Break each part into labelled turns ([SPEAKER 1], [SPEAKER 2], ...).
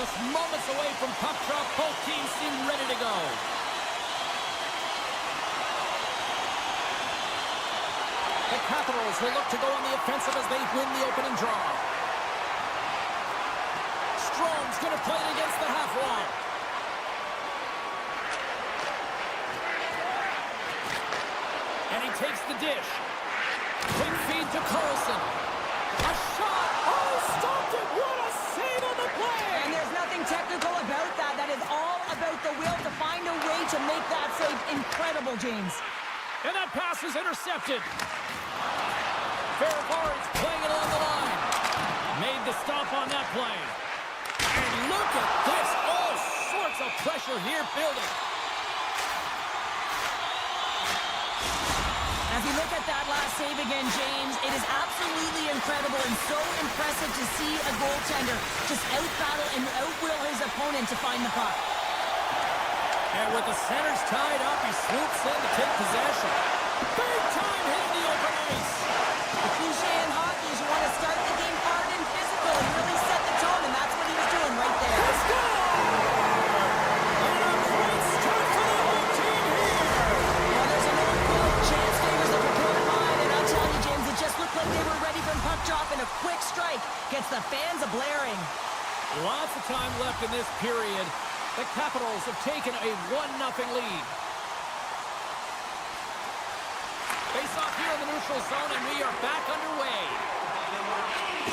[SPEAKER 1] Just moments away from puck drop. Both teams seem ready to go. The Capitals will look to go on the offensive as they win the opening draw. Strome's going to play it against the half wall. And he takes the dish. Quick feed to Carlson. A shot. Oh, stopped it. What a save on the play.
[SPEAKER 2] And there's nothing technical about that. That is all about the will to find a way to make that save. Incredible, James.
[SPEAKER 1] And that pass is intercepted. Ferrari's playing it along the line. Made the stop on that play. And look at this. All sorts of pressure here building.
[SPEAKER 2] As we look at that last save again, James, it is absolutely incredible and so impressive to see a goaltender just out-battle and out-will his opponent to find the puck.
[SPEAKER 1] And with the centers tied up, he swoops in to take possession. Big time hit in the open ice.
[SPEAKER 2] The cliche in hockey is you want to start the game hard and physical and really set the tone, and that's what he was doing right there.
[SPEAKER 1] Let's go! And a great start for the home team here.
[SPEAKER 2] Well, there's an old quote, chance favors the prepared mind, and I'll tell you, James, it just looked like they were ready for puck drop, and a quick strike gets the fans a-blaring.
[SPEAKER 1] Lots of time left in this period. The Capitals have taken a 1-0 lead. Face off here in the neutral zone, and we are back underway.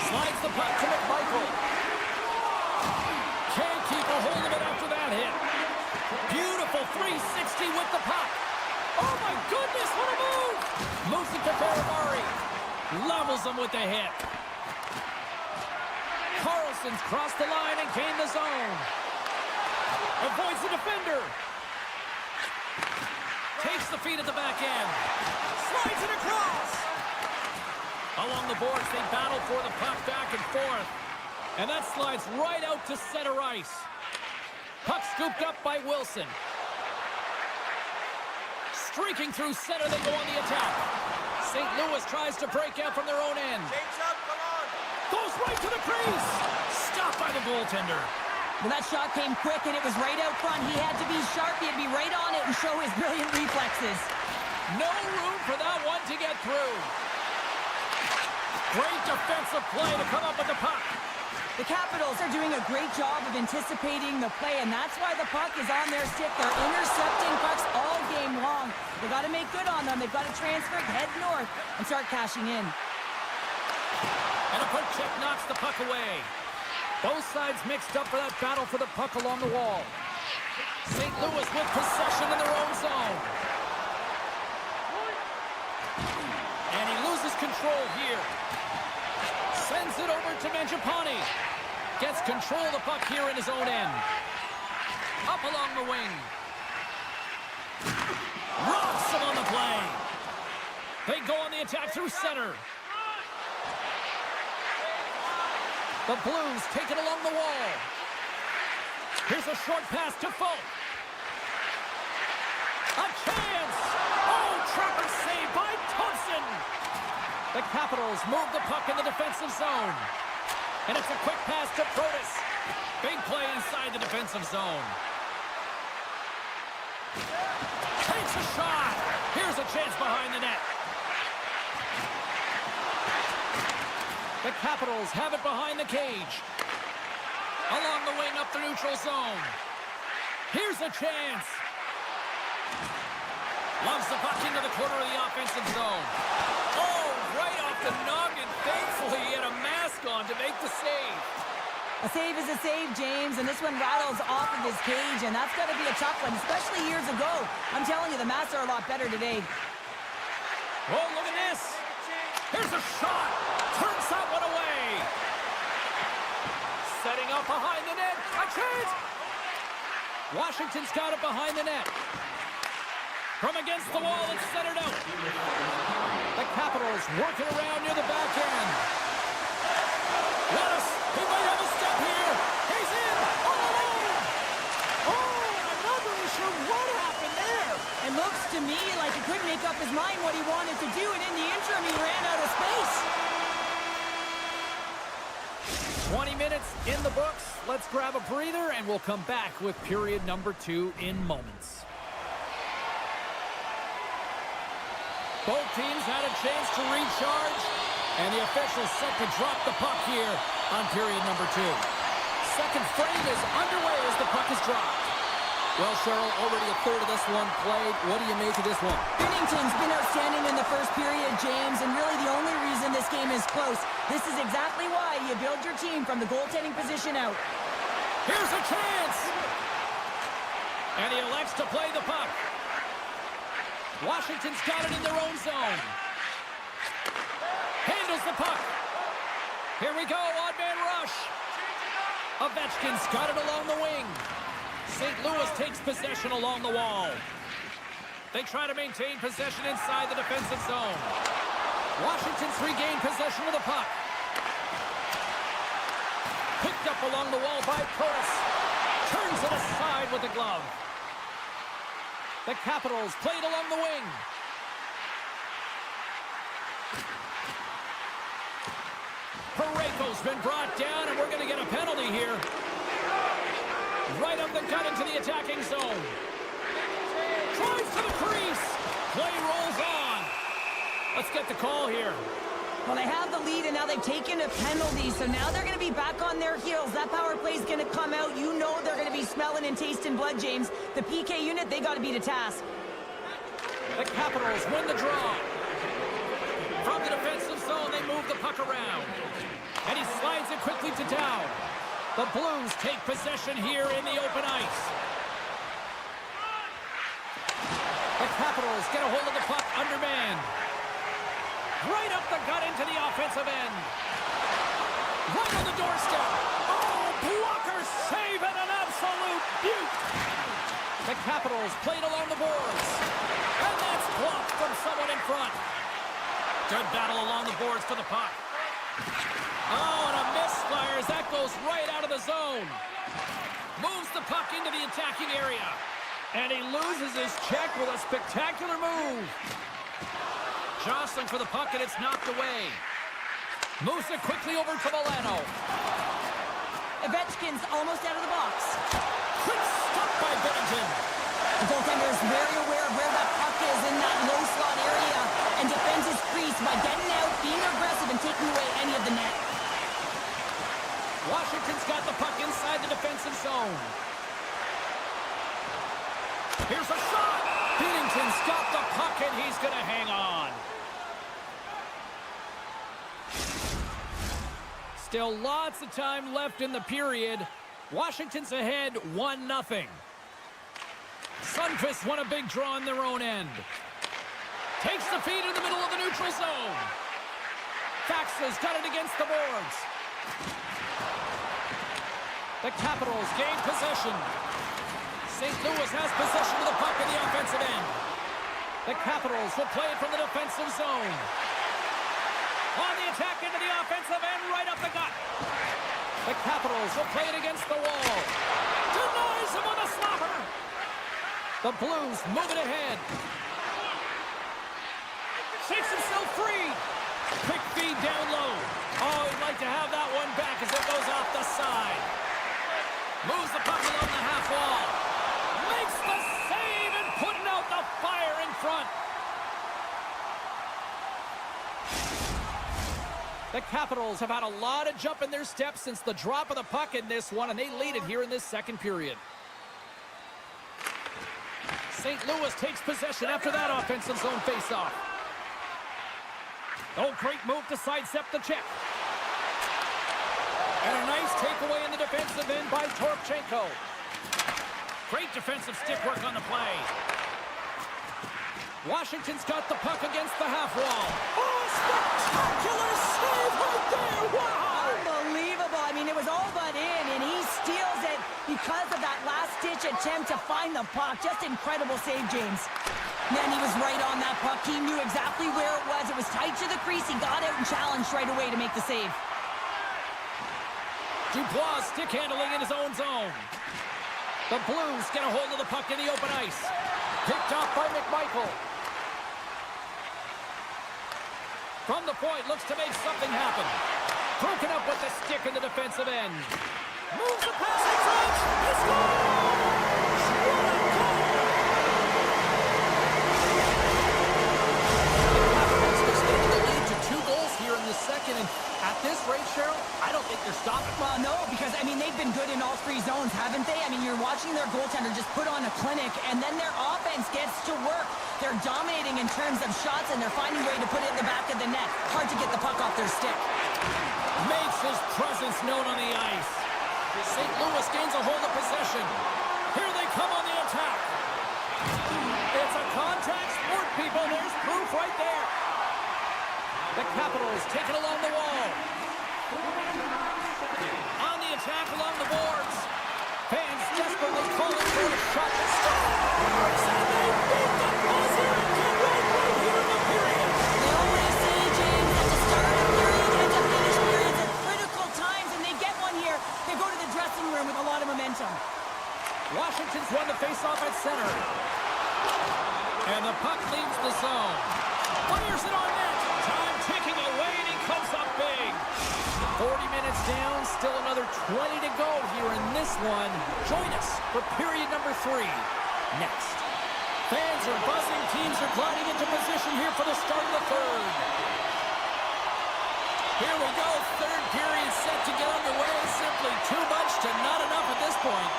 [SPEAKER 1] Slides the puck to McMichael. Can't keep a hold of it after that hit. Beautiful 360 with the puck. Oh my goodness, what a move! Moves it to Ferrari. Levels him with the hit. Carlson's crossed the line and gained the zone. Avoids the defender. Takes the feed at the back end. Slides it across. Along the boards, they battle for the puck back and forth. And that slides right out to center ice. Puck scooped up by Wilson. Streaking through center, they go on the attack. St. Louis tries to break out from their own end. Goes right to the crease. Stopped by the goaltender.
[SPEAKER 2] Well, that shot came quick, and it was right out front. He had to be sharp. He had to be right on it and show his brilliant reflexes.
[SPEAKER 1] No room for that one to get through. Great defensive play to come up with the puck.
[SPEAKER 2] The Capitals are doing a great job of anticipating the play, and that's why the puck is on their stick. They're intercepting pucks all game long. They've got to make good on them. They've got to transfer, head north, and start cashing in.
[SPEAKER 1] And a poke check knocks the puck away. Both sides mixed up for that battle for the puck along the wall. St. Louis with possession in their own zone. And he loses control here. Sends it over to Mangiapane. Gets control of the puck here in his own end. Up along the wing. Rocks him on the play. They go on the attack through center. The Blues take it along the wall. Here's a short pass to Folk. A chance! Oh, trapper save by Thompson! The Capitals move the puck in the defensive zone. And it's a quick pass to Protas. Big play inside the defensive zone. Takes a shot. Here's a chance behind the net. The Capitals have it behind the cage. Along the wing up the neutral zone. Here's a chance. Loves the puck into the corner of the offensive zone. Oh, right off the noggin. Thankfully, he had a mask on to make the save.
[SPEAKER 2] A save is a save, James, and this one rattles off of his cage, and that's got to be a tough one, especially years ago. I'm telling you, the masks are a lot better today.
[SPEAKER 1] Oh, look at this. Here's a shot. Turns that one away. Setting up behind the net. A chance. Washington's got it behind the net. From against the wall, it's centered out. The Capitals working around near the back end. Lettuce, he might have a step here. He's in, all alone.
[SPEAKER 2] Oh, I'm not really sure what happened there. It looks to me like he couldn't make up his mind what he wanted to do, and in the interim, he ran out of space.
[SPEAKER 1] 20 minutes in the books. Let's grab a breather, and we'll come back with period number 2 in moments. Both teams had a chance to recharge, and the officials set to drop the puck here on period number 2. Second frame is underway as the puck is dropped. Well, Cheryl, already a third of this one played. What do you make of this one?
[SPEAKER 2] Binnington's been outstanding in the first period, James, and really the only reason this game is close. This is exactly why you build your team from the goaltending position out.
[SPEAKER 1] Here's a chance! And he elects to play the puck. Washington's got it in their own zone. Handles the puck. Here we go, odd-man rush. Ovechkin's got it along the wing. St. Louis takes possession along the wall. They try to maintain possession inside the defensive zone. Washington's regained possession of the puck. Picked up along the wall by Protas. Turns it aside with the glove. The Capitals played along the wing. Parayko's been brought down, and we're going to get a penalty here. Right up the gut into the attacking zone. Tries to the crease. Play rolls on. Let's get the call here.
[SPEAKER 2] Well, they have the lead, and now they've taken a penalty, so now they're going to be back on their heels. That power play is going to come out. You know they're going to be smelling and tasting blood, James. The PK unit, they got to be to task.
[SPEAKER 1] The Capitals win the draw. From the defensive zone, they move the puck around. And he slides it quickly to Dow. The Blues take possession here in the open ice. The Capitals get a hold of the puck undermanned. Right up the gut into the offensive end. Right on the doorstep. Oh, blocker save and an absolute beaut. The Capitals played along the boards. And that's blocked from someone in front. Good battle along the boards for the puck. Oh, and a misfire as that goes right out of the zone. Moves the puck into the attacking area. And he loses his check with a spectacular move. Jostling for the puck, and it's knocked away. Moves it quickly over to Milano.
[SPEAKER 2] Ovechkin's almost out of the box.
[SPEAKER 1] Quick stop by Binnington.
[SPEAKER 2] The goaltender is very aware of where that puck is in that low slot area and defends his crease by getting out, being aggressive, and taking away any of the net.
[SPEAKER 1] Washington's got the puck inside the defensive zone. Here's a shot. Binnington's got the puck, and he's going to hang on. Still lots of time left in the period. Washington's ahead 1-0. Sunfist won a big draw in their own end. Takes the feed in the middle of the neutral zone. Faxa's got it against the boards. The Capitals gain possession. St. Louis has possession of the puck in the offensive end. The Capitals will play it from the defensive zone. On the attack into the offensive end, right up the gut. The Capitals will play it against the wall. Denies him with a slapper. The Blues move it ahead. Shakes himself free. Quick feed down low. Oh, he'd like to have that one back as it goes off the side. Moves the puck along the half wall. Makes the save and putting out the fire in front. The Capitals have had a lot of jump in their steps since the drop of the puck in this one, and they lead it here in this second period. St. Louis takes possession after that offensive zone faceoff. Oh, great move to sidestep the check. And a nice takeaway in the defensive end by Torchenko. Great defensive stick work on the play. Washington's got the puck against the half wall. Oh, spectacular save right there! Wow!
[SPEAKER 2] Unbelievable. I mean, it was all but in, and he steals it because of that last-ditch attempt to find the puck. Just incredible save, James. Man, he was right on that puck. He knew exactly where it was. It was tight to the crease. He got out and challenged right away to make the save.
[SPEAKER 1] Dubois stick handling in his own zone. The Blues get a hold of the puck in the open ice. Picked off by McMichael. From the point, looks to make something happen. Broken up with the stick in the defensive end. Moves the pass in front. He scores! What a goal! The Capitals extended the lead to 2 goals here in the second, and at this rate, Cheryl, I don't think they're stopping.
[SPEAKER 2] Well, no, because, I mean, they've been good in all 3 zones, haven't they? I mean, you're watching their goaltender just put on a clinic, and then their offense gets to work. They're dominating in terms of shots, and they're finding a way to put it in the back of the net. Hard to get the puck off their stick.
[SPEAKER 1] Makes his presence known on the ice. St. Louis gains a hold of possession. Here they come on the attack. It's a contact sport, people. There's proof right there. The Capitals take it along the wall. On the attack along the boards. Fans desperately calling for a shot to stop. They beat the buzz here and get right here in the period.
[SPEAKER 2] They always say, James, that to start a period and to finish periods at critical times, and they get one here. They go to the dressing room with a lot of momentum.
[SPEAKER 1] Washington's won the faceoff at center. And the puck leaves the zone. Fires it on net. Time ticking away, and he comes up big. 40 minutes down, still another 20 to go here in this one. Join us for period number 3 next. Fans are buzzing. Teams are gliding into position here for the start of the third. Here we go. Third period set to get underway. Simply too much to not enough at this point.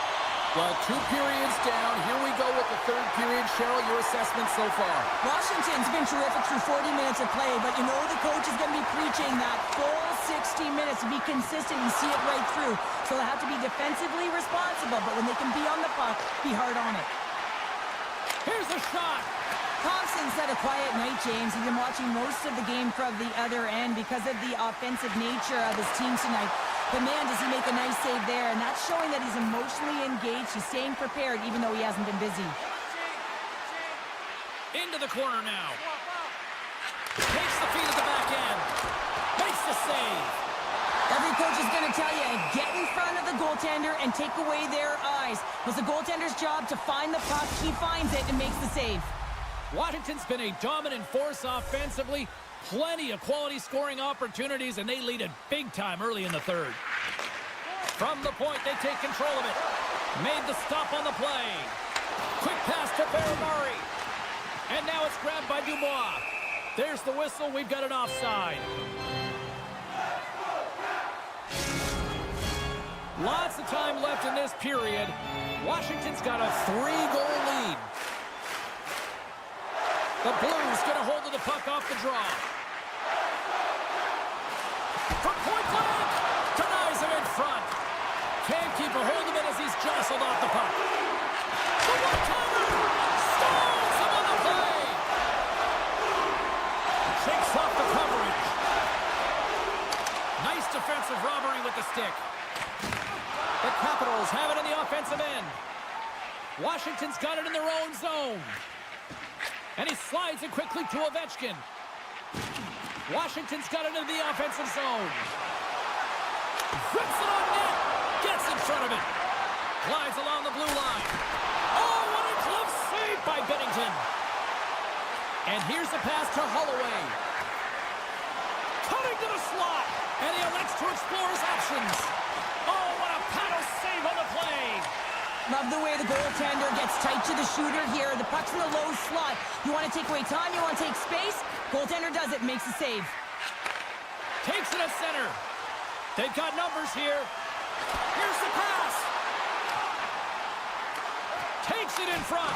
[SPEAKER 1] Well, 2 periods down. Here we go with the third period. Cheryl, your assessment so far?
[SPEAKER 2] Washington's been terrific through 40 minutes of play, but you know the coach is going to be preaching that full 60 minutes to be consistent and see it right through. So they have to be defensively responsible, but when they can be on the puck, be hard on it.
[SPEAKER 1] Here's a shot.
[SPEAKER 2] Thompson's had a quiet night, James. He's been watching most of the game from the other end because of the offensive nature of his team tonight. But man, does he make a nice save there, and that's showing that he's emotionally engaged. He's staying prepared even though he hasn't been busy.
[SPEAKER 1] Into the corner now. Takes the feed at the back end. Makes the save.
[SPEAKER 2] Every coach is going to tell you, get in front of the goaltender and take away their eyes. It's the goaltender's job to find the puck. He finds it and makes the save.
[SPEAKER 1] Washington's been a dominant force offensively. Plenty of quality scoring opportunities, and they lead it big time early in the third. From the point, they take control of it. Made the stop on the play. Quick pass to Murray. And now it's grabbed by Dubois. There's the whistle. We've got an offside. Lots of time left in this period. Washington's got a 3-goal lead. The Blues get a hold of the puck off the draw. From point blank, denies him in front. Can't keep a hold of it as he's jostled off the puck. The one-timer stalls him on the play. Shakes off the coverage. Nice defensive robbery with the stick. The Capitals have it in the offensive end. Washington's got it in their own zone. And he slides it quickly to Ovechkin. Washington's got it in the offensive zone. Rips it on net. Gets in front of it. Glides along the blue line. Oh, what a glove save by Bennington. And here's the pass to Holloway. Cutting to the slot. And he elects to explore his options. Oh, what a paddle save on the play.
[SPEAKER 2] Love the way the goaltender gets tight to the shooter here. The puck's in the low slot. You want to take away time, you want to take space. Goaltender does it, makes the save.
[SPEAKER 1] Takes it at center. They've got numbers here. Here's the pass. Takes it in front.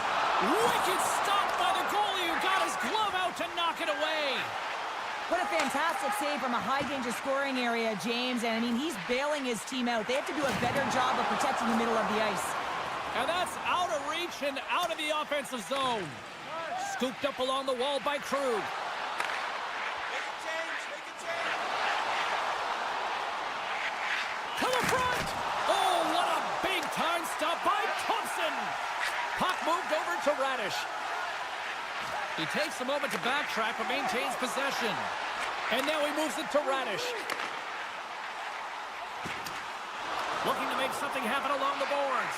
[SPEAKER 1] Wicked stop by the goalie who got his glove out to knock it away.
[SPEAKER 2] What a fantastic save from a high-danger scoring area, James. And, I mean, he's bailing his team out. They have to do a better job of protecting the middle of the ice.
[SPEAKER 1] And that's out of reach and out of the offensive zone. Scooped up along the wall by Krug. To the front! Oh, what a big-time stop by Thompson! Puck moved over to Radish. He takes a moment to backtrack but maintains possession. And now he moves it to Radish. Looking to make something happen along the boards.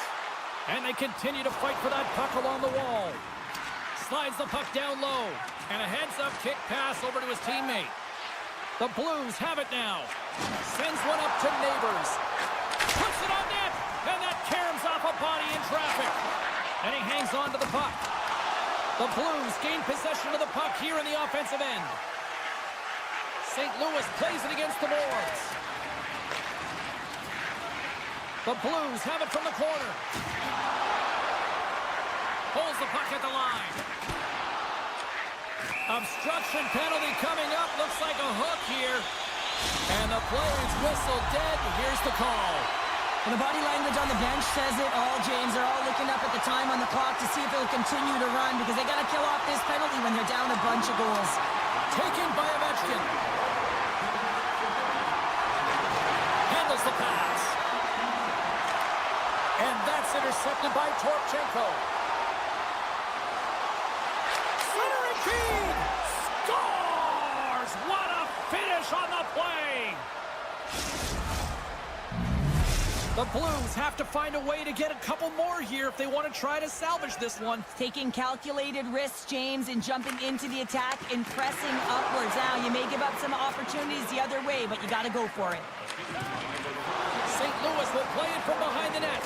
[SPEAKER 1] And they continue to fight for that puck along the wall. Slides the puck down low. And a heads-up kick pass over to his teammate. The Blues have it now. Sends one up to Neighbors. Puts it on net, and that caroms off a body in traffic. And he hangs on to the puck. The Blues gain possession of the puck here in the offensive end. St. Louis plays it against the boards. The Blues have it from the corner. Holds the puck at the line. Obstruction penalty coming up. Looks like a hook here. And the player's whistle dead. Here's the call.
[SPEAKER 2] And the body language on the bench says it all, James. They're all looking up at the time on the clock to see if it'll continue to run because they got to kill off this penalty when they're down a bunch of goals.
[SPEAKER 1] Taken by Ovechkin. Handles the pass. And that's intercepted by Torchenko. Centering feed. Scores! What a finish on the play! The Blues have to find a way to get a couple more here if they want to try to salvage this one.
[SPEAKER 2] Taking calculated risks, James, and jumping into the attack and pressing upwards. Now, you may give up some opportunities the other way, but you got to go for it.
[SPEAKER 1] St. Louis will play it from behind the net.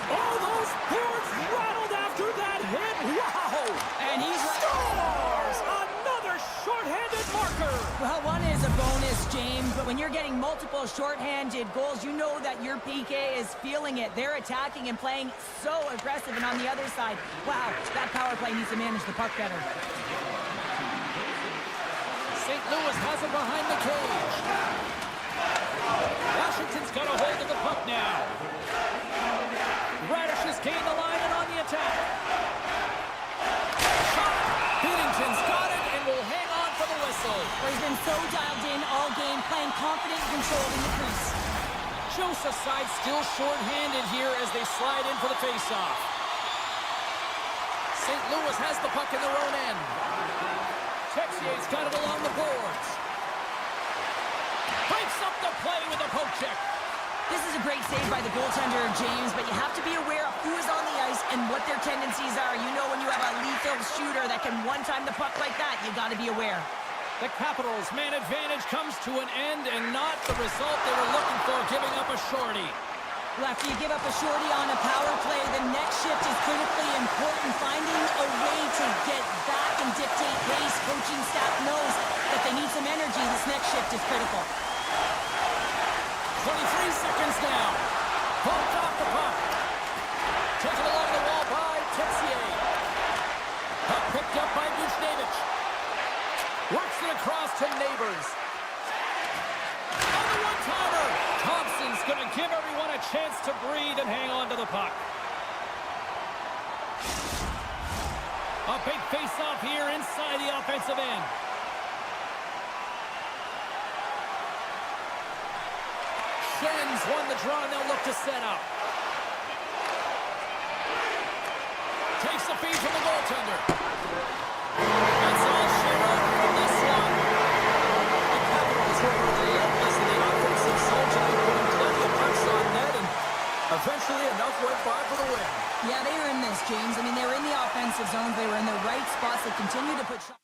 [SPEAKER 1] Oh, those boards rattled after that hit. Wow!
[SPEAKER 2] And he
[SPEAKER 1] scores! Another shorthanded marker!
[SPEAKER 2] Well, one is a bonus, James, but when you're getting multiple shorthanded goals, you know that your PK is feeling it. They're attacking and playing so aggressive, and on the other side, wow, that power play needs to manage the puck better.
[SPEAKER 1] St. Louis has it behind the cage. Washington's got a hold of the puck now. Radish has gained the line and on the attack. Shot. Binnington's got it and will hang on for the whistle.
[SPEAKER 2] He's been so dialed in all game, playing confident and controlled in the crease.
[SPEAKER 1] Joseph's side still short-handed here as they slide in for the face-off. St. Louis has the puck in their own end. Texier's got it along the boards. Breaks up the play with a poke check.
[SPEAKER 2] This is a great save by the goaltender, James, but you have to be aware of who is on the ice and what their tendencies are. You know when you have a lethal shooter that can one-time the puck like that, you got to be aware.
[SPEAKER 1] The Capitals' man advantage comes to an end and not the result they were looking for, giving up a shorty.
[SPEAKER 2] Well, after you give up a shorty on a power play, the next shift is critically important. Finding a way to get back and dictate pace. Coaching staff knows that they need some energy. This next shift is critical.
[SPEAKER 1] 23 seconds now. Bumped off the puck. Taken along the wall by Texier. Puck picked up by Buchnevich. Works it across to Neighbors. On the one-timer. Thompson's going to give everyone a chance to breathe and hang on to the puck. A big face-off here inside the offensive end. Shen's won the draw, and they'll look to set up. Takes the feed from the goaltender. That's all she wrote from this one. The Capitals were relentless in the offensive zone tonight, putting plenty of pucks on net, and eventually enough went by for the win.
[SPEAKER 2] Yeah, they were in this, James. I mean, they were in the offensive zone. They were in the right spots. They continue to put shots.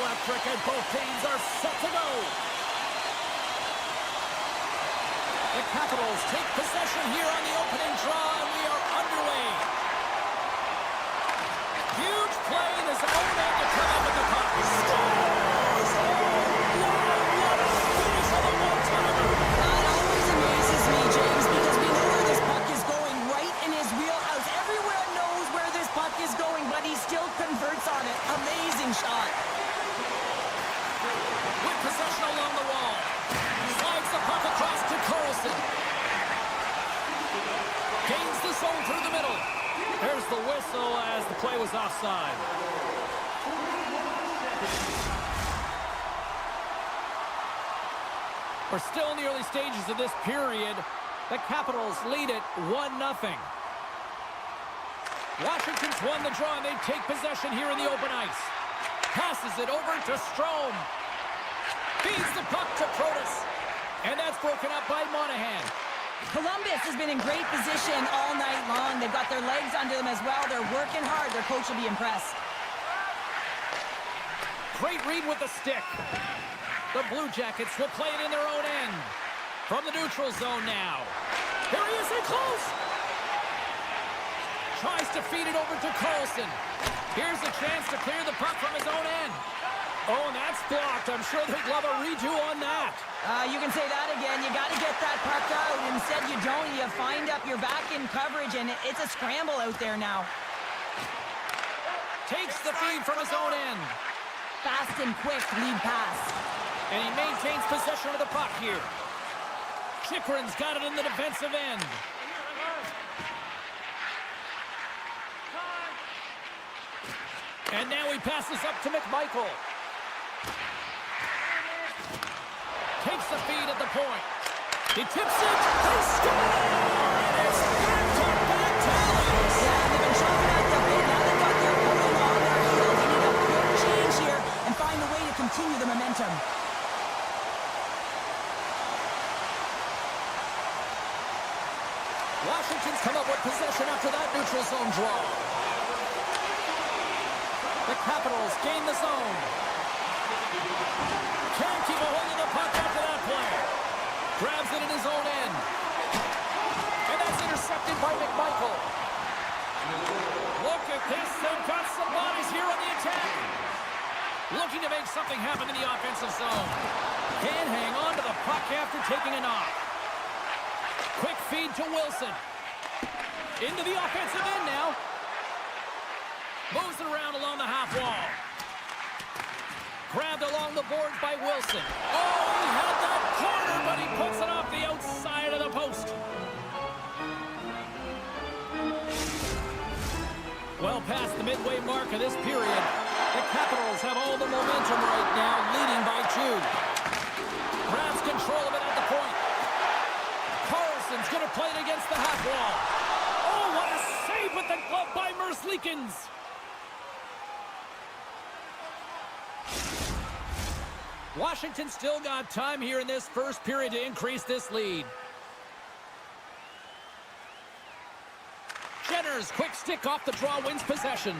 [SPEAKER 1] electric, and both teams are set to go. The Capitals take possession here on the opening draw, and we are underway. Huge play in his own end to come up with the puck. Scores! What a finish on the one-timer!
[SPEAKER 2] That always amazes me, James, because we know where this puck is going, right in his wheelhouse. Everywhere knows where this puck is going, but he still converts on it. Amazing shot.
[SPEAKER 1] With possession along the wall. Slides the puck across to Carlson. Gains the zone through the middle. There's the whistle as the play was offside. We're still in the early stages of this period. The Capitals lead it 1-0. Washington's won the draw, and they take possession here in the open ice. Passes it over to Strome. Feeds the puck to Protas. And that's broken up by Monahan.
[SPEAKER 2] Columbus has been in great position all night long. They've got their legs under them as well. They're working hard. Their coach will be impressed.
[SPEAKER 1] Great read with the stick. The Blue Jackets will play it in their own end. From the neutral zone now. Here he is in close. Tries to feed it over to Carlson. Here's a chance to clear the puck from his own end. Oh, and that's blocked. I'm sure they'd love a redo on that.
[SPEAKER 2] You can say that again. You got to get that puck out. Instead, you don't. You find up your back in coverage, and it's a scramble out there now.
[SPEAKER 1] Takes the feed from his own end.
[SPEAKER 2] Fast and quick lead pass.
[SPEAKER 1] And he maintains possession of the puck here. Chychrun's got it in the defensive end. And now he passes up to McMichael. Takes the feed at the point. He tips it. They score! And it's back-to-back tallies.
[SPEAKER 2] Yeah, they've been chopping at the bit. Now they've got their opponent on their heels. They need a quick change here and find a way to continue the momentum.
[SPEAKER 1] Washington's come up with possession after that neutral zone draw. The Capitals gain the zone. Can't keep a hold of the puck after that play. Grabs it in his own end. And that's intercepted by McMichael. Look at this. They've got some bodies here on the attack. Looking to make something happen in the offensive zone. Can't hang on to the puck after taking a knock. Quick feed to Wilson. Into the offensive end now. Moves it around along the half wall. Grabbed along the boards by Wilson. Oh, he had that corner, but he puts it off the outside of the post. Well past the midway mark of this period, the Capitals have all the momentum right now, leading by 2. Grabs control of it at the point. Carlson's going to play it against the half wall. Oh, what a save with the glove by Merzlikins. Washington still got time here in this first period to increase this lead. Jenner's quick stick off the draw wins possession.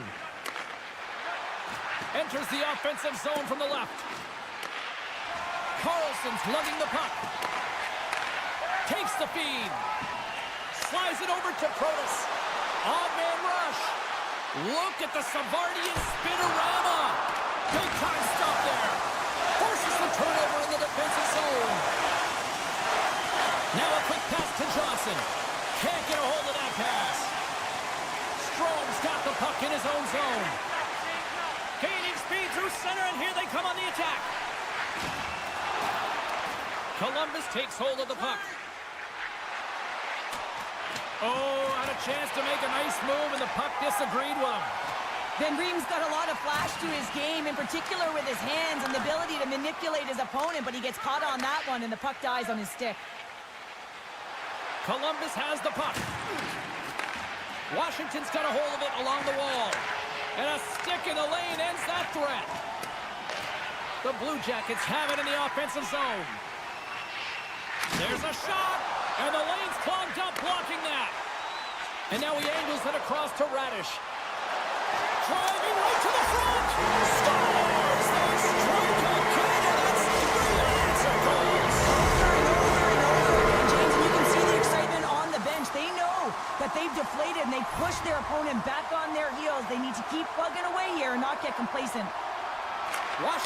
[SPEAKER 1] Enters the offensive zone from the left. Carlson's lugging the puck. Takes the feed. Slides it over to Protas. On-man rush. Look at the Savardian spinorama. Big time stop there. Forces the turnover in the defensive zone. Now a quick pass to Johnson. Can't get a hold of that pass. Strome's got the puck in his own zone. Gaining speed through center, and here they come on the attack. Columbus takes hold of the puck. Oh, had a chance to make a nice move, and the puck disagreed with him.
[SPEAKER 2] Ben Ream's got a lot of flash to his game, in particular with his hands and the ability to manipulate his opponent, but he gets caught on that one, and the puck dies on his stick.
[SPEAKER 1] Columbus has the puck. Washington's got a hold of it along the wall. And a stick in the lane ends that threat. The Blue Jackets have it in the offensive zone. There's a shot, and the lane's clogged up, blocking that. And now he angles it across to Radish. Driving right to the front. Scores! They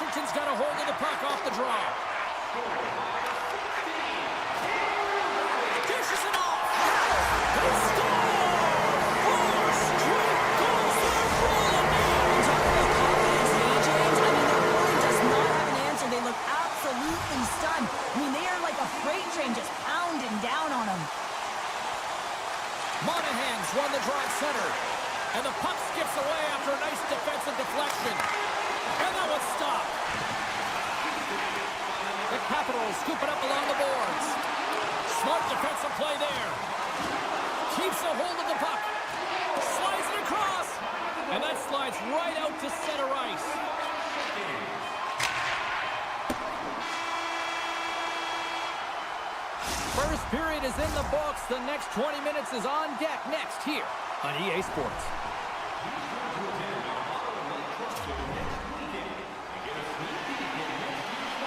[SPEAKER 1] Washington's got a hold of the puck off the draw. Dishes it off. They score! 4 straight goals for the Rolling Beans.
[SPEAKER 2] Talk about confidence, hey, James. I mean, their goalie does not have an answer. They look absolutely stunned. I mean, they are like a freight train just pounding down on them.
[SPEAKER 1] Monahan's won the draw at center. And the puck skips away after a nice defensive deflection. And that one's stopped. The Capitals scoop it up along the boards. Smart defensive play there. Keeps a hold of the puck. Slides it across. And that slides right out to center ice. First period is in the books. The next 20 minutes is on deck next here on EA Sports.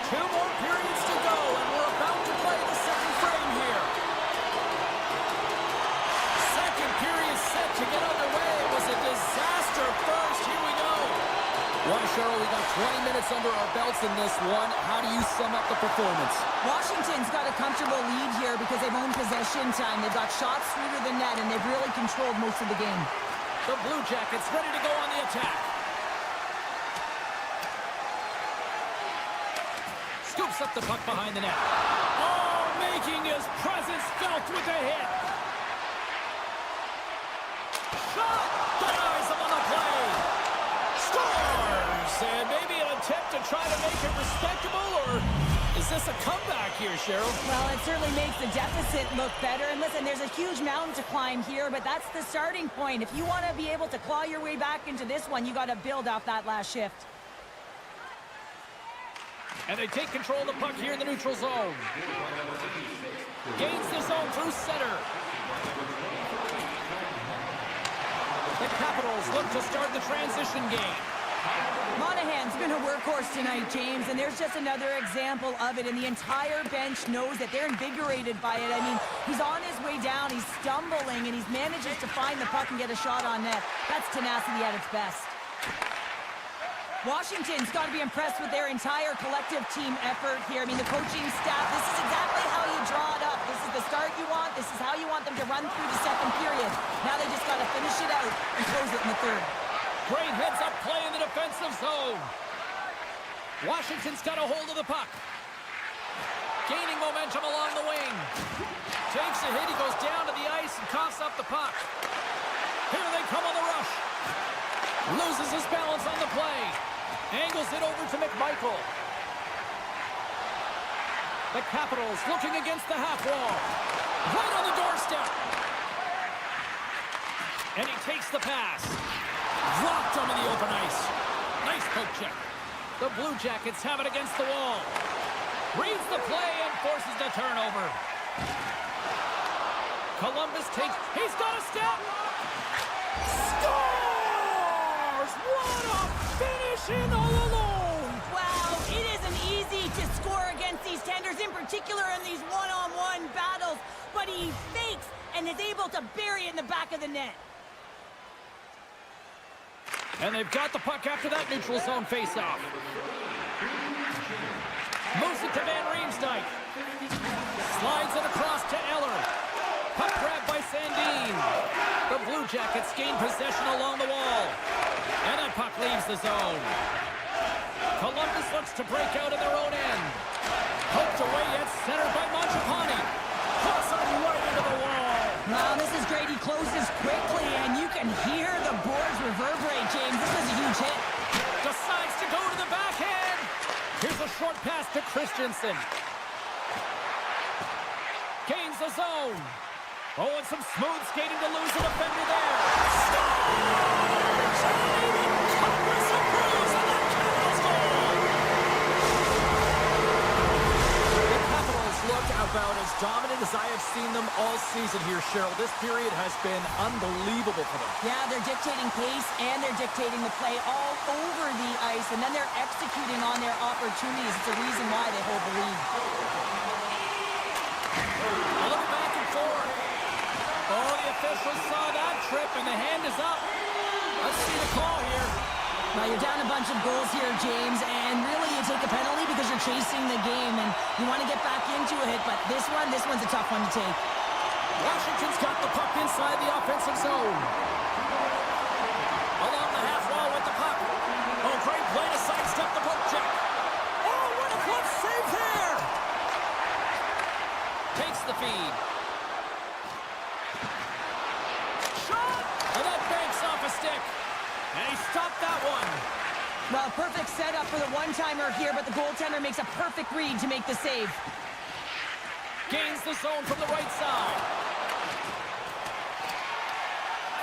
[SPEAKER 1] 2 more periods to go, and we're about to play the second frame here. Second period set to get underway. It was a disaster first. Here we go. Well, Cheryl, we got 20 minutes under our belts in this one. How do you sum up the performance?
[SPEAKER 2] Washington's got a comfortable lead here because they've owned possession time. They've got shots through to the net, and they've really controlled most of the game.
[SPEAKER 1] The Blue Jackets ready to go on the attack. Scoops up the puck behind the net. Oh, making his presence felt with a hit. Shot! Denies him on the play. Scores! And maybe an attempt to try to make it respectable, or is this a comeback here, Cheryl?
[SPEAKER 2] Well, it certainly makes the deficit look better. And listen, there's a huge mountain to climb here, but that's the starting point. If you want to be able to claw your way back into this one, you got to build off that last shift.
[SPEAKER 1] And they take control of the puck here in the neutral zone. Gains the zone through center. The Capitals look to start the transition game.
[SPEAKER 2] Monahan's been a workhorse tonight, James, and there's just another example of it, and the entire bench knows that they're invigorated by it. I mean, he's on his way down, he's stumbling, and he manages to find the puck and get a shot on net. That's tenacity at its best. Washington's got to be impressed with their entire collective team effort here. I mean, the coaching staff, this is exactly how you draw it up. This is the start you want. This is how you want them to run through the second period. Now they just got to finish it out and close it in the third.
[SPEAKER 1] Great heads-up play in the defensive zone. Washington's got a hold of the puck. Gaining momentum along the wing. Takes a hit. He goes down to the ice and coughs up the puck. Here they come on the rush. Loses his balance on the play. Angles it over to McMichael. The Capitals looking against the half wall. Right on the doorstep. And he takes the pass. Dropped him in the open ice. Nice poke check. The Blue Jackets have it against the wall. Reads the play and forces the turnover. Columbus takes... He's got a step! Scores! What a finish in all alone!
[SPEAKER 2] Wow, it isn't easy to score against these tenders, in particular in these one-on-one battles, but he fakes and is able to bury it in the back of the net.
[SPEAKER 1] And they've got the puck after that neutral zone faceoff. Moves it to Van Riemsdyk. Slides it across to Eller. Puck grab by Sandin. The Blue Jackets gain possession along the wall. And that puck leaves the zone. Columbus looks to break out of their own end. Poked away at center by Mangiapane. Crossing right into the wall.
[SPEAKER 2] Wow, this is great. He closes quickly, and you can hear the boards reverberate, James. This was a huge hit.
[SPEAKER 1] Decides to go to the backhand. Here's a short pass to Christensen. Gains the zone. Oh, and some smooth skating to lose a defender there. Scores! Congress approves, and the Capitals goal! The Capitals look about as dominant as I have seen them all season here, Cheryl. This period has been unbelievable for them.
[SPEAKER 2] Yeah, they're dictating pace, and they're dictating the play all over the ice, and then they're executing on their opportunities. It's the reason why they hold the lead.
[SPEAKER 1] A little back and forth. Oh, the officials saw that trip, and the hand is up. Let's see the call here.
[SPEAKER 2] Well, you're down a bunch of goals here, James, and really you take a penalty because you're chasing the game, and you want to get back into it, but this one's a tough one to take.
[SPEAKER 1] Washington's got the puck inside the offensive zone. Along the half wall with the puck. Oh, great play to sidestep the poke check. Oh, what a glove save there! Takes the feed. Shot! And that banks off a stick. And he stopped that one.
[SPEAKER 2] Well, perfect setup for the one-timer here, but the goaltender makes a perfect read to make the save.
[SPEAKER 1] Gains the zone from the right side.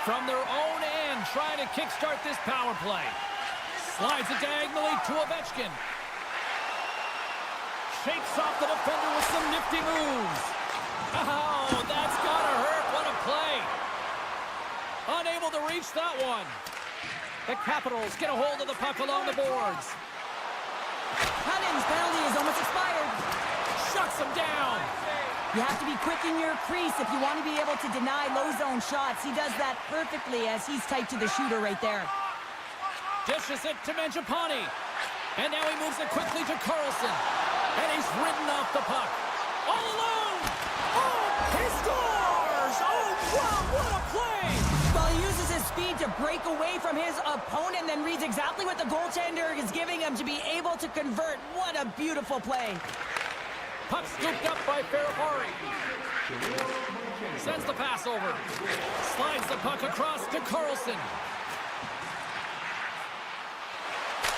[SPEAKER 1] From their own end, trying to kickstart this power play. Slides it diagonally to Ovechkin. Shakes off the defender with some nifty moves. Oh, that's gotta hurt. What a play. Unable to reach that one. The Capitals get a hold of the puck along the boards.
[SPEAKER 2] Hunning's penalty is almost expired.
[SPEAKER 1] Shuts him down.
[SPEAKER 2] You have to be quick in your crease if you want to be able to deny low zone shots. He does that perfectly as he's tight to the shooter right there.
[SPEAKER 1] Dishes it to Mangiapane. And now he moves it quickly to Carlson. And he's ridden off the puck. All alone. Oh, he scores! Oh, wow, what a play!
[SPEAKER 2] Well, he uses his speed to break away from his opponent, then reads exactly what the goaltender is giving him to be able to convert. What a beautiful play.
[SPEAKER 1] Puck scooped up by Ferrari. Sends the pass over. Slides the puck across to Carlson.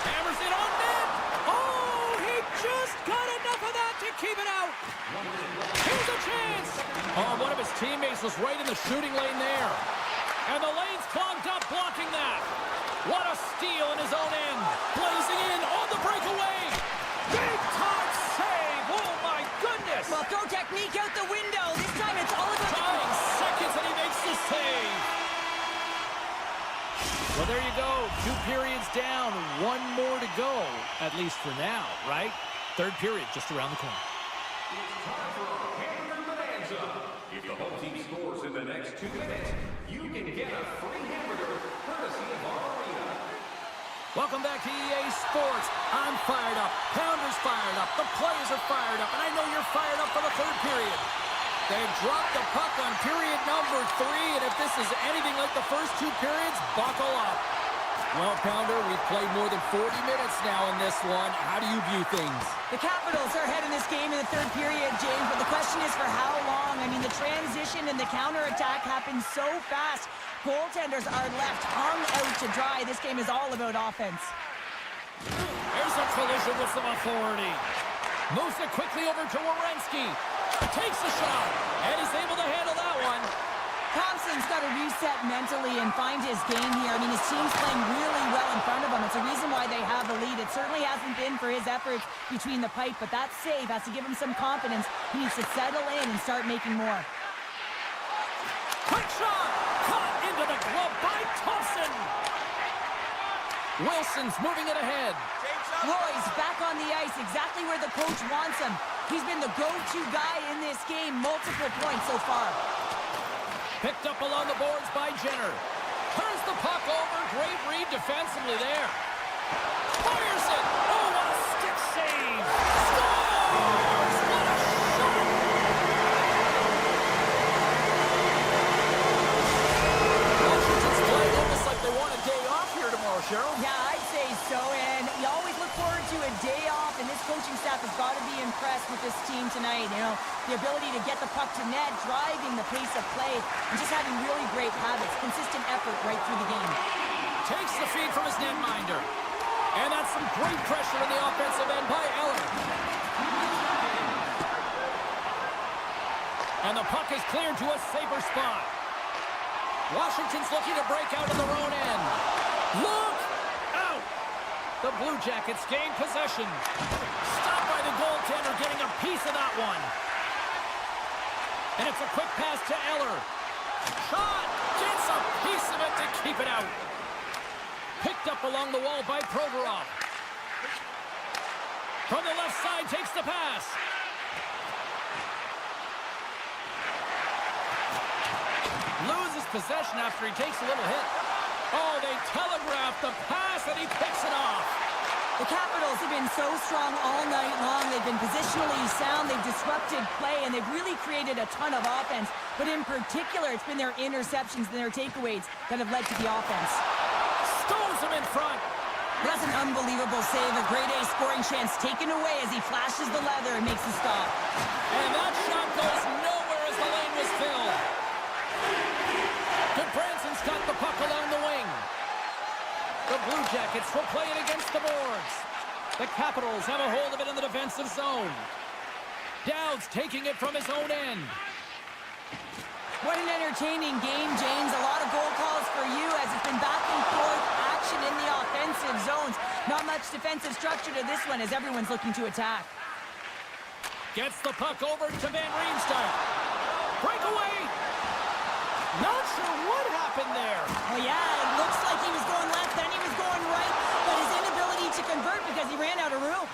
[SPEAKER 1] Hammers it on net. Oh, he just got enough of that to keep it out. Here's a chance. Oh, one of his teammates was right in the shooting lane there. And the lane's clogged up, blocking that. What a steal in his own end. Blazing in on the breakaway. Big time save. Oh, my goodness.
[SPEAKER 2] Well, throw technique out the window. This time it's all about
[SPEAKER 1] Tying seconds, and he makes the save. Well, there you go. 2 periods down. 1 more to go, at least for now, right? 3rd period just around the corner.
[SPEAKER 3] If the home team scores in the next 2 minutes, you can get a free hamburger courtesy of our arena.
[SPEAKER 1] Welcome back to EA Sports. I'm fired up. Pounder's fired up. The players are fired up. And I know you're fired up for the 3rd period. They've dropped the puck on period number 3. And if this is anything like the first 2 periods, buckle up. Well, Pounder, we've played more than 40 minutes now in this one. How do you view things?
[SPEAKER 2] The Capitals are ahead in this game in the 3rd period, James, but the question is for how long? I mean, the transition and the counterattack happens so fast. Goaltenders are left hung out to dry. This game is all about offense.
[SPEAKER 1] There's a collision with some authority. Moves it quickly over to Werenski. Takes a shot, and he's able to handle that one.
[SPEAKER 2] Thompson's got to reset mentally and find his game here. I mean, his team's playing really well in front of him. It's a reason why they have the lead. It certainly hasn't been for his efforts between the pipe, but that save has to give him some confidence. He needs to settle in and start making more.
[SPEAKER 1] Quick shot! Caught into the glove by Thompson! Wilson's moving it ahead.
[SPEAKER 2] Roy's back on the ice, exactly where the coach wants him. He's been the go-to guy in this game, multiple points so far.
[SPEAKER 1] Picked up along the boards by Jenner. Turns the puck over. Great read defensively there. Fires it. Oh, what a stick save. Scores! What a shot! Washington's playing almost like they want a day off here tomorrow, Cheryl.
[SPEAKER 2] Yeah, I'd say so, and you always look forward to a day off, and this coaching staff has got to be impressed with this team tonight. You know, the ability to get the puck to net, driving the pace of play, and just having really great habits, consistent effort right through the game.
[SPEAKER 1] Takes the feed from his netminder. And that's some great pressure in the offensive end by Eller. And the puck is cleared to a safer spot. Washington's looking to break out of their own end. Look out! The Blue Jackets gain possession. Stopped by the goaltender, getting a piece of that one. And it's a quick pass to Eller. Shot! Gets a piece of it to keep it out. Picked up along the wall by Provorov. From the left side, takes the pass. Loses possession after he takes a little hit. Oh, they telegraph the pass, and he picks it off.
[SPEAKER 2] The Capitals have been so strong all night long. They've been positionally sound. They've disrupted play, and they've really created a ton of offense. But in particular, it's been their interceptions and their takeaways that have led to the offense.
[SPEAKER 1] Stones him in front.
[SPEAKER 2] That's an unbelievable save. A grade A scoring chance taken away as he flashes the leather and makes the stop.
[SPEAKER 1] And that shot goes nowhere as the lane was filled. Branson's got the puck along the wing. The Blue Jackets will play it against the boards. The Capitals have a hold of it in the defensive zone. Dowd's taking it from his own end.
[SPEAKER 2] What an entertaining game, James. A lot of goal calls for you as it's been back and forth action in the offensive zones. Not much defensive structure to this one as everyone's looking to attack.
[SPEAKER 1] Gets the puck over to Van Riemsdyk. Breakaway. Not sure what happened there.
[SPEAKER 2] Oh, yeah, it looks like he was going left, then he was going right, but his inability to convert because he ran out of room.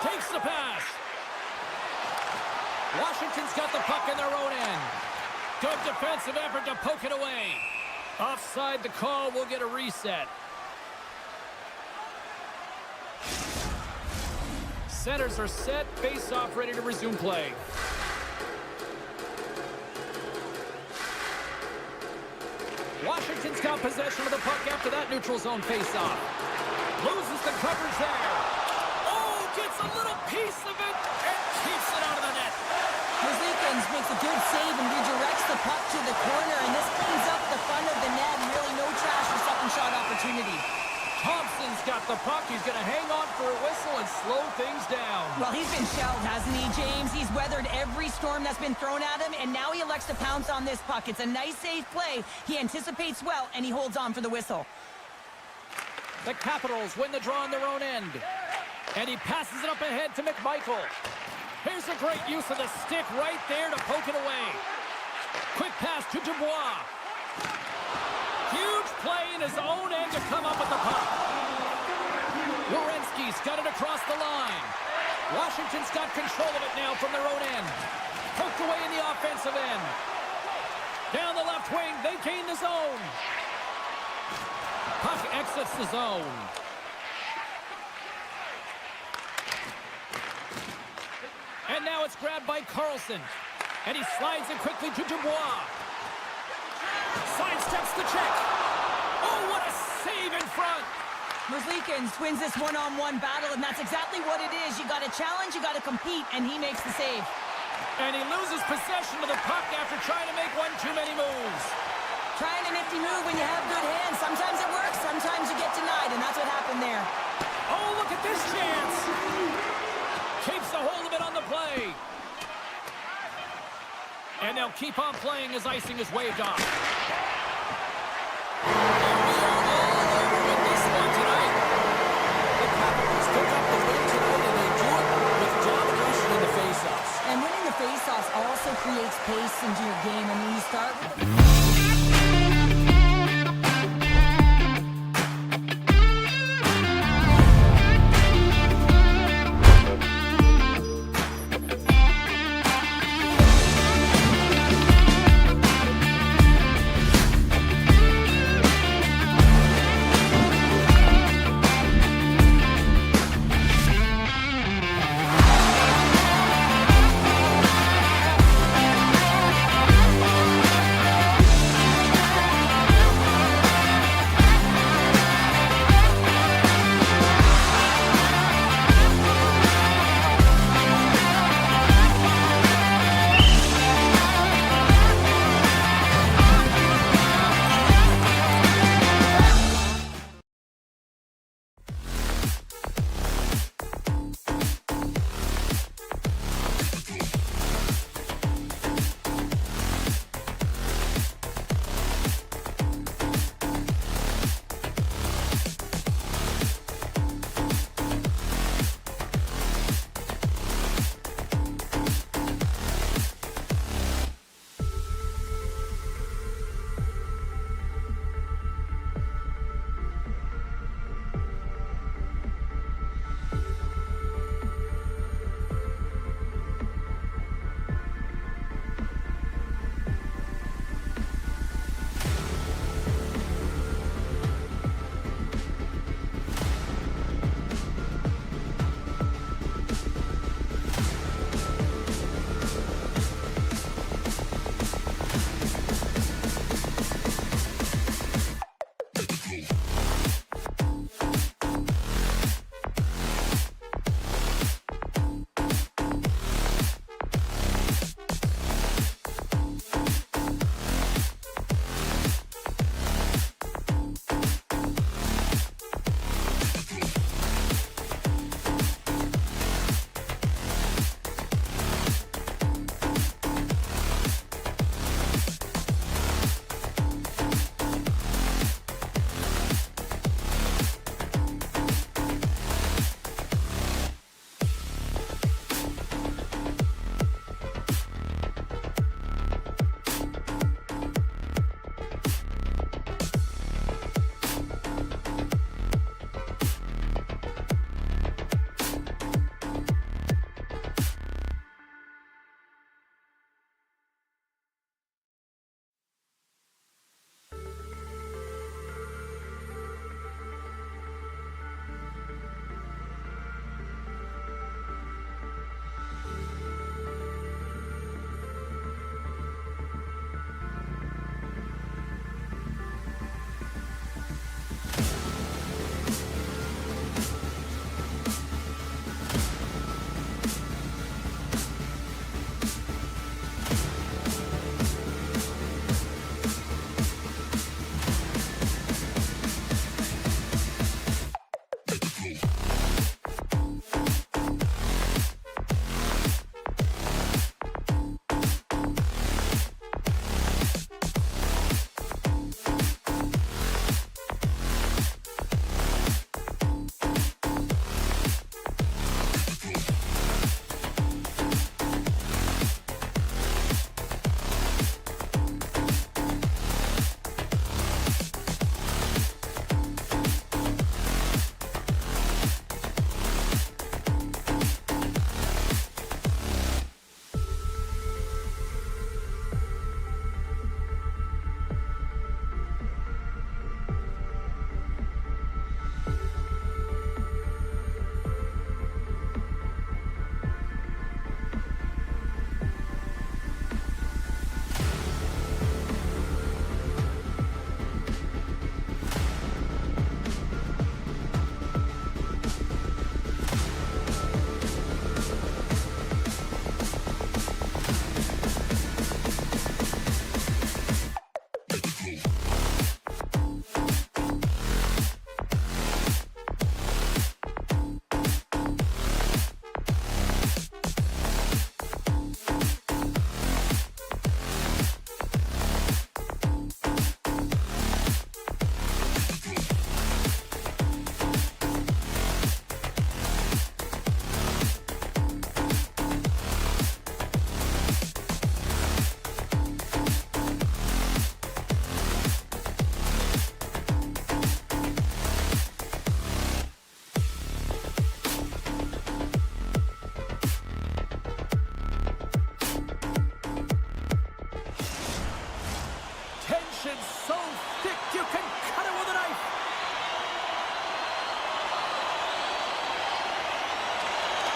[SPEAKER 1] Takes the pass. Washington's got the puck in their own end. Good defensive effort to poke it away. Offside the call, will get a reset. Centers are set, face-off ready to resume play. Washington's got possession of the puck after that neutral zone face-off. Loses the coverage there. Oh, gets a little piece of it and keeps it out of the net.
[SPEAKER 2] Merzlikins makes a good save and redirects the puck to the corner, and this cleans up the front of the net and really no trash for second shot opportunity.
[SPEAKER 1] Thompson's got the puck. He's going to hang on for a whistle and slow things down.
[SPEAKER 2] Well, he's been shelled, hasn't he, James? He's weathered every storm that's been thrown at him, and now he elects to pounce on this puck. It's a nice, safe play. He anticipates well, and he holds on for the whistle.
[SPEAKER 1] The Capitals win the draw on their own end. And he passes it up ahead to McMichael. Here's a great use of the stick right there to poke it away. Quick pass to Dubois. Huge play in his own end to come up with the puck. Werenski's got it across the line. Washington's got control of it now from their own end. Poked away in the offensive end. Down the left wing, they gain the zone. Puck exits the zone. And now it's grabbed by Carlson. And he slides it quickly to Dubois. Sidesteps the check. Oh, what a save in front.
[SPEAKER 2] Merzlikins wins this one-on-one battle, and that's exactly what it is. You got to challenge, you got to compete, and he makes the save.
[SPEAKER 1] And he loses possession of the puck after trying to make one too many moves.
[SPEAKER 2] Trying a nifty move when you have good hands. Sometimes it works, sometimes you get denied, and that's what happened there.
[SPEAKER 1] Oh, look at this chance. Keeps a hold of it on the play. And they'll keep on playing as icing is waved off. And we are all over with this one tonight. The Capitals took up the win tonight, and they do it with domination in the faceoffs.
[SPEAKER 2] And winning the faceoffs also creates pace into your game. And when you start with the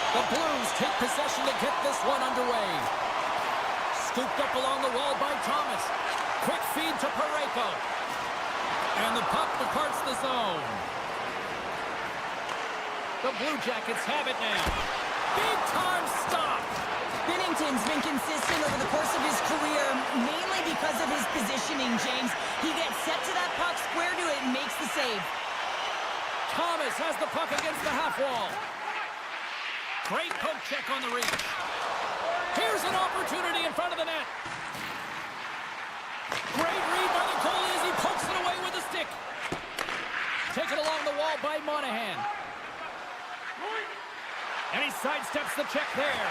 [SPEAKER 1] The Blues take possession to get this one underway. Scooped up along the wall by Thomas. Quick feed to Parayko. And the puck departs the zone. The Blue Jackets have it now. Big time stop.
[SPEAKER 2] Binnington's been consistent over the course of his career, mainly because of his positioning, James. He gets set to that puck, square to it, and makes the save.
[SPEAKER 1] Thomas has the puck against the half wall. Great poke check on the reach. Here's an opportunity in front of the net. Great read by the goalie as he pokes it away with a stick. Taken along the wall by Monahan. And he sidesteps the check there.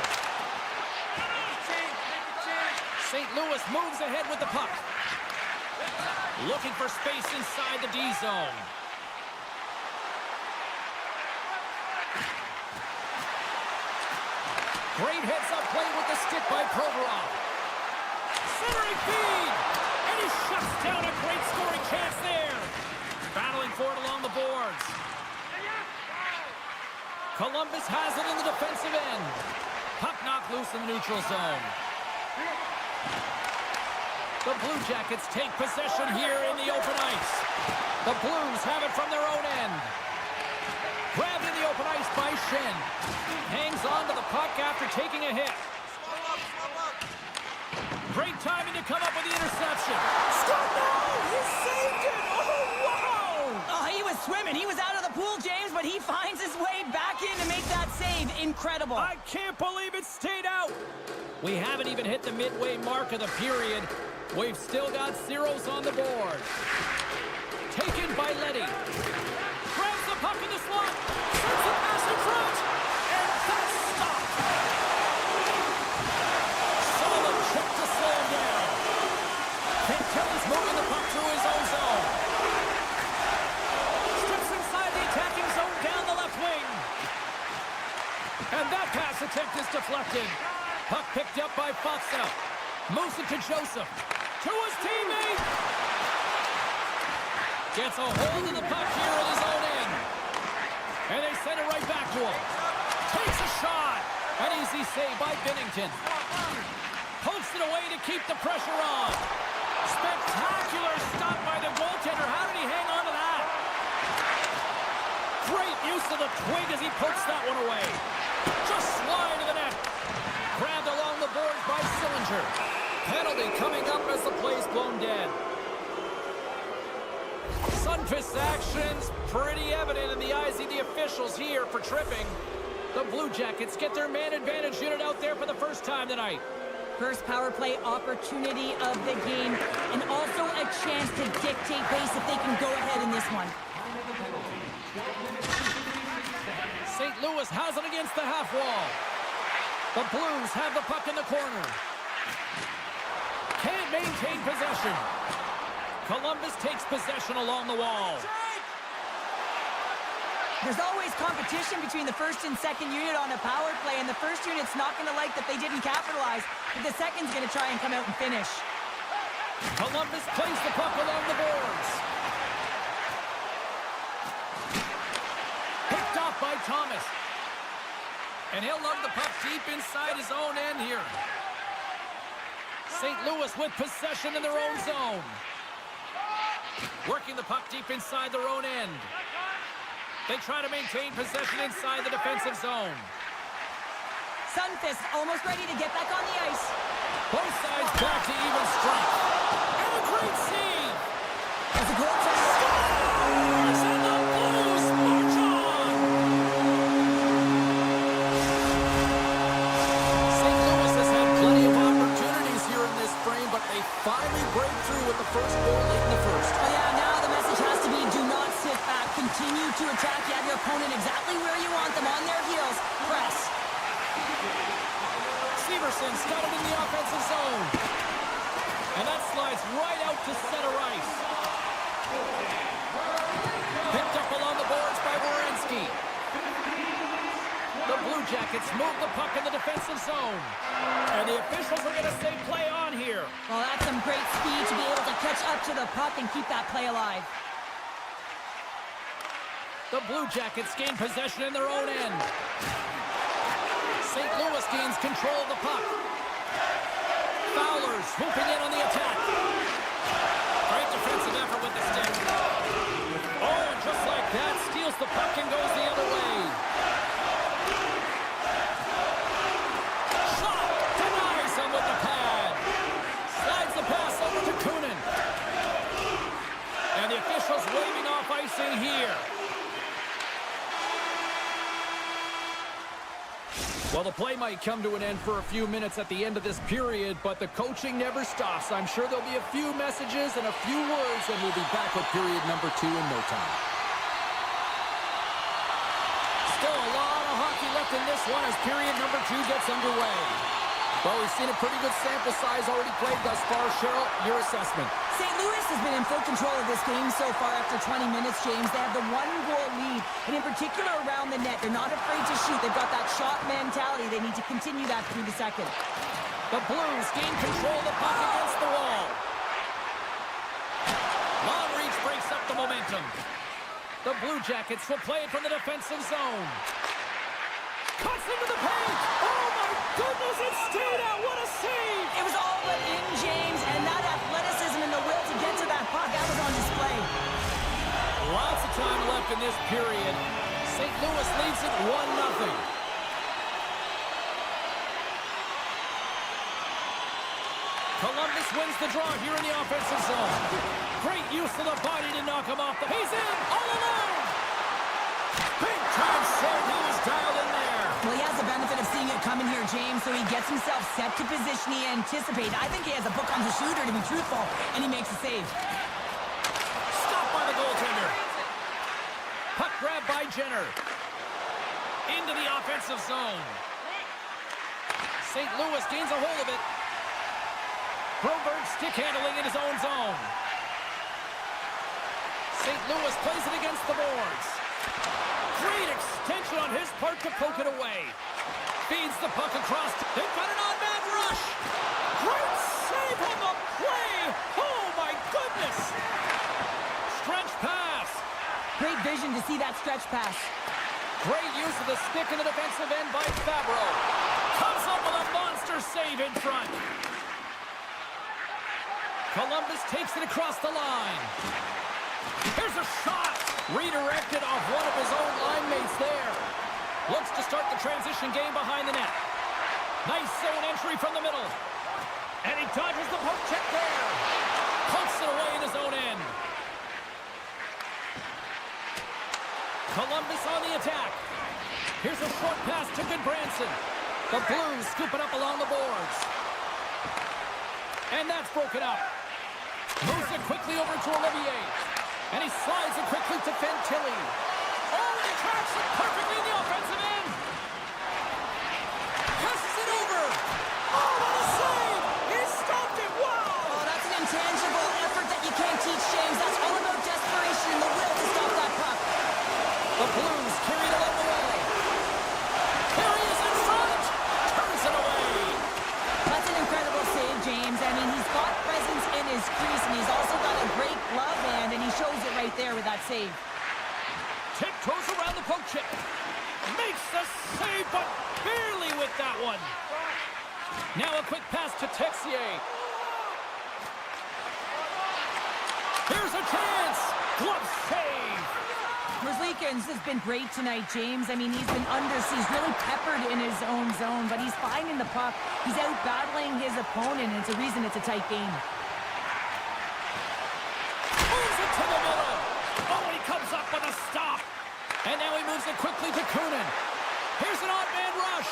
[SPEAKER 1] St. Louis moves ahead with the puck. Looking for space inside the D zone. Great heads-up play with the stick by Provorov. Centering feed! And he shuts down a great scoring chance there. Battling for it along the boards. Columbus has it in the defensive end. Puck knocked loose in the neutral zone. The Blue Jackets take possession here in the open ice. The Blues have it from their own end. Grabbed in the open ice by Shen. Hangs on to the puck after taking a hit. Great timing to come up with the interception.
[SPEAKER 2] Scott, no! He saved it! Oh, wow! Oh, he was swimming. He was out of the pool, James, but he finds his way back in to make that save. Incredible.
[SPEAKER 1] I can't believe it stayed out. We haven't even hit the midway mark of the period. We've still got zeros on the board. Taken by Letty. Grabs the puck in the slot. Sends it past in front. And that's stopped. Solid check to slow him down. Kelly's moving the puck through his own zone. Steps inside the attacking zone down the left wing. And that pass attempt is deflected. Puck picked up by Foxa. Moves it to Joseph. To his teammate. Gets a hold of the puck here at his own end. And they send it right back to him. Takes a shot. An easy save by Binnington. Pokes it away to keep the pressure on. Spectacular stop by the goaltender. How did he hang on to that? Great use of the twig as he pokes that one away. Just slide to the net. Grabbed along the boards by Sillinger. Penalty coming up as the play's blown dead. Sunfist's actions pretty evident in the eyes of the officials here for tripping. The Blue Jackets get their man advantage unit out there for the first time tonight.
[SPEAKER 2] First power play opportunity of the game, and also a chance to dictate pace if they can go ahead in this one.
[SPEAKER 1] St. Louis has it against the half wall. The Blues have the puck in the corner. Can't maintain possession. Columbus takes possession along the wall.
[SPEAKER 2] There's always competition between the first and second unit on a power play, and the first unit's not going to like that they didn't capitalize, but the second's going to try and come out and finish.
[SPEAKER 1] Columbus plays the puck along the boards. Picked off by Thomas. And he'll lug the puck deep inside his own end here. St. Louis with possession in their own zone. Working the puck deep inside their own end. They try to maintain possession inside the defensive zone.
[SPEAKER 2] Sunfist almost ready to get back on the ice.
[SPEAKER 1] Both sides back to even strength. And a great save.
[SPEAKER 2] As a goaltender
[SPEAKER 1] scores, and the Blues march on. St. Louis has had plenty of opportunities here in this frame, but they finally break through with the first goal late in the first.
[SPEAKER 2] Oh yeah, now the message has to be do not sit back. Continue to attack. You have your opponent exactly where you want them, on their heels. Press.
[SPEAKER 1] Severson's got it in the offensive zone. And that slides right out to center ice. Picked up along the boards by Werenski. The Blue Jackets move the puck in the defensive zone. And the officials are going to say play on here.
[SPEAKER 2] Well, that's some great speed to be able to catch up to the puck and keep that play alive.
[SPEAKER 1] The Blue Jackets gain possession in their own end. St. Louis gains control of the puck. Fowler swooping in on the attack. Great defensive effort with the stick. Oh, and just like that, steals the puck and goes the other way. Shot! Denies him with the pad. Slides the pass over to Kunin. And the officials waving off icing here. Well, the play might come to an end for a few minutes at the end of this period, but the coaching never stops. I'm sure there'll be a few messages and a few words, and we'll be back with period number 2 in no time. Still a lot of hockey left in this one as period number 2 gets underway. Well, we've seen a pretty good sample size already played thus far. Cheryl, your assessment.
[SPEAKER 2] St. Louis has been in full control of this game so far after 20 minutes, James. They have the 1-goal lead, and in particular around the net. They're not afraid to shoot. They've got that shot mentality. They need to continue that through the second.
[SPEAKER 1] The Blues gain control of the puck against the wall. Long reach breaks up the momentum. The Blue Jackets will play it from the defensive zone. Cuts into the paint. Oh, my goodness, it stayed out. What a save.
[SPEAKER 2] It was all but in, James, and that athleticism and the will to get to that puck, that was on display.
[SPEAKER 1] Lots of time left in this period. St. Louis leads it 1-0. Columbus wins the draw here in the offensive zone. Great use of the body to knock him off. He's in, all alone. Big time save. He was dialed in there.
[SPEAKER 2] Well, he has the benefit of seeing it coming here, James, so he gets himself set to position he anticipated. I think he has a book on the shooter, to be truthful, and he makes a save.
[SPEAKER 1] Stopped by the goaltender. Puck grab by Jenner. Into the offensive zone. St. Louis gains a hold of it. Broberg stick handling in his own zone. St. Louis plays it against the boards. Great extension on his part to poke it away. Feeds the puck across. They've got an on-man rush. Great save on the play. Oh, my goodness. Stretch pass.
[SPEAKER 2] Great vision to see that stretch pass.
[SPEAKER 1] Great use of the stick in the defensive end by Fabro. Comes up with a monster save in front. Columbus takes it across the line. Here's a shot. Redirected off one of his own line mates there. Looks to start the transition game behind the net. Nice zone entry from the middle. And he dodges the poke check there. Pokes it away in his own end. Columbus on the attack. Here's a short pass to Goodbranson. The Blues scoop it up along the boards. And that's broken up. Moves it quickly over to Olivier. And he slides it quickly to Fantilli. Oh, and he tracks it perfectly in the offensive end. Passes it over. Oh, what a save. He stopped it. Wow.
[SPEAKER 2] Oh, that's an intangible effort that you can't teach, James. That's all about desperation and the will to stop that puck.
[SPEAKER 1] The Blues carry it along the way. Here he is in front. Turns it away.
[SPEAKER 2] That's an incredible save, James. I mean, he's got presence in his crease, and he's also got a great glove hand, and he shows it right there with that save.
[SPEAKER 1] Tiptoes around the poke check. Makes the save, but barely with that one. Now a quick pass to Texier. Here's a chance. Glove save.
[SPEAKER 2] Merzlikins has been great tonight, James. I mean, he's been he's really peppered in his own zone, but he's finding the puck. He's out battling his opponent, and it's a reason it's a tight game.
[SPEAKER 1] Moves it to the middle. Oh, he comes up with a stop. And now he moves it quickly to Kunin. Here's an odd man rush.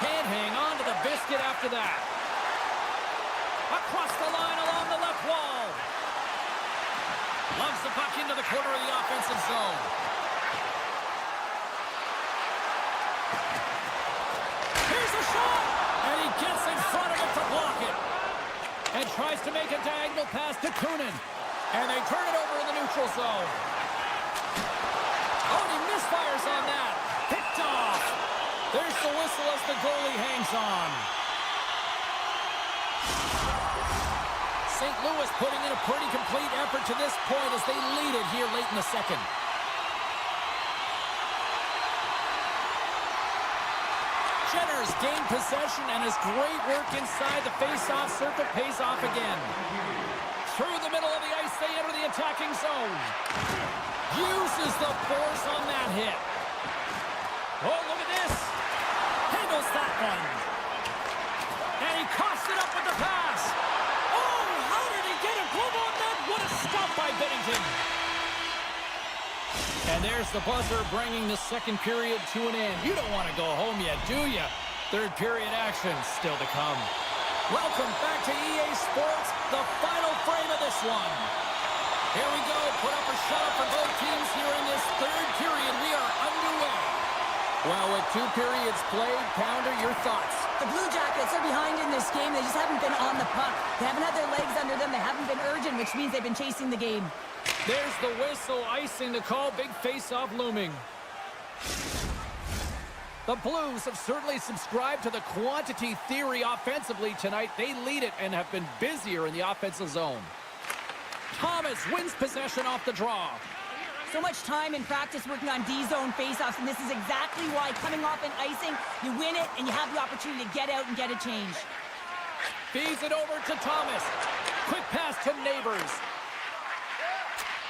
[SPEAKER 1] Can't hang on to the biscuit after that. Across the line along the left wall. Loves the puck into the corner of the offensive zone. Here's a shot! And he gets in front of it to block it. And tries to make a diagonal pass to Kunin. And they turn it over in the neutral zone. Oh, and he misfires on that. Picked off. There's the whistle as the goalie hangs on. St. Louis putting in a pretty complete effort to this point as they lead it here late in the second. Jenner's gained possession, and his great work inside the face-off circle pays off again. Through the middle of the ice, they enter the attacking zone. Uses the force on that hit. Oh, look at this. Handles that one. And he coughs it up with the pass. Oh, how did he get a glove on that? What a stop by Bennington. And there's the buzzer bringing the second period to an end. You don't want to go home yet, do you? Third period action still to come. Welcome back to EA Sports, the final frame of this one. Here we go. Put up or shut up for both teams here in this third period. We are underway. Well, with 2 periods played, Pounder, your thoughts?
[SPEAKER 2] The Blue Jackets are behind in this game. They just haven't been on the puck. They haven't had their legs under them. They haven't been urgent, which means they've been chasing the game.
[SPEAKER 1] There's the whistle, icing the call, big face-off looming. The Blues have certainly subscribed to the quantity theory offensively tonight. They lead it and have been busier in the offensive zone. Thomas wins possession off the draw.
[SPEAKER 2] So much time in practice working on D-zone faceoffs, and this is exactly why coming off an icing, you win it, and you have the opportunity to get out and get a change.
[SPEAKER 1] Feeds it over to Thomas. Quick pass to Neighbors.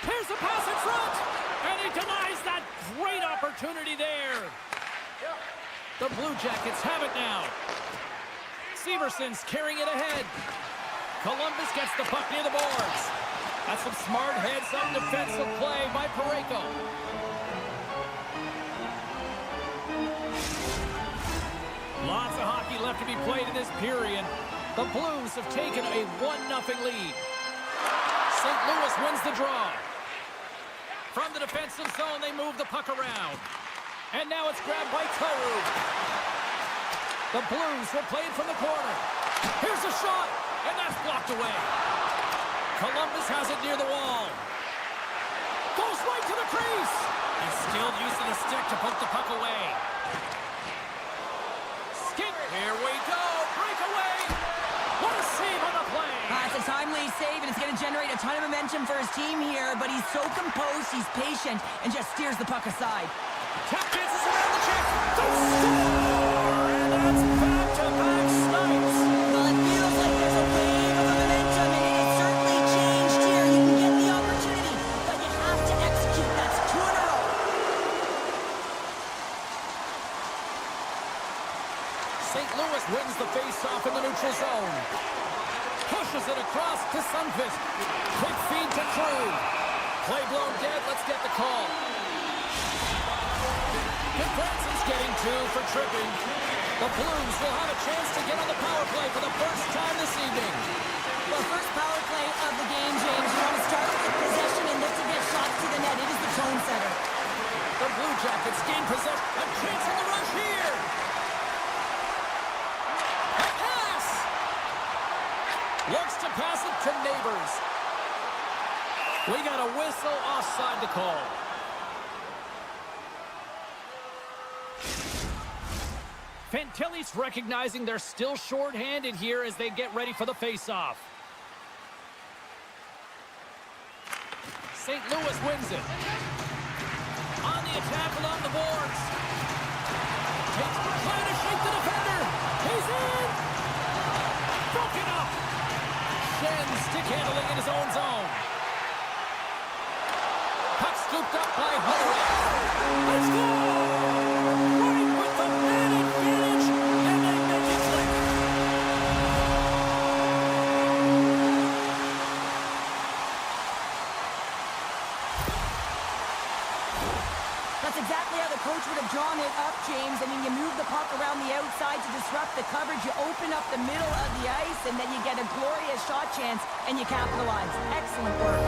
[SPEAKER 1] Here's the pass in front, and he denies that great opportunity there. The Blue Jackets have it now. Severson's carrying it ahead. Columbus gets the puck near the boards. That's some smart heads-up defensive play by Parayko. Lots of hockey left to be played in this period. The Blues have taken a 1-0 lead. St. Louis wins the draw. From the defensive zone, they move the puck around. And now it's grabbed by Toru. The Blues will play it from the corner. Here's a shot, and that's blocked away. Columbus has it near the wall. Goes right to the crease. And still using the stick to poke the puck away. Skink. Here we go. Breakaway. What a save on the play.
[SPEAKER 2] It's a timely save, and it's going to generate a ton of momentum for his team here, but he's so composed, he's patient, and just steers the puck aside.
[SPEAKER 1] Tap dances around the check. They score! And that's back-to-back snipes.
[SPEAKER 2] Well, it feels like there's a wave of momentum, and it certainly changed here. You can get the opportunity, but you have to execute. That's 2 in a row.
[SPEAKER 1] St. Louis wins the face-off in the neutral zone. Pushes it across to Sundqvist. Quick feed to Crew. Play blown dead. Let's get the call. Branson's getting 2 for tripping. The Blues will have a chance to get on the power play for the first time this evening.
[SPEAKER 2] Well, first power play of the game, James. You want to start with possession and look to get shots to the net. It is the tone setter.
[SPEAKER 1] The Blue Jackets gain possession. A chance on the rush here. A pass. Looks to pass it to Neighbors. We got a whistle offside to call. Fantilli's recognizing they're still short-handed here as they get ready for the face-off. St. Louis wins it. On the attack along the boards. Trying to shake the defender. He's in. Broken up. Shen stick handling in his own zone. Puck scooped up by Holloway. Let's go.
[SPEAKER 2] That's exactly how the coach would have drawn it up, James. I mean, you move the puck around the outside to disrupt the coverage. You open up the middle of the ice, and then you get a glorious shot chance, and you capitalize. Excellent work.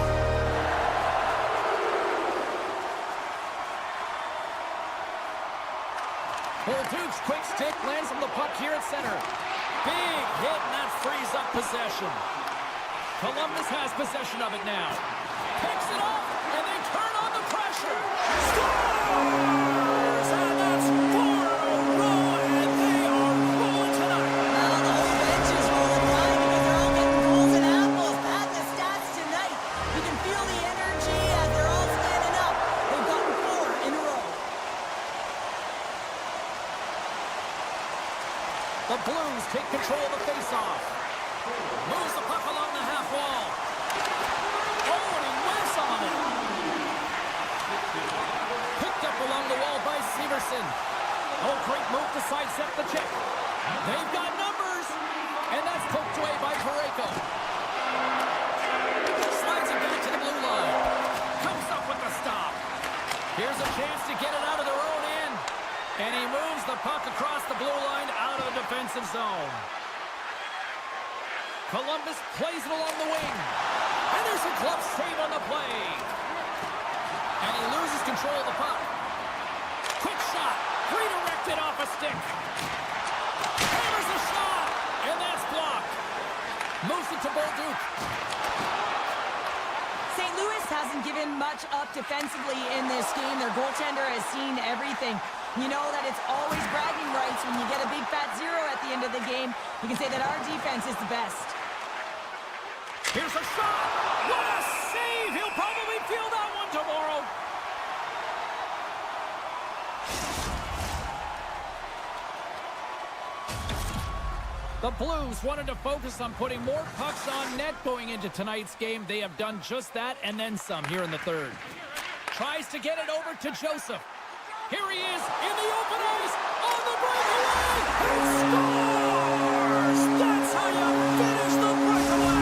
[SPEAKER 1] Duke's quick stick lands on the puck here at center. Big hit, and that frees up possession. Columbus has possession of it now. Picks it up, and they turn on the pressure. Scores! And that's 4 in a row, and they are rolling tonight.
[SPEAKER 2] Well, the whole bench is rolling high because they're all getting goals and apples. Add the stats tonight. You can feel the energy as they're all standing up. They've gotten 4 in a row.
[SPEAKER 1] The Blues take control of the faceoff. Moves the puck along the half wall. Oh, and he whiffs on it. Picked up along the wall by Severson. Oh, great move to sidestep the check. They've got numbers. And that's poked away by Parayko. Slides it back to the blue line. Comes up with the stop. Here's a chance to get it out of their own end. And he moves the puck across the blue line out of the defensive zone. Columbus plays it along the wing. And there's a glove save on the play. And he loses control of the puck. Quick shot. Redirected off a stick. Hammers a shot. And that's blocked. Moves it to Bolduc.
[SPEAKER 2] St. Louis hasn't given much up defensively in this game. Their goaltender has seen everything. You know that it's always bragging rights when you get a big fat zero at the end of the game. You can say that our defense is the best.
[SPEAKER 1] Here's a shot. What a save. He'll probably feel that one tomorrow. The Blues wanted to focus on putting more pucks on net going into tonight's game. They have done just that and then some here in the third. Tries to get it over to Joseph. Here he is in the open ice on the breakaway. He scores! That's how you finish the breakaway.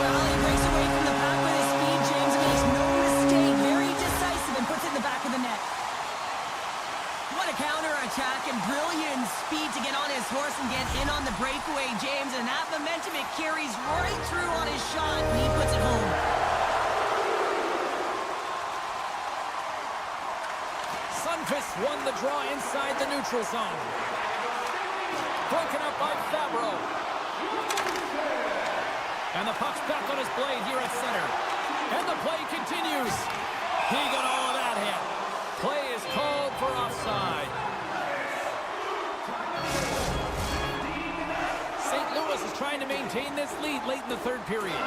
[SPEAKER 2] Well, he breaks away from the back with his speed. James makes no mistake. Very decisive and puts it in the back of the net. What a counter-attack and brilliant speed to get on his horse and get in on the breakaway, James. And that momentum, it carries right through on his shot, and he puts it home.
[SPEAKER 1] Sundqvist won the draw inside the neutral zone. Broken up by Fabro. And the puck's back on his blade here at center. And the play continues. He got all of that hit. Play is called for offside. St. Louis is trying to maintain this lead late in the third period.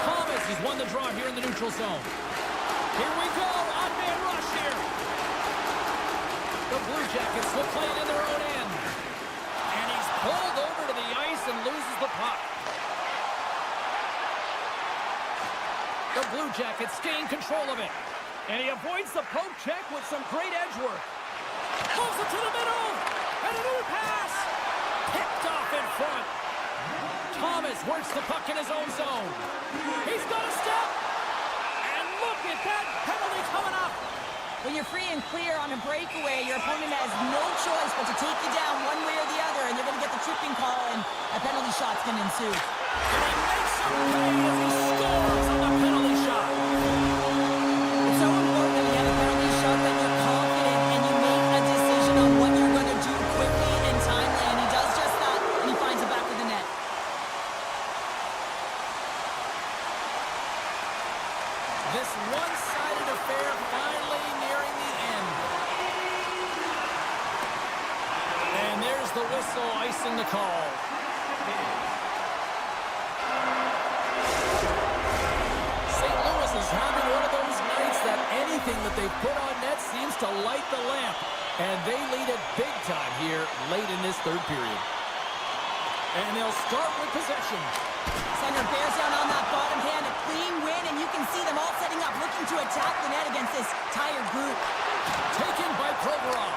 [SPEAKER 1] Thomas has won the draw here in the neutral zone. Here we go, odd-man rush here. The Blue Jackets will play it in their own end. And he's pulled over to the ice and loses the puck. The Blue Jackets gain control of it. And he avoids the poke check with some great edge work. Moves it to the middle. And a new pass. Picked off in front. Thomas works the puck in his own zone. He's got a step. And look at that penalty coming up.
[SPEAKER 2] When you're free and clear on a breakaway, your opponent has no choice but to take you down one way or the other, and you're going to get the tripping call, and a penalty shot's going to ensue.
[SPEAKER 1] And he makes some pay as he scores on the penalty shot.
[SPEAKER 2] It's so important when you have a penalty shot that you're confident and you make a decision on what you're going to do quickly and timely, and he does just that, and he finds the back of the net.
[SPEAKER 1] This one-sided affair finally nearing the end. And there's the whistle icing the call. St. Louis is having one of those nights that anything that they put on net seems to light the lamp. And they lead it big time here late in this third period. And they'll start with possession.
[SPEAKER 2] Center bears down on that bottom hand, a clean win, and you can see them all setting up, looking to attack the net against this tired group.
[SPEAKER 1] Taken by Provorov.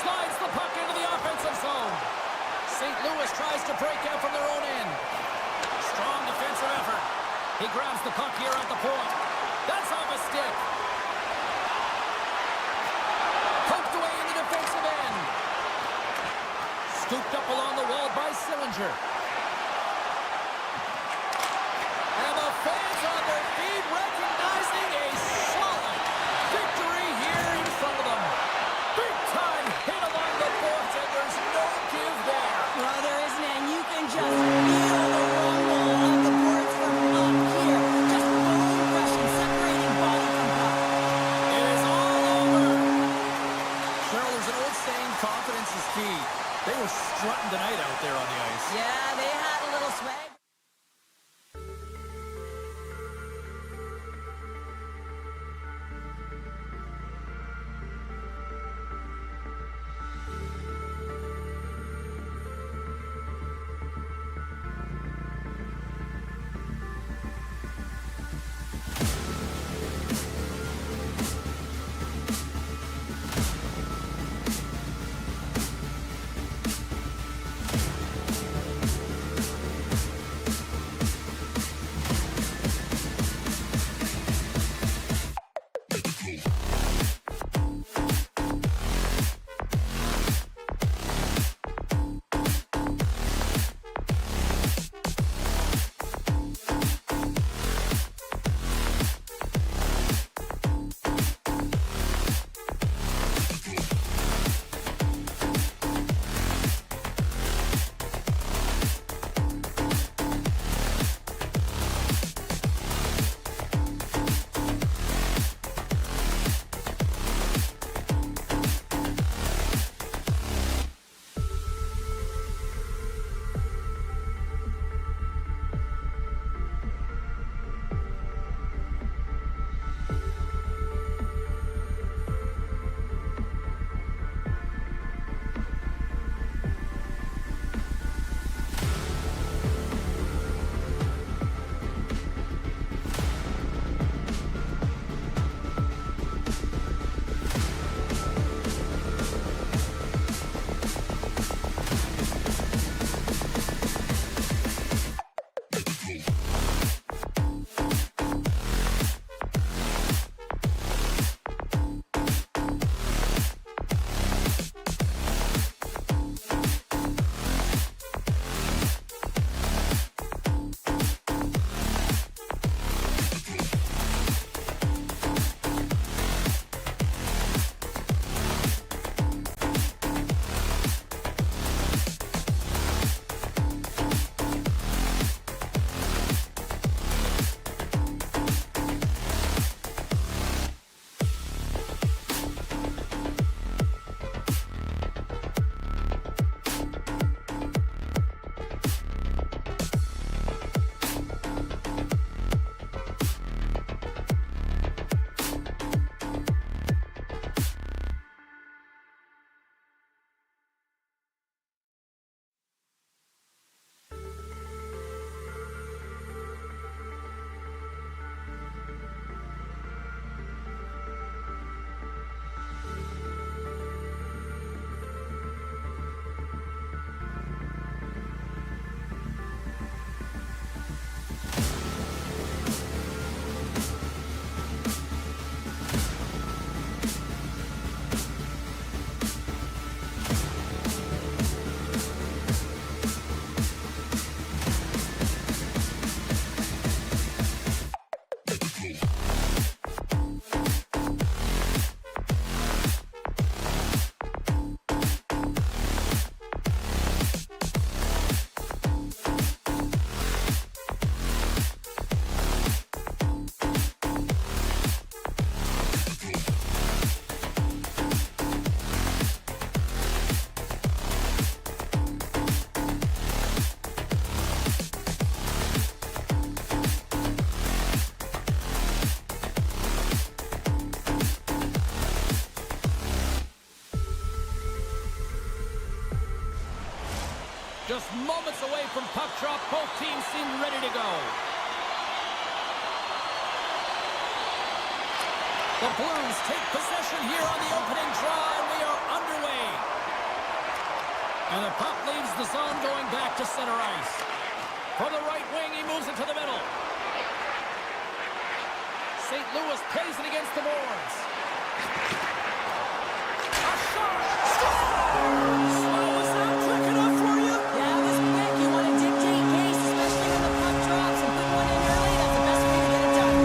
[SPEAKER 1] Slides the puck into the offensive zone. St. Louis tries to break out from their own end. Strong defensive effort. He grabs the puck here at the point. That's off a stick. Poked away in the defensive end. Scooped up along the wall by Sillinger. And the fans on their feet recognizing a solid victory here in front of them. Big time hit along the boards, and there's no give there.
[SPEAKER 2] Well, there isn't, and you can just feel the rumble of the boards from up here. Just bone
[SPEAKER 1] Just moments away from puck drop. Both teams seem ready to go. The Blues take possession here on the opening draw, and we are underway. And the puck leaves the zone going back to center ice. From the right wing, he moves it to the middle. St. Louis plays it against the boards. A shot! Score! Slow is that quick enough for you?
[SPEAKER 2] Yeah, it was quick. You want to dictate pace, especially when the puck drops and put one in early. That's the best way to get it done.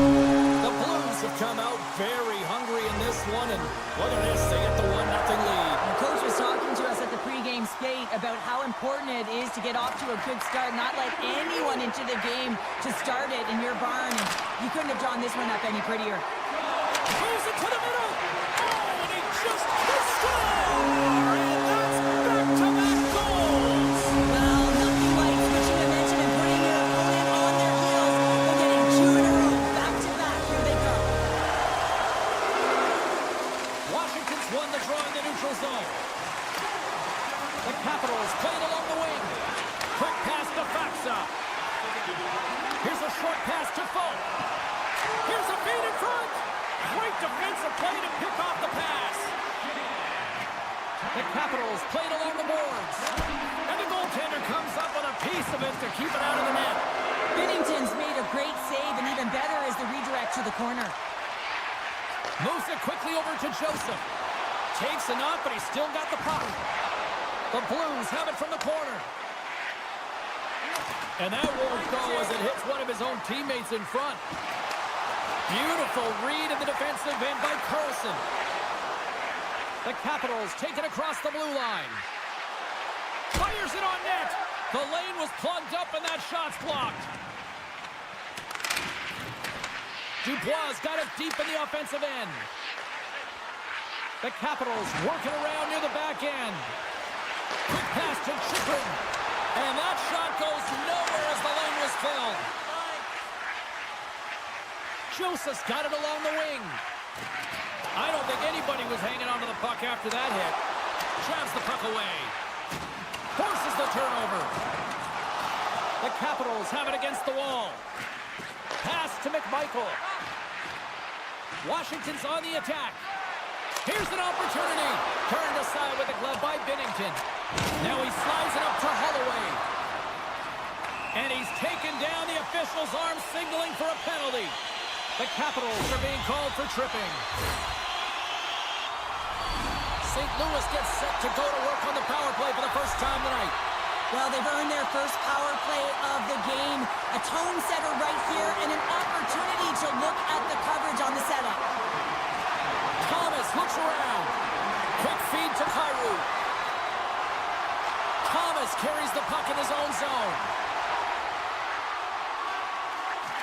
[SPEAKER 1] The Blues have come out very hungry in this one, and look at this, they get the 1-0 lead.
[SPEAKER 2] The coach was talking to us at the pregame skate about how important it is to get off to a good start, not let anyone into the game to start it in your barn. And you couldn't have drawn this one up any prettier.
[SPEAKER 1] Moves it to the middle. Oh, and he just score! And that's back-to-back goals.
[SPEAKER 2] Well, nothing like switching dimension and putting your opponent on their heels and getting two in a row. Back-to-back, here they come.
[SPEAKER 1] Washington's won the draw in the neutral zone. The Capitals played along the wing. Quick pass to Faxa. Here's a short pass to Folk. Here's a feed in front. Great defensive play to pick off the pass. The Capitals played along the boards. And the goaltender comes up with a piece of it to keep it out of the net.
[SPEAKER 2] Binnington's made a great save, and even better is the redirect to the corner.
[SPEAKER 1] Moves it quickly over to Joseph. Takes a knock, but he's still got the puck. The Blues have it from the corner. And that won't go as it hits one of his own teammates in front. Beautiful read in the defensive end by Carlson. The Capitals take it across the blue line. Fires it on net. The lane was plugged up and that shot's blocked. Dubois got it deep in the offensive end. The Capitals working around near the back end. Quick pass to Chikrin. And that shot goes nowhere as the lane was filled. Joseph's got it along the wing. I don't think anybody was hanging onto the puck after that hit. Jabs the puck away. Forces the turnover. The Capitals have it against the wall. Pass to McMichael. Washington's on the attack. Here's an opportunity. Turned aside with a glove by Binnington. Now he slides it up to Holloway. And he's taken down. The official's arm signaling for a penalty. The Capitals are being called for tripping. St. Louis gets set to go to work on the power play for the first time tonight.
[SPEAKER 2] Well, they've earned their first power play of the game. A tone setter right here and an opportunity to look at the coverage on the setup.
[SPEAKER 1] Thomas looks around. Quick feed to Kyrou. Thomas carries the puck in his own zone.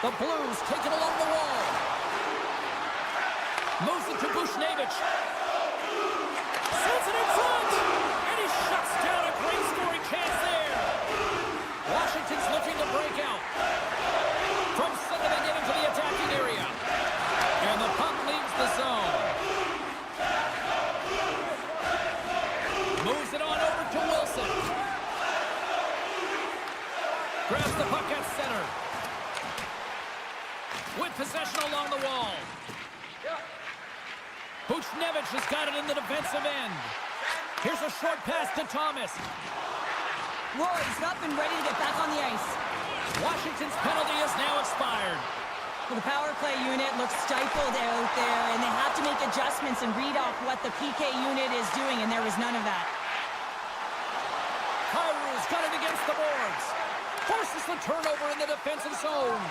[SPEAKER 1] The Blues take it along the wall. Moves it to Bushnevich. Sends it in front. And he shuts down a great scoring chance there. Washington's looking to break out. From center they get into the attacking area. And the puck leaves the zone. Moves it on over to Wilson. Grabs the puck at center. With possession along the wall. Bushnevich has got it in the defensive end. Here's a short pass to Thomas.
[SPEAKER 2] Roy's up and ready to get back on the ice.
[SPEAKER 1] Washington's penalty is now expired.
[SPEAKER 2] Well, the power play unit looks stifled out there, and they have to make adjustments and read off what the PK unit is doing, and there was none of that.
[SPEAKER 1] Kyrou's got it against the boards. Forces the turnover in the defensive zone.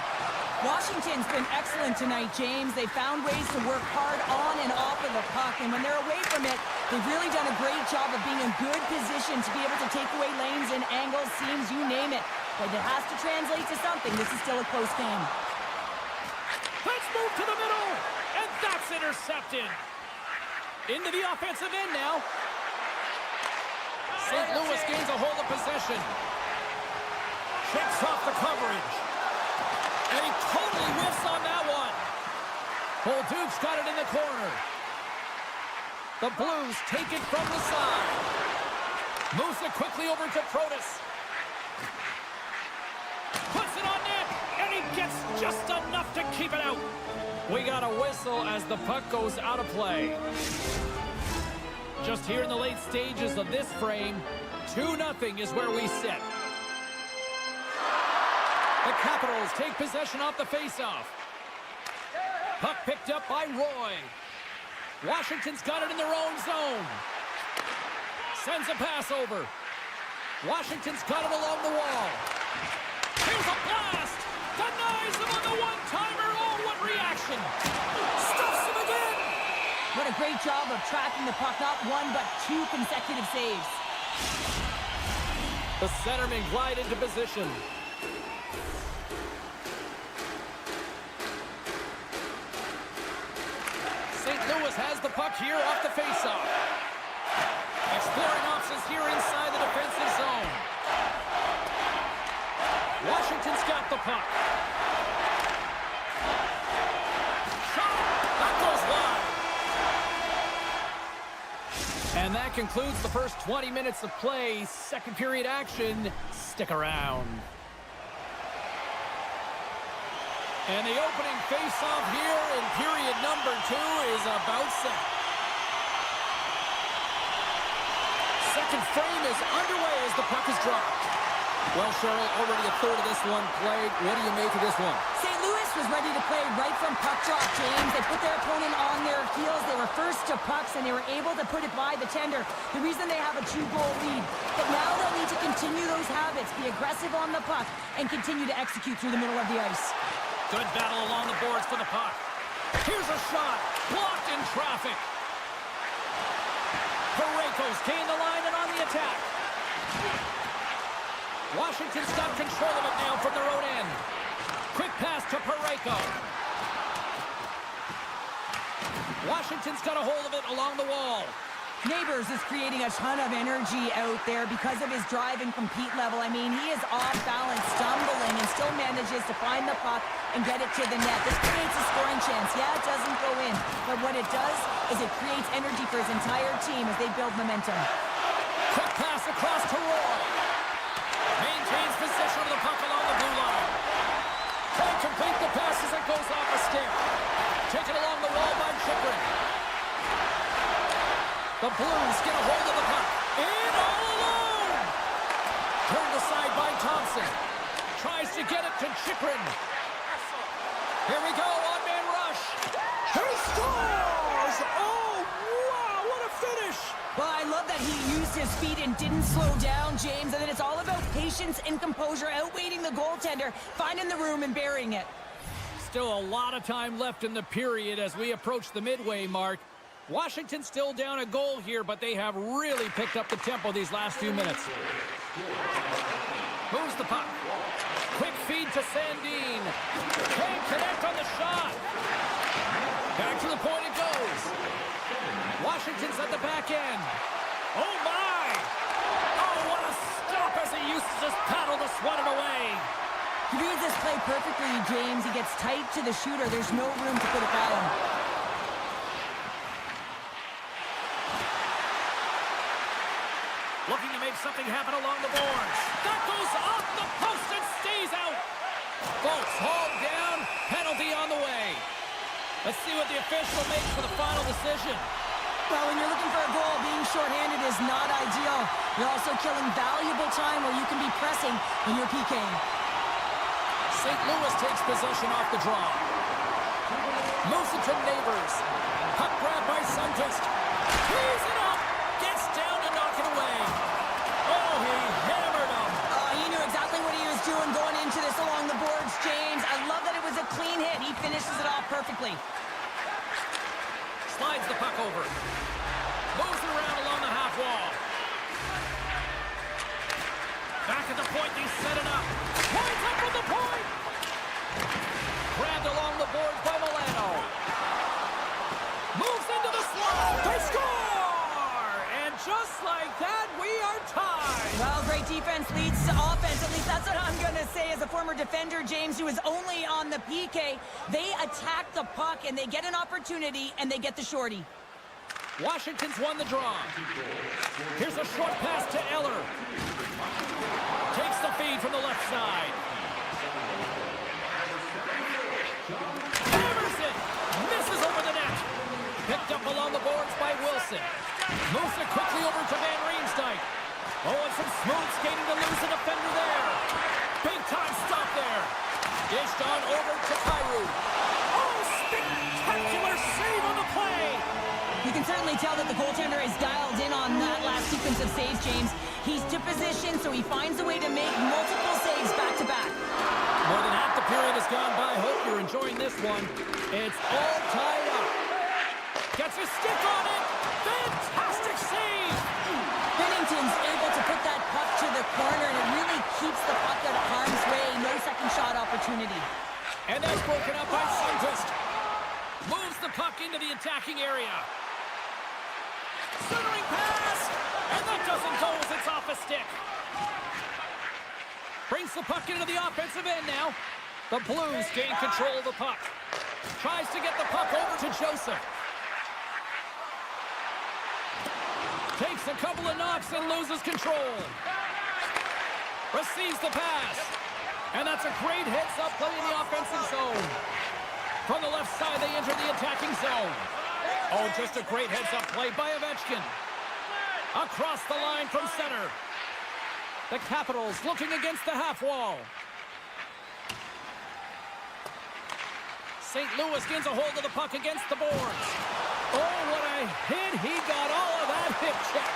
[SPEAKER 2] Washington's been excellent tonight, James. They found ways to work hard on and off of the puck, and when they're away from it, they've really done a great job of being in good position to be able to take away lanes and angles, seams, you name it. But it has to translate to something. This is still a close game.
[SPEAKER 1] Let's move to the middle, and that's intercepted. Into the offensive end now. St. Louis gains a hold of possession. Shakes off the coverage. And he totally whiffs on that one. Bolduc's got it in the corner. The Blues take it from the side. Moves it quickly over to Protas. Just enough to keep it out. We got a whistle as the puck goes out of play. Just here in the late stages of this frame, 2-0 is where we sit. The Capitals take possession off the faceoff. Puck picked up by Roy. Washington's got it in their own zone. Sends a pass over. Washington's got it along the wall. Here's a blast! Denies him on the one-timer. Oh, what reaction! Stuffs him again!
[SPEAKER 2] What a great job of tracking the puck. Not one, but 2 consecutive saves.
[SPEAKER 1] The centerman glide into position. St. Louis has the puck here off the faceoff. Exploring options here inside the defensive zone. Washington's got the puck. Shot! That goes wide. And that concludes the first 20 minutes of play. Second period action. Stick around. And the opening face-off here in period number 2 is about set. Second frame is underway as the puck is dropped. Well, Cheryl, already a third of this one played. What do you make of this one?
[SPEAKER 2] St. Louis was ready to play right from puck drop, James. They put their opponent on their heels. They were first to pucks, and they were able to put it by the tender. The reason they have a 2-goal lead. But now they'll need to continue those habits, be aggressive on the puck, and continue to execute through the middle of the ice.
[SPEAKER 1] Good battle along the boards for the puck. Here's a shot. Blocked in traffic. Parayko's gained the line and on the attack. Washington's got control of it now from their own end. Quick pass to Parayko. Washington's got a hold of it along the wall.
[SPEAKER 2] Neighbors is creating a ton of energy out there because of his drive and compete level. I mean, he is off balance, stumbling, and still manages to find the puck and get it to the net. This creates a scoring chance. Yeah, it doesn't go in, but what it does is it creates energy for his entire team as they build momentum.
[SPEAKER 1] Quick pass across to Roy. Maintains possession of the puck along the blue line. Can't complete the pass as it goes off a stick. Taken along the wall by Chychrun. The Blues get a hold of the puck. In all alone! Turned aside by Thompson. Tries to get it to Chychrun. Here we go, on-man rush. He scores! Oh, wow, what a finish!
[SPEAKER 2] Well, I love that he used his feet and didn't slow down, James. And then it's all about patience and composure, outweighing the goaltender, finding the room and burying it.
[SPEAKER 1] Still a lot of time left in the period as we approach the midway mark. Washington's still down a goal here, but they have really picked up the tempo these last few minutes. Moves the puck. Quick feed to Sandin. Can't connect on the shot. Back to the point it goes. Washington's at the back end. Oh, my! Oh, what a stop as he uses his paddle to swat it away.
[SPEAKER 2] He reads this play perfectly, James. He gets tight to the shooter. There's no room to put it by him.
[SPEAKER 1] Looking to make something happen along the boards. That goes off the post and stays out. Folks, hauled down. Penalty on the way. Let's see what the official makes for the final decision.
[SPEAKER 2] Well, when you're looking for a goal, being shorthanded is not ideal. You're also killing valuable time where you can be pressing when you're PKing.
[SPEAKER 1] St. Louis takes possession off the draw. Moves it to Neighbors. Puck grab by Sundqvist. Tees it up. Gets down to knock it away. Oh, he hammered him.
[SPEAKER 2] He knew exactly what he was doing going into this along the boards, James. I love that it was a clean hit. He finishes it off perfectly.
[SPEAKER 1] Slides the puck over. Moves it around along the half wall. Back at the point, they set it up. Points up from the point. Grabbed along the boards by Milano. Moves into the slot. They score! And just like that, we are tied.
[SPEAKER 2] Well, great defense leads to offense. At least that's what I'm going to say as a former defender, James, who was only on the PK. They attack the puck, and they get an opportunity, and they get the shorty.
[SPEAKER 1] Washington's won the draw. Here's a short pass to Eller. Takes the feed from the left side. Hammers it. Misses over the net. Picked up along the boards by Wilson. Moves it quickly over to Van Riemsdyk. Oh, and some smooth skating to lose a defender there. Big time stop there. Dished on over to Kyrou. Oh, spectacular save on the play.
[SPEAKER 2] You can certainly tell that the goaltender is dialed in on that last sequence of saves, James. He's to position, so he finds a way to make multiple saves back-to-back.
[SPEAKER 1] More than half the period has gone by. Hope you're enjoying this one. It's all tied up. Gets a stick on it. Fantastic save.
[SPEAKER 2] Bennington's able to put that puck to the corner, and it really keeps the puck out of harm's way. No second shot opportunity.
[SPEAKER 1] And that's broken up by Sundqvist. Moves the puck into the attacking area. Centering pass. And that doesn't go as it's off a stick. Brings the puck into the offensive end now. The Blues gain control of the puck. Tries to get the puck over to Joseph. Takes a couple of knocks and loses control. Receives the pass. And that's a great heads-up play in the offensive zone. From the left side, they enter the attacking zone. Oh, just a great heads-up play by Ovechkin. Across the line from center. The Capitals looking against the half wall. St. Louis gains a hold of the puck against the boards. Oh, what a hit. He got all of that hip check.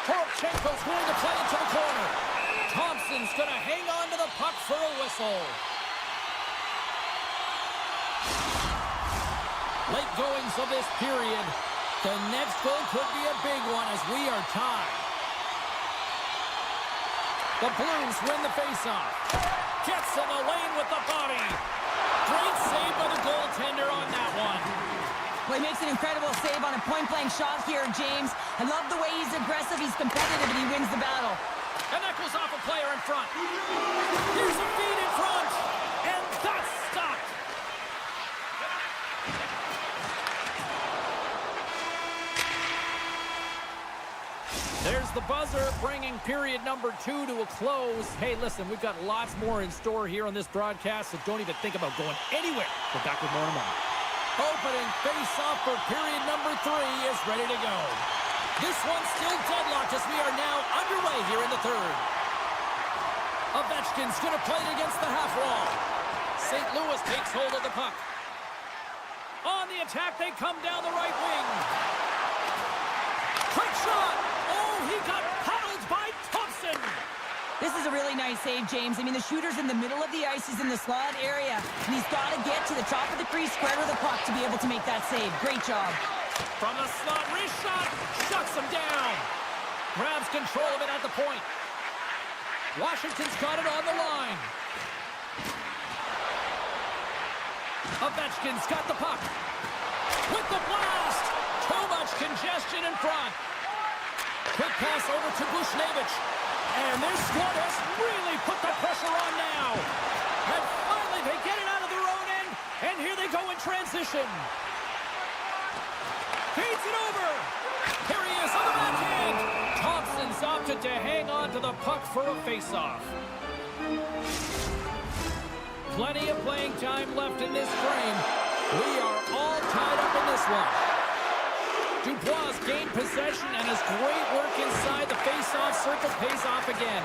[SPEAKER 1] Poroshenko's going to play into the corner. Thompson's going to hang on to the puck for a whistle. Late goings of this period. The next goal could be a big one as we are tied. The Blues win the faceoff. Gets in the lane with the body. Great save by the goaltender on that one.
[SPEAKER 2] Well, he makes an incredible save on a point-blank shot here, James. I love the way he's aggressive, he's competitive, and he wins the battle.
[SPEAKER 1] And that goes off a player in front. Here's a feed in front. And that's stopped. There's the buzzer, bringing period number 2 to a close. Hey, listen, we've got lots more in store here on this broadcast, so don't even think about going anywhere. We're back with more in a moment. Opening face-off for period number 3 is ready to go. This one's still deadlocked as we are now underway here in the third. Ovechkin's going to play it against the half wall. St. Louis takes hold of the puck. On the attack, they come down the right wing. Quick shot! Oh, he got paddled by Thompson!
[SPEAKER 2] This is a really nice save, James. I mean, the shooter's in the middle of the ice. He's in the slot area, and he's got to get to the top of the crease square with the puck to be able to make that save. Great job.
[SPEAKER 1] From the slot, wrist shot, shuts him down. Grabs control of it at the point. Washington's got it on the line. Ovechkin's got the puck. With the blast! Too much congestion in front. Quick pass over to Bushnevich. And their squad has really put the pressure on now. And finally they get it out of their own end. And here they go in transition. Feeds it over. Here he is on the backhand. Thompson's opted to hang on to the puck for a face-off. Plenty of playing time left in this frame. We are all tied up in this one. Dubois gained possession, and his great work inside the face-off circle pays off again.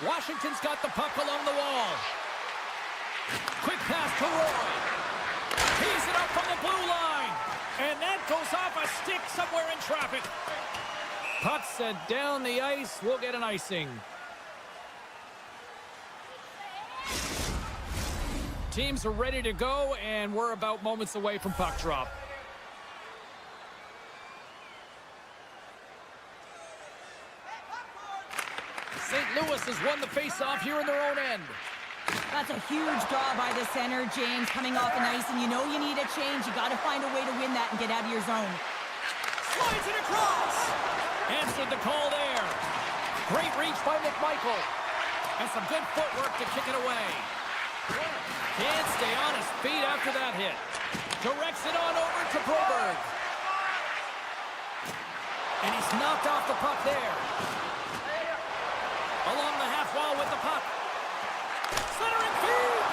[SPEAKER 1] Washington's got the puck along the wall. Quick pass to Roy. Tees it up from the blue line. And that goes off a stick somewhere in traffic. Puck set down the ice. We'll get an icing. Teams are ready to go, and we're about moments away from puck drop. St. Louis has won the face-off here in their own end.
[SPEAKER 2] That's a huge draw by the center, James, coming off an ice, and you know you need a change. You got to find a way to win that and get out of your zone.
[SPEAKER 1] Slides it across. Answered the call there. Great reach by McMichael. And some good footwork to kick it away. Can't stay on his feet after that hit. Directs it on over to Broberg. And he's knocked off the puck there. Along the half wall with the puck. Centering feed.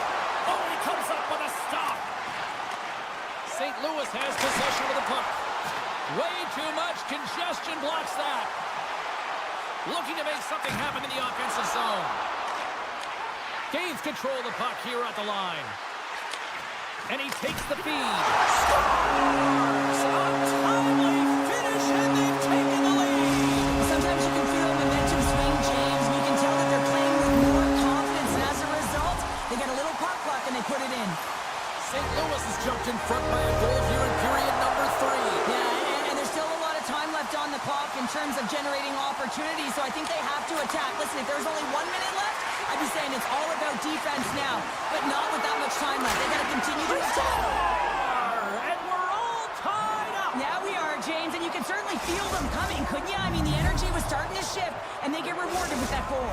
[SPEAKER 1] Oh, he comes with a stop. St. Louis has possession of the puck. Way too much congestion blocks that. Looking to make something happen in the offensive zone. Gains control of the puck here at the line. And he takes the feed. Scores! A timely finish, and they've taken the lead.
[SPEAKER 2] Sometimes you can feel momentum swing, James, and you can tell that they're playing with more confidence, and as a result, they get a little puck luck and they put it in.
[SPEAKER 1] St. Louis has jumped in front by a goal here in period number 3.
[SPEAKER 2] Yeah, and there's still a lot of time left on the clock in terms of generating opportunities, so I think they have to attack. Listen, if there's only 1 minute left, I'd be saying it's all about defense now, but not with that much time left. They got to continue to attack.
[SPEAKER 1] And we're all tied up.
[SPEAKER 2] Yeah, we are, James, and you can certainly feel them coming, couldn't you? I mean, the energy was starting to shift, and they get rewarded with that goal.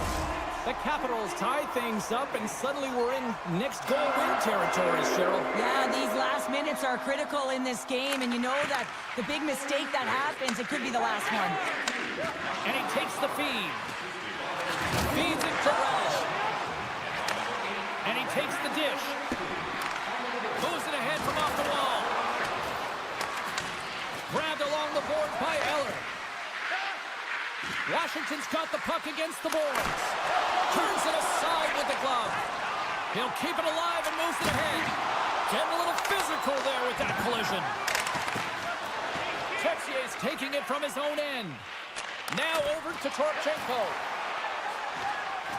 [SPEAKER 1] The Capitals tie things up, and suddenly we're in next goal win territory, Cheryl.
[SPEAKER 2] Yeah, these last minutes are critical in this game, and you know that the big mistake that happens, it could be the last one.
[SPEAKER 1] And he takes the feed. Feeds it to Relish. And he takes the dish. Moves it ahead from off the wall. Grabbed along the board by Eller. Washington's got the puck against the boards. Turns it aside with the glove. He'll keep it alive and moves it ahead. Getting a little physical there with that collision. Tetsier's taking it from his own end. Now over to Torchenko.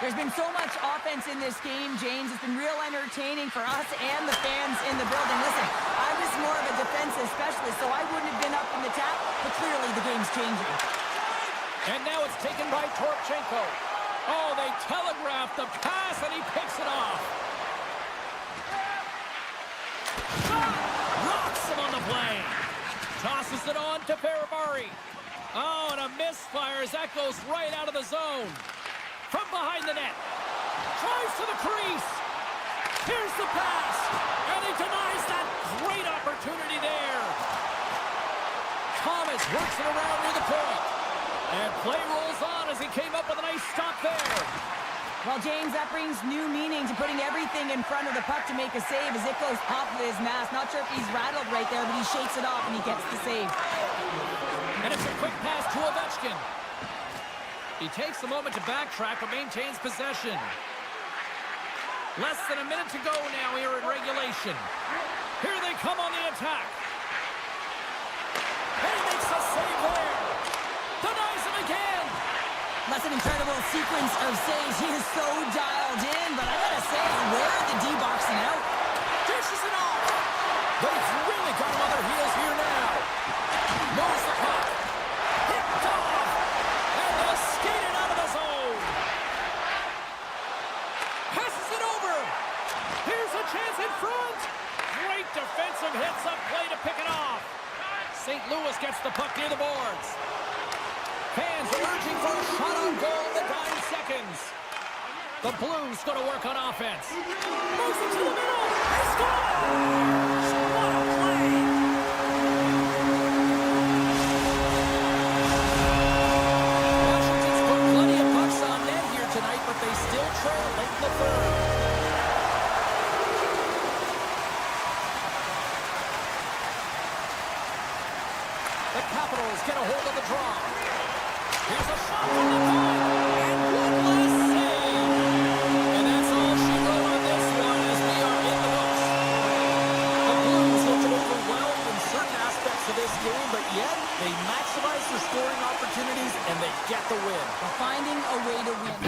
[SPEAKER 2] There's been so much offense in this game, James. It's been real entertaining for us and the fans in the building. Listen, I was more of a defensive specialist, so I wouldn't have been up in the tap, but clearly the game's changing.
[SPEAKER 1] And now it's taken by Torchenko. Oh, they telegraphed the pass, and he picks it off. Rocks him on the play. Tosses it on to Ferrabari. Oh, and a misfire as that goes right out of the zone. From behind the net. Tries to the crease. Here's the pass. And he denies that great opportunity there. Thomas works it around near the point. And play rolls on as he came up with a nice stop there.
[SPEAKER 2] Well, James, that brings new meaning to putting everything in front of the puck to make a save as it goes off of his mask. Not sure if he's rattled right there, but he shakes it off and he gets the save.
[SPEAKER 1] And it's a quick pass to Ovechkin. He takes a moment to backtrack but maintains possession. Less than a minute to go now here in regulation. Here they come on the attack. And he makes a save there. Denies him again.
[SPEAKER 2] That's an incredible sequence of saves. He is so dialed in, but I gotta say, where are the D-boxing out?
[SPEAKER 1] Dishes it off. But he's really got him on their heels here now. Knows the puck. Picked off. And they'll skate it out of the zone. Passes it over. Here's a chance in front. Great defensive hits up play to pick it off. St. Louis gets the puck near the boards. Fans are urging for a shot on goal in the dying seconds. The Blues going to work on offense. Moves it to the middle. He scores! What a play! Washington's put plenty of pucks on net here tonight, but they still trail late in the third. The Capitals get a hold of the draw. Here's a shot from the point, and one last save. And that's all she wrote on this one as we are in the books. The Blues looked overwhelmed in certain aspects of this game, but yet they maximize their scoring opportunities and they get the win.
[SPEAKER 2] Finding a way to win.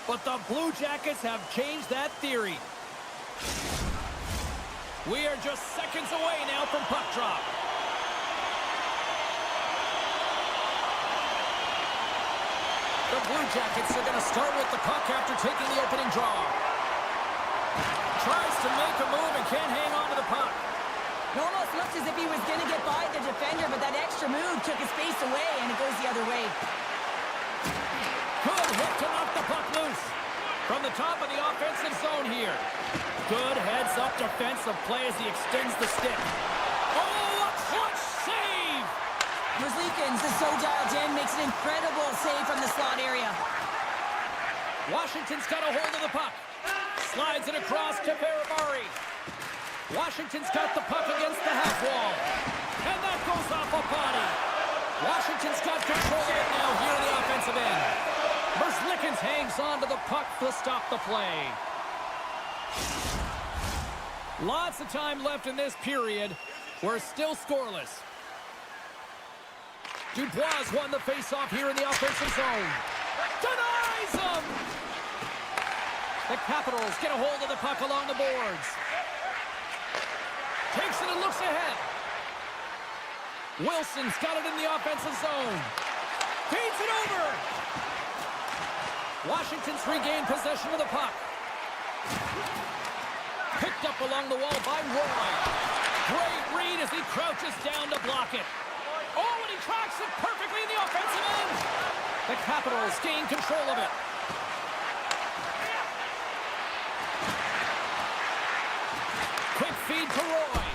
[SPEAKER 1] But the Blue Jackets have changed that theory. We are just seconds away now from puck drop. The Blue Jackets are going to start with the puck after taking the opening draw. Tries to make a move and can't hang on to the puck.
[SPEAKER 2] It almost looked as if he was going to get by the defender, but that extra move took his face away, and it goes the other way.
[SPEAKER 1] Good hit to knock the puck loose. From the top of the offensive zone here. Good heads-up defensive play as he extends the stick. Oh, a clutch save!
[SPEAKER 2] Merzlikins is so dialed in, makes an incredible save from the slot area.
[SPEAKER 1] Washington's got a hold of the puck. Slides it across to Barabari. Washington's got the puck against the half wall. And that goes off a body. Washington's got control of it now here in the offensive end. Merzlikins hangs on to the puck to stop the play. Lots of time left in this period. We're still scoreless. Dubois won the faceoff here in the offensive zone. Denies him! The Capitals get a hold of the puck along the boards. Takes it and looks ahead. Wilson's got it in the offensive zone. Feeds it over. Washington's regained possession of the puck. Picked up along the wall by Roy. Great read as he crouches down to block it. Oh, and he tracks it perfectly in the offensive end. The Capitals gain control of it. Quick feed to Roy.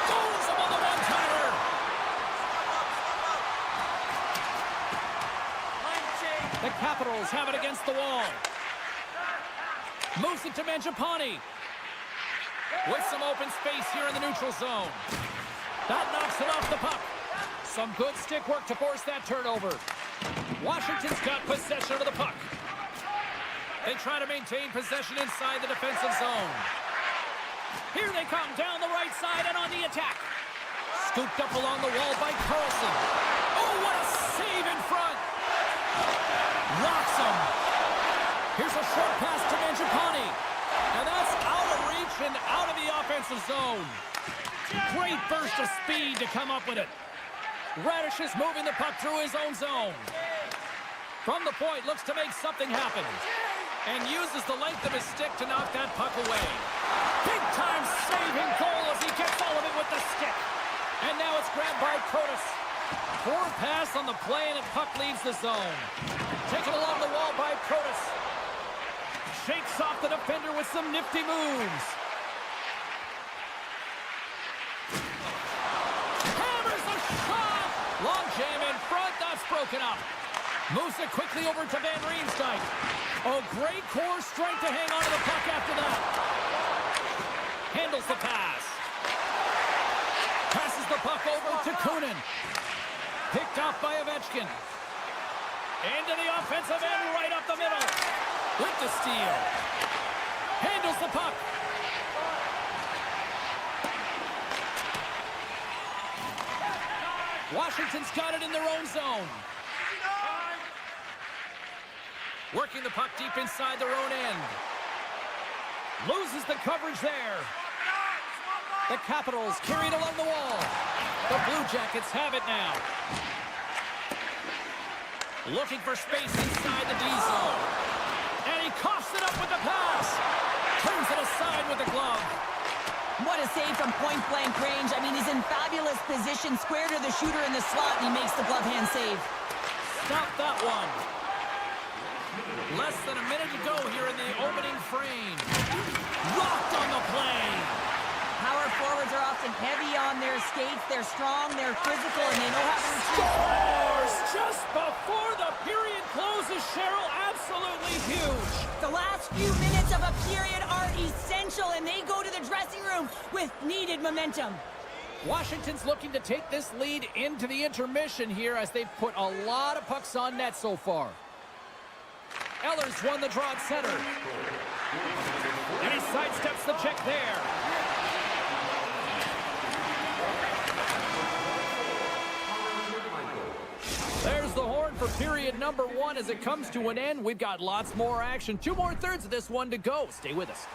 [SPEAKER 1] Stones him on the one-timer. The Capitals have it against the wall. Moves it to Mangiapane. With some open space here in the neutral zone. That knocks it off the puck. Some good stick work to force that turnover. Washington's got possession of the puck. They try to maintain possession inside the defensive zone. Here they come down the right side and on the attack. Scooped up along the wall by Carlson. Oh, what a save in front. Rocks him. Here's a short pass to Mangiapane. And that's out of reach and out of the offensive zone. Great burst of speed to come up with it. Radish is moving the puck through his own zone. From the point, looks to make something happen. And uses the length of his stick to knock that puck away. Big-time saving goal as he gets all of it with the stick. And now it's grabbed by Protas. Poor pass on the play, and the puck leaves the zone. Taken along the wall by Protas. Shakes off the defender with some nifty moves. Hammers a shot! Long jam in front, that's broken up. Moves it quickly over to Van Riemsdyk. Oh, great core strength to hang on to the puck after that. Handles the pass. Passes the puck over to Kunin. Picked off by Ovechkin. Into the offensive end, right up the middle. With the steal. Handles the puck. Washington's got it in their own zone. Working the puck deep inside their own end. Loses the coverage there. The Capitals carried along the wall. The Blue Jackets have it now. Looking for space inside the D zone. And he coughs it up with the pass. Turns it aside with the glove.
[SPEAKER 2] What a save from point-blank range. I mean, he's in fabulous position, square to the shooter in the slot, and he makes the glove hand save.
[SPEAKER 1] Stop that one. Less than a minute to go here in the opening frame. Rocked on the play.
[SPEAKER 2] Power forwards are often heavy on their skates. They're strong, they're physical, and they know how to retreat.
[SPEAKER 1] Scores just before the period closes, Cheryl. Absolutely huge.
[SPEAKER 2] The last few minutes of a period are essential, and they go to the dressing room with needed momentum.
[SPEAKER 1] Washington's looking to take this lead into the intermission here as they've put a lot of pucks on net so far. Ehlers won the draw at center. And he sidesteps the check there. There's the horn for period number 1 as it comes to an end. We've got lots more action. 2 more thirds of this one to go. Stay with us.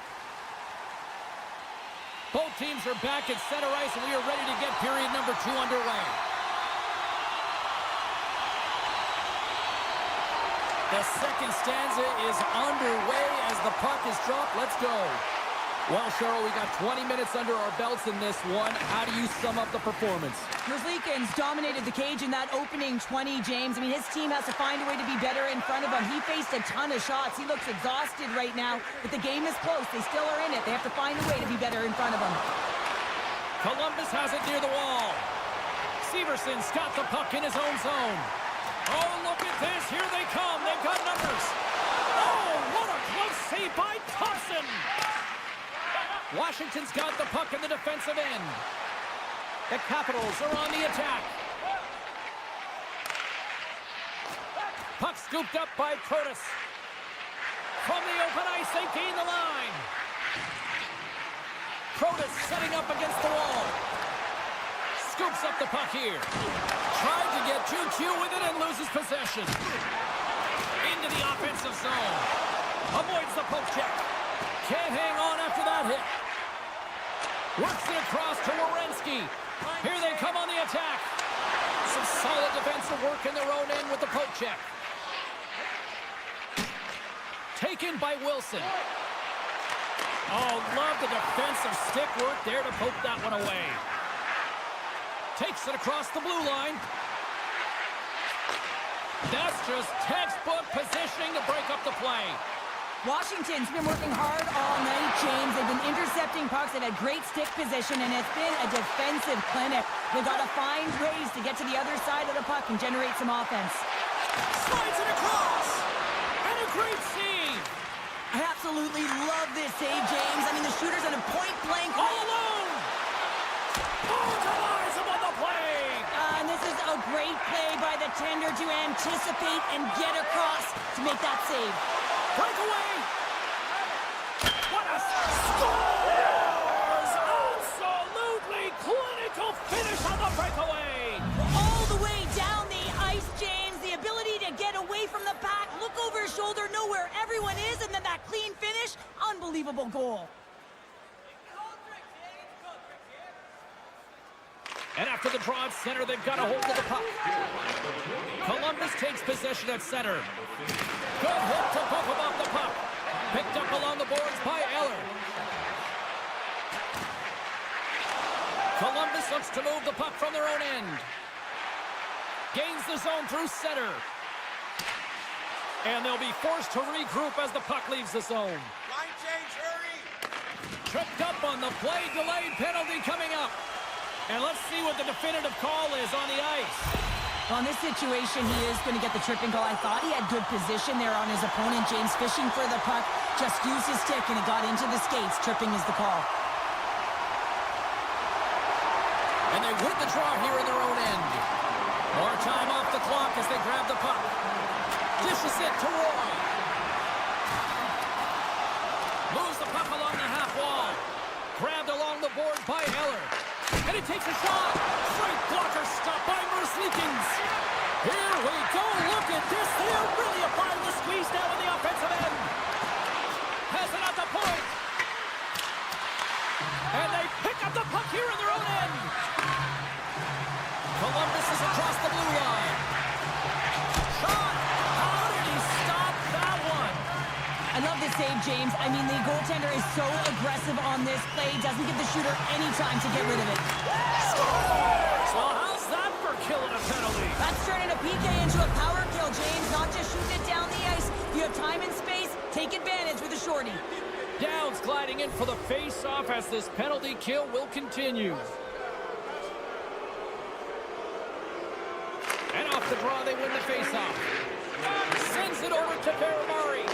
[SPEAKER 1] Both teams are back at center ice, and we are ready to get period number 2 underway. The second stanza is underway as the puck is dropped. Let's go. Well, Cheryl, we got 20 minutes under our belts in this one. How do you sum up the performance?
[SPEAKER 2] Merzlikins dominated the cage in that opening 20, James. I mean, his team has to find a way to be better in front of him. He faced a ton of shots. He looks exhausted right now, but the game is close. They still are in it. They have to find a way to be better in front of him.
[SPEAKER 1] Columbus has it near the wall. Severson's got the puck in his own zone. Oh, look at this. Here they come. They've got numbers. Oh, what a close save by Thompson. Washington's got the puck in the defensive end. The Capitals are on the attack. Puck scooped up by Protas. From the open ice, they gain the line. Protas setting up against the wall. Scoops up the puck here. Tried to get too cute with it and loses possession. Into the offensive zone. Avoids the poke check. Can't hang on after that hit. Works it across to Werenski. Here they come on the attack. Some solid defensive work in their own end with the poke check. Taken by Wilson. Oh, love the defensive stick work there to poke that one away. Takes it across the blue line. That's just textbook positioning to break up the play.
[SPEAKER 2] Washington's been working hard all night, James. They've been intercepting pucks. They've had great stick position, and it's been a defensive clinic. They've got to find ways to get to the other side of the puck and generate some offense.
[SPEAKER 1] Slides it across! And a great save!
[SPEAKER 2] I absolutely love this save, James. I mean, the shooter's on a point-blank...
[SPEAKER 1] All alone! Oh, denies him on the play!
[SPEAKER 2] And this is a great play by the tender to anticipate and get across to make that save.
[SPEAKER 1] Breakaway! What a scores! Absolutely clinical finish on the breakaway!
[SPEAKER 2] All the way down the ice, James. The ability to get away from the back, look over his shoulder, know where everyone is, and then that clean finish. Unbelievable goal.
[SPEAKER 1] And after the draw at center, they've got a hold of the puck. Columbus takes possession at center. Good hit to poke him off the puck. Picked up along the boards by Eller. Columbus looks to move the puck from their own end. Gains the zone through center. And they'll be forced to regroup as the puck leaves the zone.
[SPEAKER 4] Line change, hurry!
[SPEAKER 1] Tripped up on the play, delayed penalty coming up. And let's see what the definitive call is on the ice.
[SPEAKER 2] Well, in this situation, he is going to get the tripping call. I thought he had good position there on his opponent. James fishing for the puck, just used his stick, and it got into the skates. Tripping is the call.
[SPEAKER 1] And they win the draw here in their own end. More time off the clock as they grab the puck. Dishes it to Roy. Moves the puck along the half wall. Grabbed along the board by Eller. And he takes a shot. Straight blocker stop by Merzlikins. Here we go. Look at this. They are really applying the squeeze now in the offensive end. Has it at the point. And they pick up the puck here in their own end. Columbus is across the blue line. Shot. How did he stop that one?
[SPEAKER 2] I love this save, James. I mean, the goaltender is so aggressive on this play. Doesn't give the shooter any time to get rid of it.
[SPEAKER 1] Scores! Well, how's that for killing a penalty?
[SPEAKER 2] That's turning a PK into a power kill, James. Not just shooting it down the ice. If you have time and space, take advantage with a shorty.
[SPEAKER 1] Downs gliding in for the face-off as this penalty kill will continue. And off the draw, they win the face-off. Sends it over to Paramari.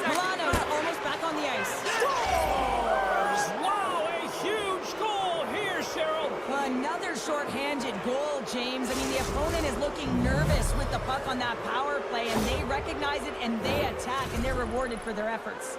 [SPEAKER 2] Milano's almost back on the ice.
[SPEAKER 1] Scores! Wow, a huge goal here, Cheryl.
[SPEAKER 2] Another short-handed goal, James. I mean, the opponent is looking nervous with the puck on that power play, and they recognize it, and they attack, and they're rewarded for their efforts.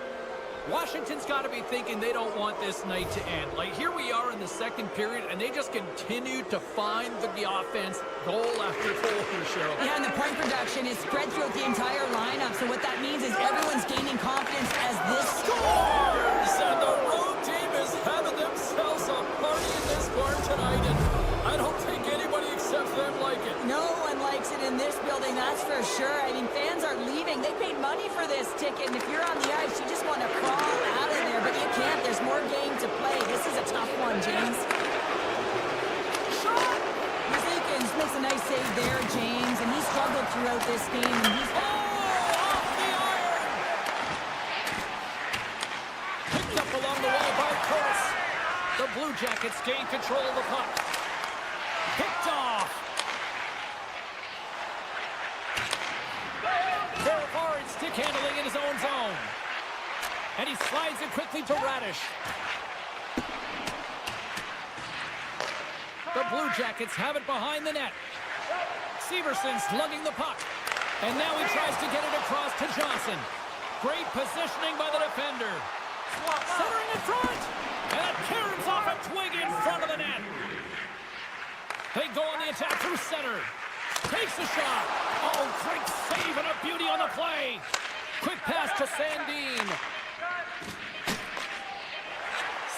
[SPEAKER 1] Washington's got to be thinking they don't want this night to end. Like, here we are in the second period, and they just continue to find the offense goal after goal here, Cheryl.
[SPEAKER 2] Yeah, and the point production is spread throughout the entire lineup. So what that means is everyone's gaining confidence as this
[SPEAKER 1] scores! And the road team is having themselves a party in this bar tonight, and I don't think anybody except them like it.
[SPEAKER 2] No one likes it in this building, that's for sure. I mean, fans are leaving. They paid money for this ticket, and if you're on the ice, you just want to crawl out of there, but you can't. There's more game to play. This is a tough one, James.
[SPEAKER 1] Shot!
[SPEAKER 2] Makes a nice save there, James, and he struggled throughout this game. And he's
[SPEAKER 1] off the iron! Picked up along the wall by Curtis. The Blue Jackets gain control of the puck. Picked off. Very hard stick handling in his own zone. And he slides it quickly to Radish. The Blue Jackets have it behind the net. Severson's lugging the puck. And now he tries to get it across to Johnson. Great positioning by the defender. Centering in front. And that caroms off a twig in front of the net. They go on the attack through center. Takes a shot. Oh, great save and a beauty on the play. Quick pass to Sandin.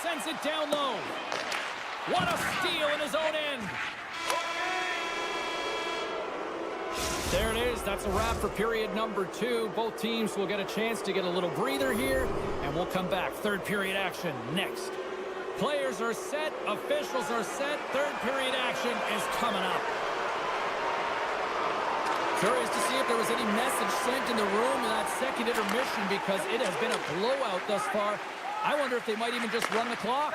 [SPEAKER 1] Sends it down low. What a steal in his own end. There it is. That's a wrap for period number 2. Both teams will get a chance to get a little breather here, and we'll come back. Third period action next. Players are set. Officials are set. Third period action is coming up. Curious to see if there was any message sent in the room in that second intermission, because it has been a blowout thus far. I wonder if they might even just run the clock.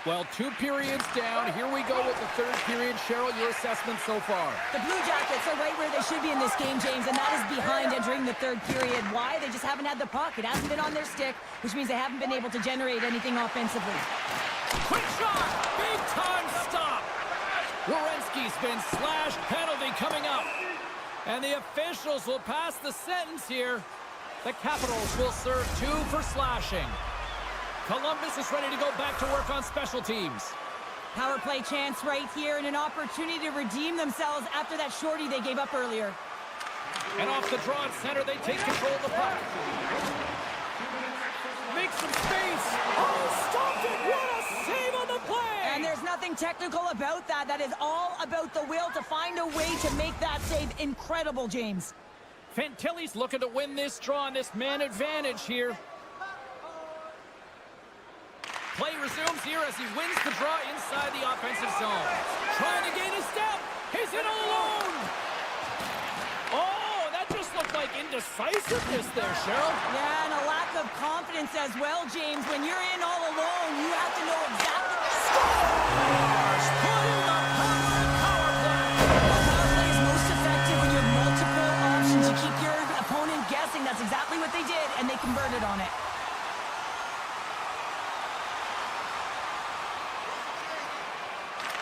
[SPEAKER 1] Well, 2 periods down. Here we go with the third period. Cheryl, your assessment so far?
[SPEAKER 2] The Blue Jackets are right where they should be in this game, James, and that is behind entering the third period. Why? They just haven't had the puck. It hasn't been on their stick, which means they haven't been able to generate anything offensively.
[SPEAKER 1] Quick shot! Big time stop! Werenski's been slashed. Penalty coming up. And the officials will pass the sentence here. The Capitals will serve 2 for slashing. Columbus is ready to go back to work on special teams.
[SPEAKER 2] Power play chance right here and an opportunity to redeem themselves after that shorty they gave up earlier.
[SPEAKER 1] And off the draw at center, they take control of the puck. Make some space. Oh, stopped it. What a save on the play.
[SPEAKER 2] And there's nothing technical about that. That is all about the will to find a way to make that save incredible, James.
[SPEAKER 1] Fantilli's looking to win this draw on this man advantage here. Play resumes here as he wins the draw inside the offensive zone. Trying to gain a step. He's in all alone. Oh, that just looked like indecisiveness there, Cheryl.
[SPEAKER 2] Yeah, and a lack of confidence as well, James. When you're in all alone, you have to know exactly.
[SPEAKER 1] Scores! Put in the power play.
[SPEAKER 2] Well, power play is most effective when you have multiple options. You keep your opponent guessing. That's exactly what they did, and they converted on it.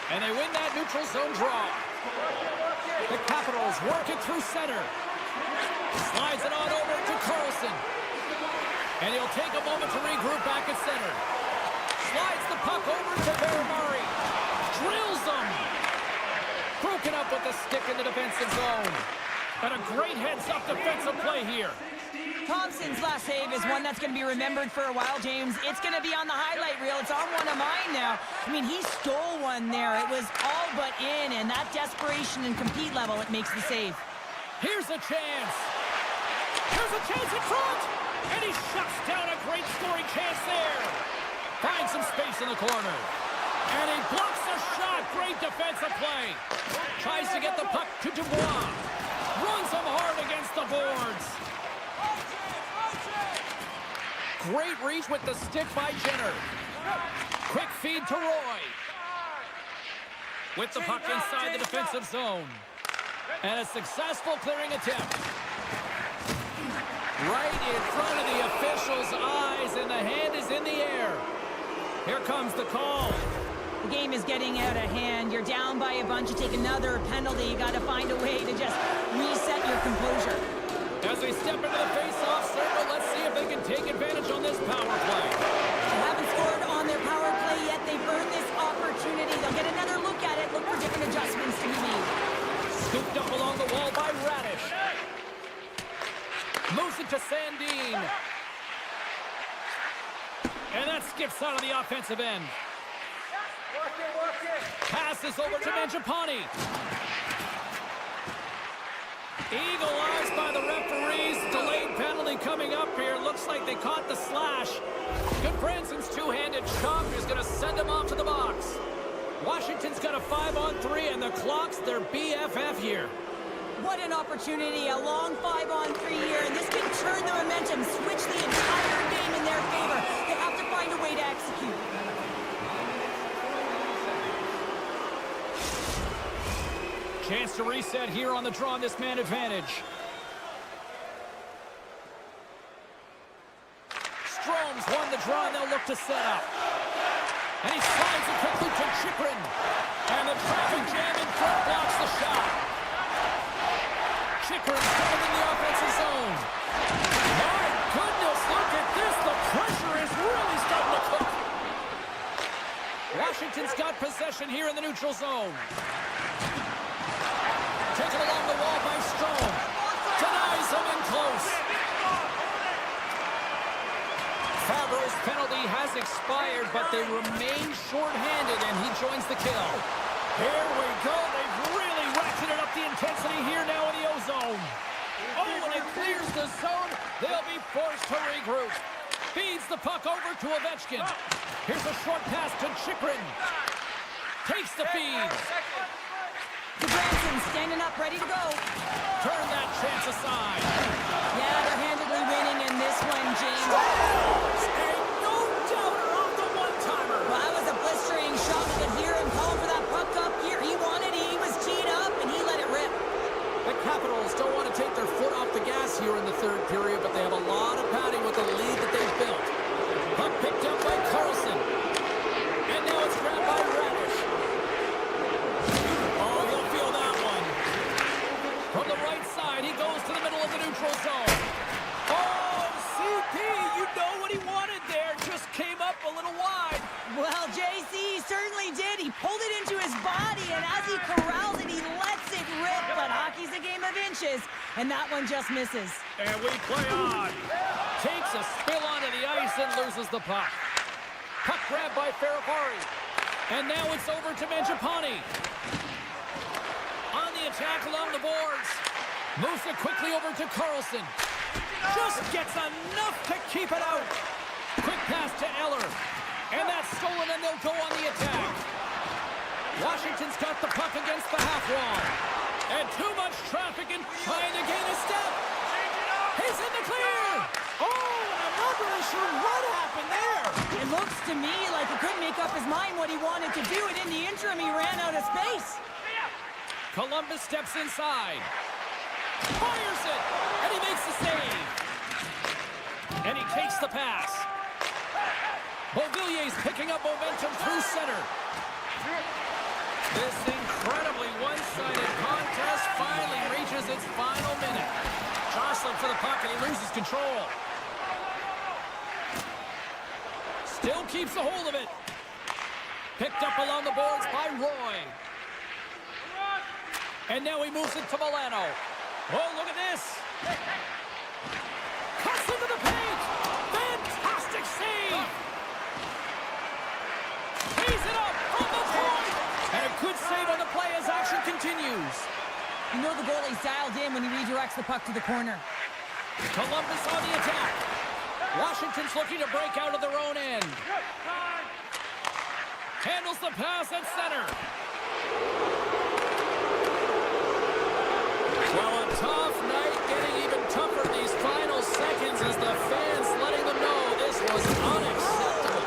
[SPEAKER 1] And they win that neutral zone draw. The Capitals work it through center. Slides it on over to Carlson. And he'll take a moment to regroup back at center. Slides the puck over to Beramari. Drills them. Broken up with the stick in the defensive zone. And a great heads-up defensive play here.
[SPEAKER 2] Thompson's last save is one that's going to be remembered for a while, James. It's going to be on the highlight reel. It's on one of mine now. I mean, he stole one there. It was all but in, and that desperation and compete level, it makes the save.
[SPEAKER 1] Here's a chance. Here's a chance in front. And he shuts down a great scoring chance there. Finds some space in the corner. And he blocks the shot. Great defensive play. Tries to get the puck to Dubois. Runs him hard against the boards. Great reach with the stick by Jenner. Quick feed to Roy. With the puck inside the defensive zone. And a successful clearing attempt. Right in front of the official's eyes, and the hand is in the air. Here comes the call.
[SPEAKER 2] The game is getting out of hand. You're down by a bunch. You take another penalty. You got to find a way to just reset your composure.
[SPEAKER 1] As they step into the face-off circle, let's see if they can take advantage on this power play.
[SPEAKER 2] They haven't scored on their power play yet. They've earned this opportunity. They'll get another look at it. Look for different adjustments to be made.
[SPEAKER 1] Scooped up along the wall by Radish. Moves it to Sandin. And that skips out of the offensive end. Passes over to Mangiapane. Eagle eyes by the referees. Delayed penalty coming up here. Looks like they caught the slash. Goodbranson's two-handed chop is going to send him off to the box. Washington's got a 5-on-3, and the clock's their BFF here.
[SPEAKER 2] What an opportunity, a long 5-on-3 here, and this can turn the momentum, switch the entire game in their favor. They have to find a way to execute.
[SPEAKER 1] Chance to reset here on the draw on this man advantage. Strome's won the draw, and they'll look to set up. And he slides it quickly to Chychrun. And the traffic jam in front blocks the shot. Chychrun's coming in the offensive zone. My goodness, look at this. The pressure is really starting to cook. Washington's got possession here in the neutral zone. Taken along the wall by Strome. Denies him in close. Fabro's penalty has expired, but they remain shorthanded, and he joins the kill. Here we go. They've really ratcheted up the intensity here now in the O-zone. Oh, when it clears the zone, they'll be forced to regroup. Feeds the puck over to Ovechkin. Here's a short pass to Chychrun. Takes the feed.
[SPEAKER 2] Goodbranson standing up, ready to go.
[SPEAKER 1] Turn that chance aside.
[SPEAKER 2] Yeah, they're handedly winning in this one, James.
[SPEAKER 1] And no doubter of the one-timer.
[SPEAKER 2] Well, that was a blistering shot. We could hear him calling for that puck up here. He wanted it. He was teed up, and he let it rip.
[SPEAKER 1] The Capitals don't want to take their foot off the gas here in the third period, but they have a lot of padding with the lead that they've built. Puck picked up by Carlson. And now it's grabbed by Radish. Oh, he'll feel that one. From the right side, he goes to the middle of the neutral zone. Oh, CP, you know what he wanted there. Just came up a little wide.
[SPEAKER 2] Well, JC certainly did. He pulled it into his body, and as he corrals it, he lets it rip. But hockey's a game of inches, and that one just misses.
[SPEAKER 1] And we play on. Takes a spill onto the ice and loses the puck. Puck grab by Ferravari. And now it's over to Mangiapane. On the attack along the boards. Moves it quickly over to Carlson. Just gets enough to keep it out. Quick pass to Eller. And that's stolen, and they'll go on the attack. Washington's got the puck against the half wall. And too much traffic and trying to gain a step. He's in the clear. Oh, I'm not really sure what happened there.
[SPEAKER 2] It looks to me like he couldn't make up his mind what he wanted to do, and in the interim, he ran out of space.
[SPEAKER 1] Columbus steps inside. Fires it, and he makes the save. And he takes the pass. Beauvillier's picking up momentum through center. This incredibly one-sided contest finally reaches its final minute. Jostling for the puck, and he loses control. Still keeps a hold of it. Picked up along the boards by Roy. And now he moves it to Milano. Oh, look at this. Cuts into the paint. Fantastic save. Pays it up from the point. And a good save on the play as action continues.
[SPEAKER 2] You know the goalie's dialed in when he redirects the puck to the corner.
[SPEAKER 1] Columbus on the attack. Washington's looking to break out of their own end. Handles the pass at center. Well, a tough night getting even tougher these final seconds as the fans letting them know this was unacceptable.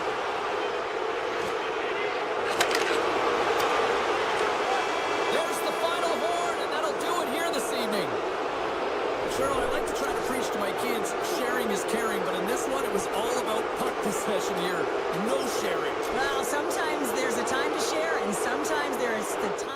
[SPEAKER 1] There's the final horn, and that'll do it here this evening. Cheryl, I like to try to preach to my kids, sharing is caring, but in this one, it was all about puck possession here. No sharing.
[SPEAKER 2] Well, sometimes there's a time to share, and sometimes there's the time.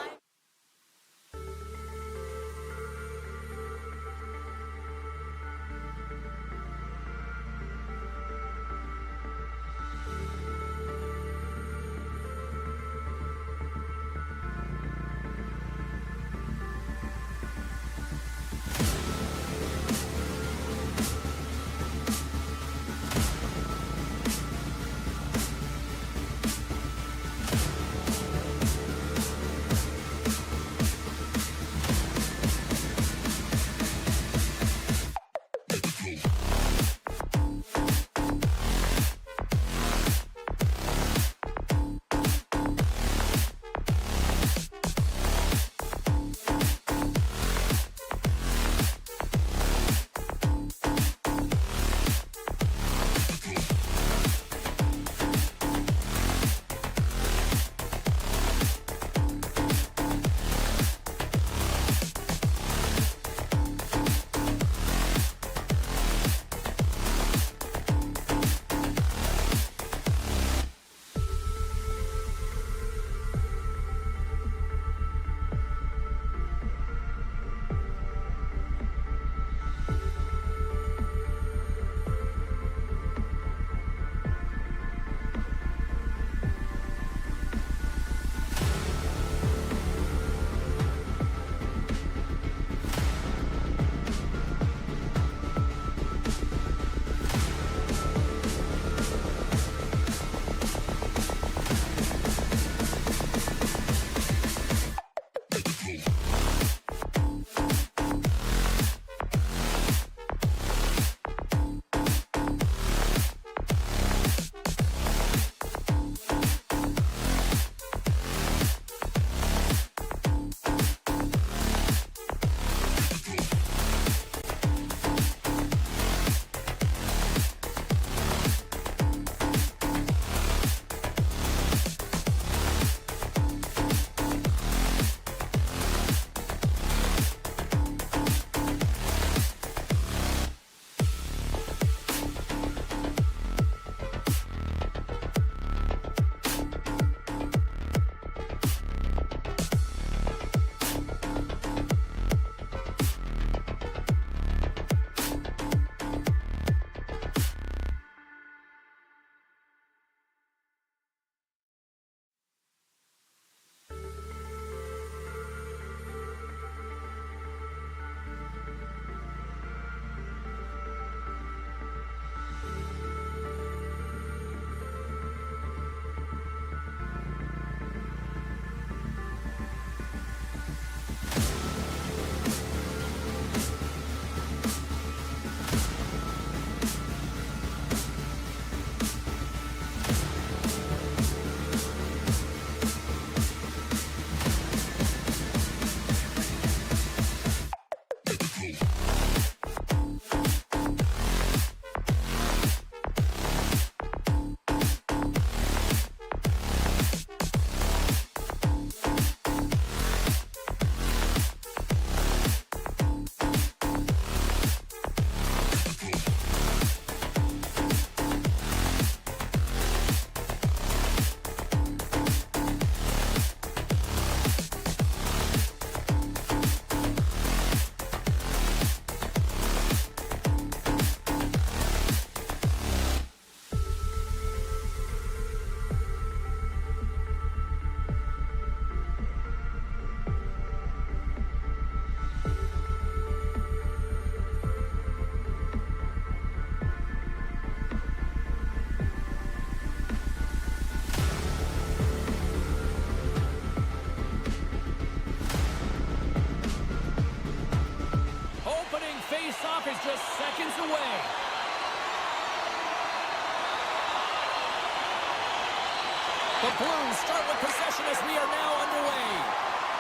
[SPEAKER 1] The Blues start with possession as we are now underway.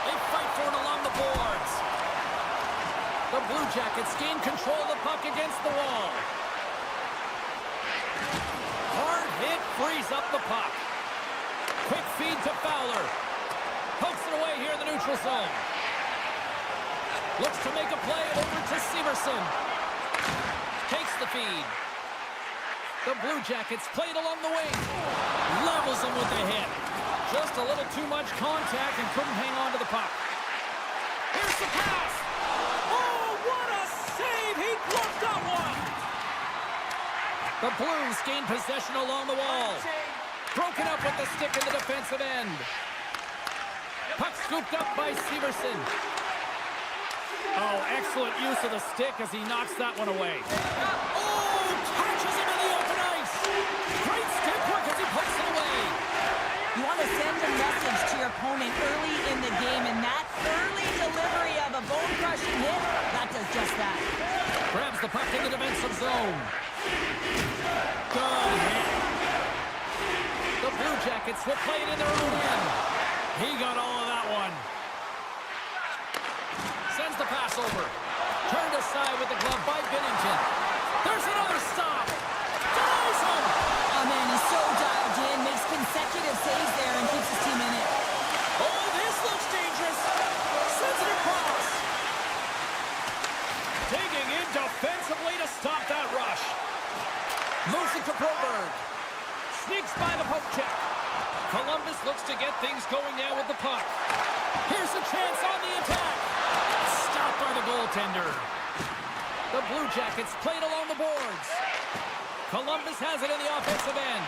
[SPEAKER 1] They fight for it along the boards. The Blue Jackets gain control of the puck against the wall. Hard hit frees up the puck. Quick feed to Fowler. Pokes it away here in the neutral zone. Looks to make a play over to Severson. Takes the feed. The Blue Jackets played along the wing. Levels him with the hit. Just a little too much contact and couldn't hang on to the puck. Here's the pass. Oh, what a save. He blocked that one. The Blues gain possession along the wall. Broken up with the stick in the defensive end. Puck scooped up by Severson. Oh, excellent use of the stick as he knocks that one away. Oh, catches him in the open ice. Great stick work as he puts it away.
[SPEAKER 2] You want to send a message to your opponent early in the game, and that early delivery of a bone-crushing hit, that does just that.
[SPEAKER 1] Grabs the puck in the defensive zone. Good hit. The Blue Jackets will play it in their own end. He got all of that one. Sends the pass over. Turned aside with the glove by Binnington. There's another stop. Denies him.
[SPEAKER 2] Oh, man, he's so dialed in. Makes consecutive saves there and keeps his team in it.
[SPEAKER 1] Oh, this looks dangerous. Sends it across. Digging in defensively to stop that rush. Moves it to Broberg. Sneaks by the poke check. Columbus looks to get things going now with the puck. Here's a chance on the attack. Stopped by the goaltender. The Blue Jackets played along the boards. Columbus has it in the offensive end.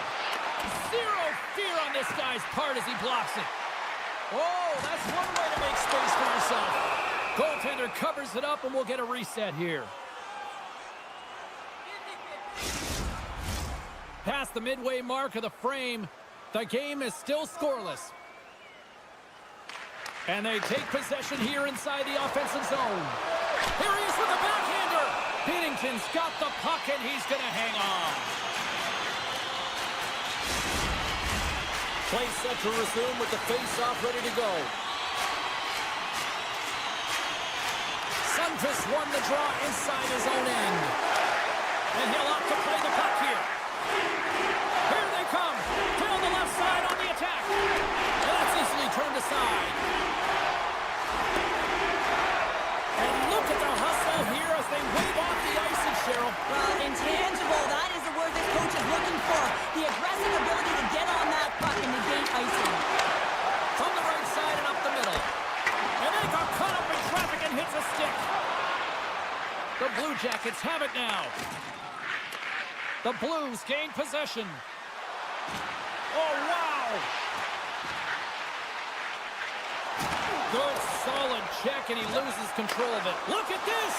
[SPEAKER 1] Zero fear on this guy's part as he blocks it. Oh, that's one way to make space for yourself. Goaltender covers it up and we'll get a reset here. Past the midway mark of the frame, the game is still scoreless. And they take possession here inside the offensive zone. Here he is with the backhander. Binnington's got the puck and he's going to hang on. Play set to resume with the face-off ready to go. Sundqvist won the draw inside his own end. And he'll opt to play the puck here. Here they come. Down the left side on the attack. And that's easily turned aside. And look at the hustle here as they wave off the ice, and Cheryl.
[SPEAKER 2] Well, intangible, that is the word this coach is looking for. The aggressive ability to get on that puck and negate icing.
[SPEAKER 1] From the right side and up the middle. And they got caught up in traffic and hits a stick. The Blue Jackets have it now. The Blues gain possession. Oh, wow! Good, solid check, and he loses control of it. Look at this!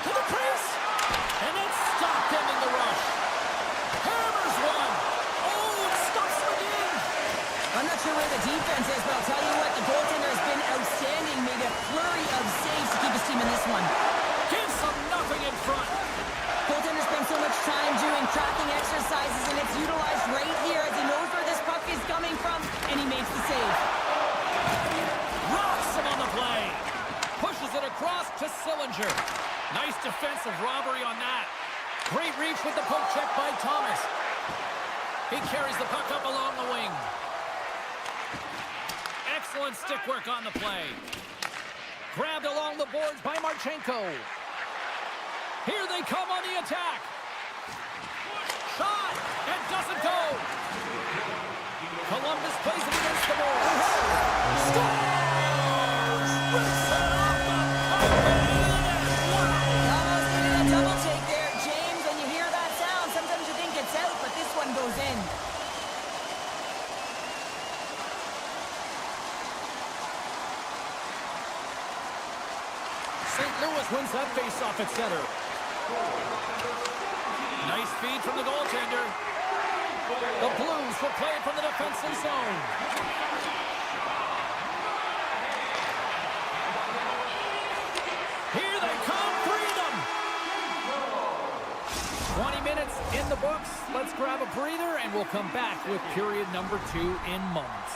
[SPEAKER 1] To the crease! And then stopped ending the rush. Hammers one! Oh, it stops him again!
[SPEAKER 2] I'm not sure where the defense is, but I'll tell you what, the goaltender has been outstanding. Made a flurry of saves to keep his team in this one.
[SPEAKER 1] Gives them nothing in front.
[SPEAKER 2] Goaltender spends so much time doing tracking exercises, and it's utilized right here as he knows where this puck is coming from, and he makes the save.
[SPEAKER 1] Rocks him on the play. Pushes it across to Sillinger. Nice defensive robbery on that. Great reach with the poke check by Thomas. He carries the puck up along the wing. Excellent stick work on the play. Grabbed along the boards by Marchenko. Here they come on the attack. Shot, and doesn't go. Columbus plays it against the boards. Scores! Rips it off the puck.
[SPEAKER 2] Almost needed a double take there, James. When you hear that sound, sometimes you think it's out, but this one goes in.
[SPEAKER 1] St. Louis wins that face-off at center. Nice feed from the goaltender. The Blues will play it from the defensive zone. Here they come, three of them. 20 minutes in the books. Let's grab a breather, and we'll come back with period number 2 in moments.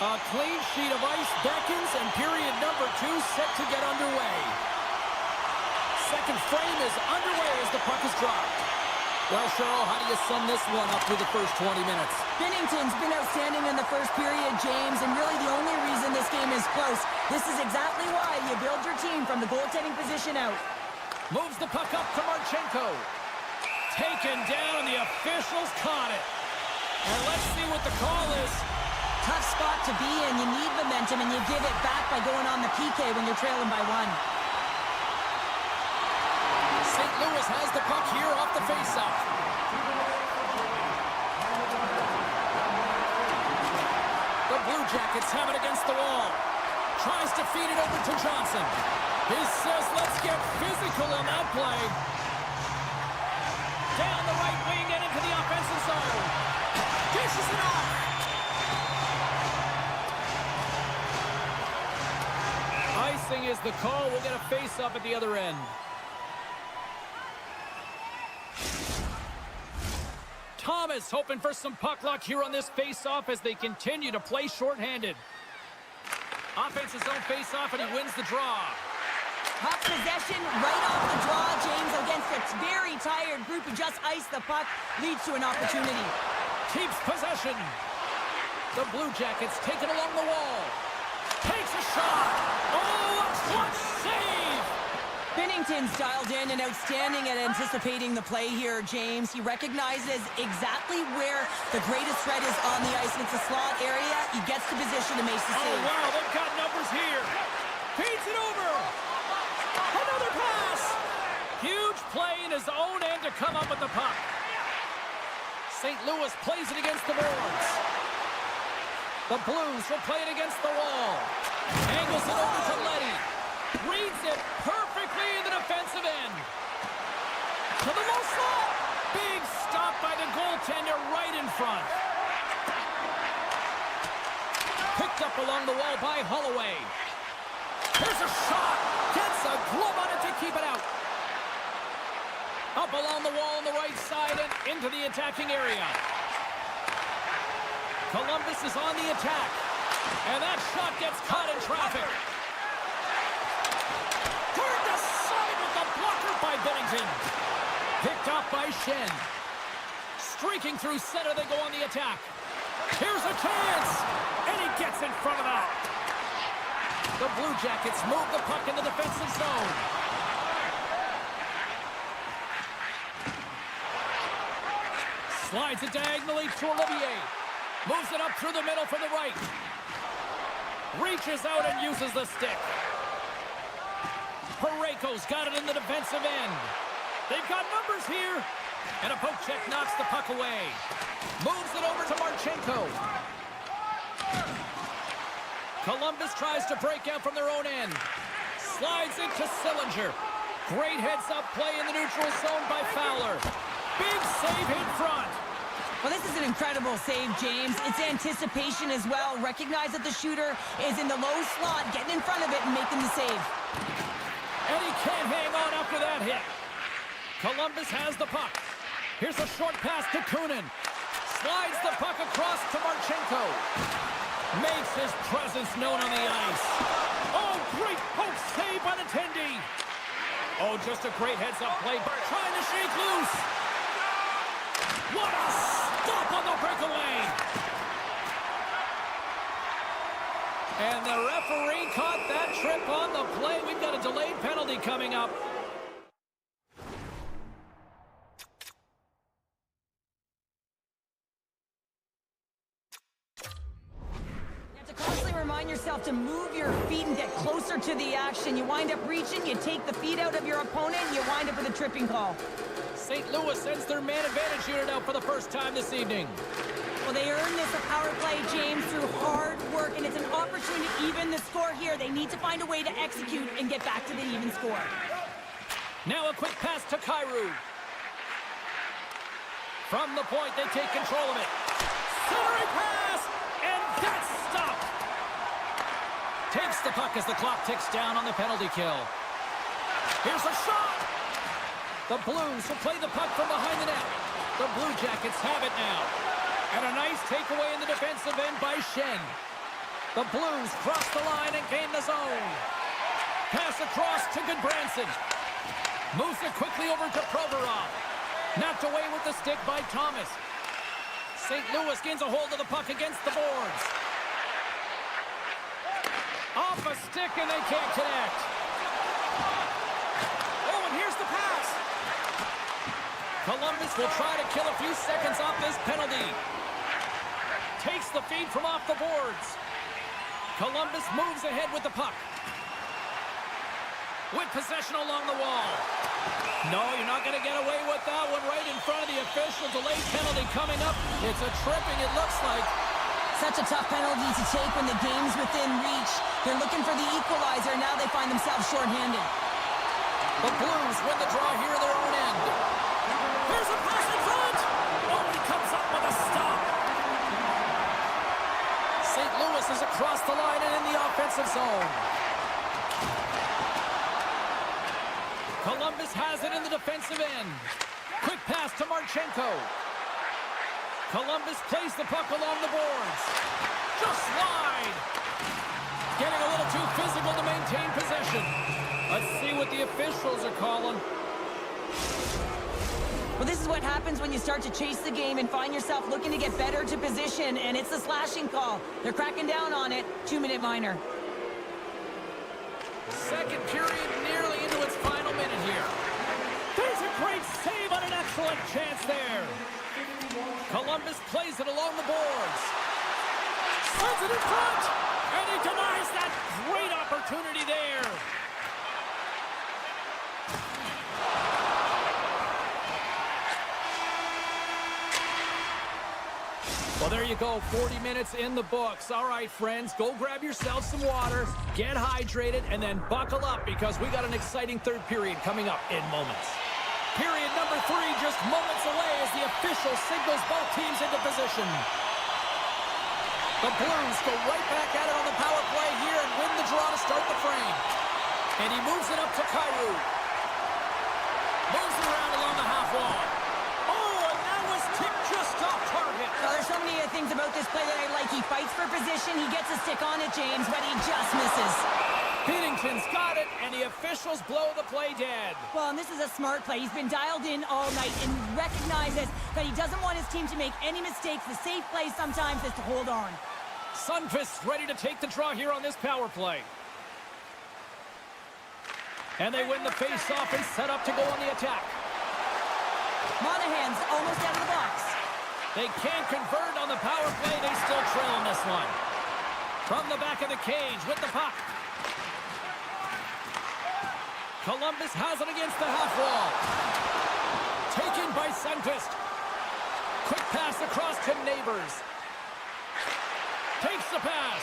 [SPEAKER 1] A clean sheet of ice beckons, and period number 2 set to get underway. Second frame is underway as the puck is dropped. Well, Cheryl, how do you sum this one up through the first 20 minutes?
[SPEAKER 2] Binnington's been outstanding in the first period, James, and really the only reason this game is close. This is exactly why you build your team from the goaltending position out.
[SPEAKER 1] Moves the puck up to Marchenko. Taken down, the officials caught it. And let's see what the call is.
[SPEAKER 2] Tough spot to be in. You need momentum, and you give it back by going on the PK when you're trailing by 1.
[SPEAKER 1] St. Louis has the puck here off the faceoff. The Blue Jackets have it against the wall. Tries to feed it over to Johnson. He says, let's get physical on that play. Down the right wing and into the offensive zone. Dishes it off. Icing is the call. We'll get a face-up at the other end. Thomas hoping for some puck luck here on this face-off as they continue to play shorthanded. Offensive zone face-off, and he wins the draw.
[SPEAKER 2] Puck possession right off the draw, James, against a very tired group who just iced the puck, leads to an opportunity.
[SPEAKER 1] Keeps possession. The Blue Jackets take it along the wall. Takes a shot. Oh, a clutch save!
[SPEAKER 2] Binnington's dialed in and outstanding at anticipating the play here, James. He recognizes exactly where the greatest threat is on the ice. It's a slot area. He gets to position and makes the save.
[SPEAKER 1] Oh, wow, they've got numbers here. Feeds it over. Another pass. Huge play in his own end to come up with the puck. St. Louis plays it against the boards. The Blues will play it against the wall. Angles it over to Leddy. Reads it perfectly in the defensive end. To the low slot. Big stop by the goaltender right in front. Picked up along the wall by Holloway. Here's a shot. Gets a glove on it to keep it out. Up along the wall on the right side and into the attacking area. Columbus is on the attack. And that shot gets caught in traffic. Turned aside with the blocker by Binnington. Picked off by Shen. Streaking through center, they go on the attack. Here's a chance. And he gets in front of that. The Blue Jackets move the puck in the defensive zone. Slides it diagonally to Olivier. Moves it up through the middle for the right. Reaches out and uses the stick. Parayko's got it in the defensive end. They've got numbers here. And a poke check knocks the puck away. Moves it over to Marchenko. Columbus tries to break out from their own end. Slides into Sillinger. Great heads-up play in the neutral zone by Fowler. Big save in front.
[SPEAKER 2] Well, this is an incredible save, James. It's anticipation as well. Recognize that the shooter is in the low slot, getting in front of it and making the save.
[SPEAKER 1] And he can't hang on after that hit. Columbus has the puck. Here's a short pass to Kunin. Slides the puck across to Marchenko. Makes his presence known on the ice. Oh, great poke save by the Tendy. Oh, just a great heads-up play. Trying to shake loose. What a stop on the breakaway. And the referee caught that trip on the play. We've got a delayed penalty coming up.
[SPEAKER 2] Remind yourself to move your feet and get closer to the action. You wind up reaching, you take the feet out of your opponent, and you wind up with a tripping call.
[SPEAKER 1] St. Louis sends their man advantage unit out for the first time this evening.
[SPEAKER 2] Well, they earned this a power play, James, through hard work, and it's an opportunity to even the score here. They need to find a way to execute and get back to the even score.
[SPEAKER 1] Now a quick pass to Kyrou. From the point, they take control of it. Centering pass, and that's stopped. Takes the puck as the clock ticks down on the penalty kill. Here's a shot. The Blues will play the puck from behind the net. The Blue Jackets have it now. And a nice takeaway in the defensive end by Shen. The Blues cross the line and gain the zone. Pass across to Goodbranson. Moves it quickly over to Provorov. Knocked away with the stick by Thomas. St. Louis gains a hold of the puck against the boards. Off a stick and they can't connect. Oh, and here's the pass. Columbus will try to kill a few seconds off this penalty. Takes the feed from off the boards. Columbus moves ahead with the puck. With possession along the wall. No, you're not going to get away with that one right in front of the official. Delayed penalty coming up. It's a tripping, it looks like.
[SPEAKER 2] Such a tough penalty to take when the game's within reach. They're looking for the equalizer. Now they find themselves shorthanded.
[SPEAKER 1] The Blues win the draw here at their own end. Here's a pass in front. Oh, he comes up with a stop. St. Louis is across the line and in the offensive zone. Columbus has it in the defensive end. Quick pass to Marchenko. Columbus plays the puck along the boards. Just wide. Getting a little too physical to maintain possession. Let's see what the officials are calling.
[SPEAKER 2] Well, this is what happens when you start to chase the game and find yourself looking to get better to position, and it's a slashing call. They're cracking down on it. 2-minute minor.
[SPEAKER 1] Second period nearly into its final minute here. There's a great save on an excellent chance there. Columbus plays it along the boards. Sends it in front. And he denies that great opportunity there. Well, there you go. 40 minutes in the books. All right, friends, go grab yourself some water, get hydrated, and then buckle up because we got an exciting third period coming up in moments. Period number 3 just moments away as the official signals both teams into position. The Blues go right back at it on the power play here and win the draw to start the frame. And he moves it up to Kyrou. Moves it around along the half wall. Oh, and that was tipped just off target.
[SPEAKER 2] Well, there's so many things about this play that I like. He fights for position. He gets a stick on it, James, but he just misses.
[SPEAKER 1] Binnington's got it, and the officials blow the play dead.
[SPEAKER 2] Well, and this is a smart play. He's been dialed in all night and recognizes that he doesn't want his team to make any mistakes. The safe play sometimes is to hold on.
[SPEAKER 1] Sundqvist ready to take the draw here on this power play. And they win the face-off and set up to go on the attack.
[SPEAKER 2] Monahan's almost out of the box.
[SPEAKER 1] They can't convert on the power play. They still trail in this one. From the back of the cage with the puck. Columbus has it against the half wall. Taken by Sundqvist. Quick pass across to Neighbors. Takes the pass.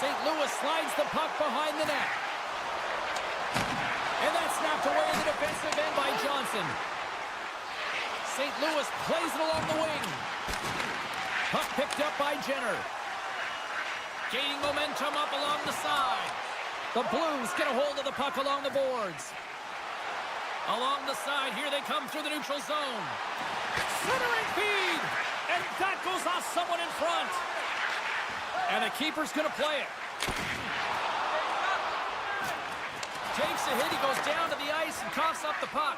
[SPEAKER 1] St. Louis slides the puck behind the net. And that's snapped away in the defensive end by Johnson. St. Louis plays it along the wing. Puck picked up by Jenner. Gaining momentum up along the side. The Blues get a hold of the puck along the boards. Along the side, here they come through the neutral zone. Centering feed! And that goes off someone in front. And the keeper's going to play it. Takes a hit, he goes down to the ice and coughs up the puck.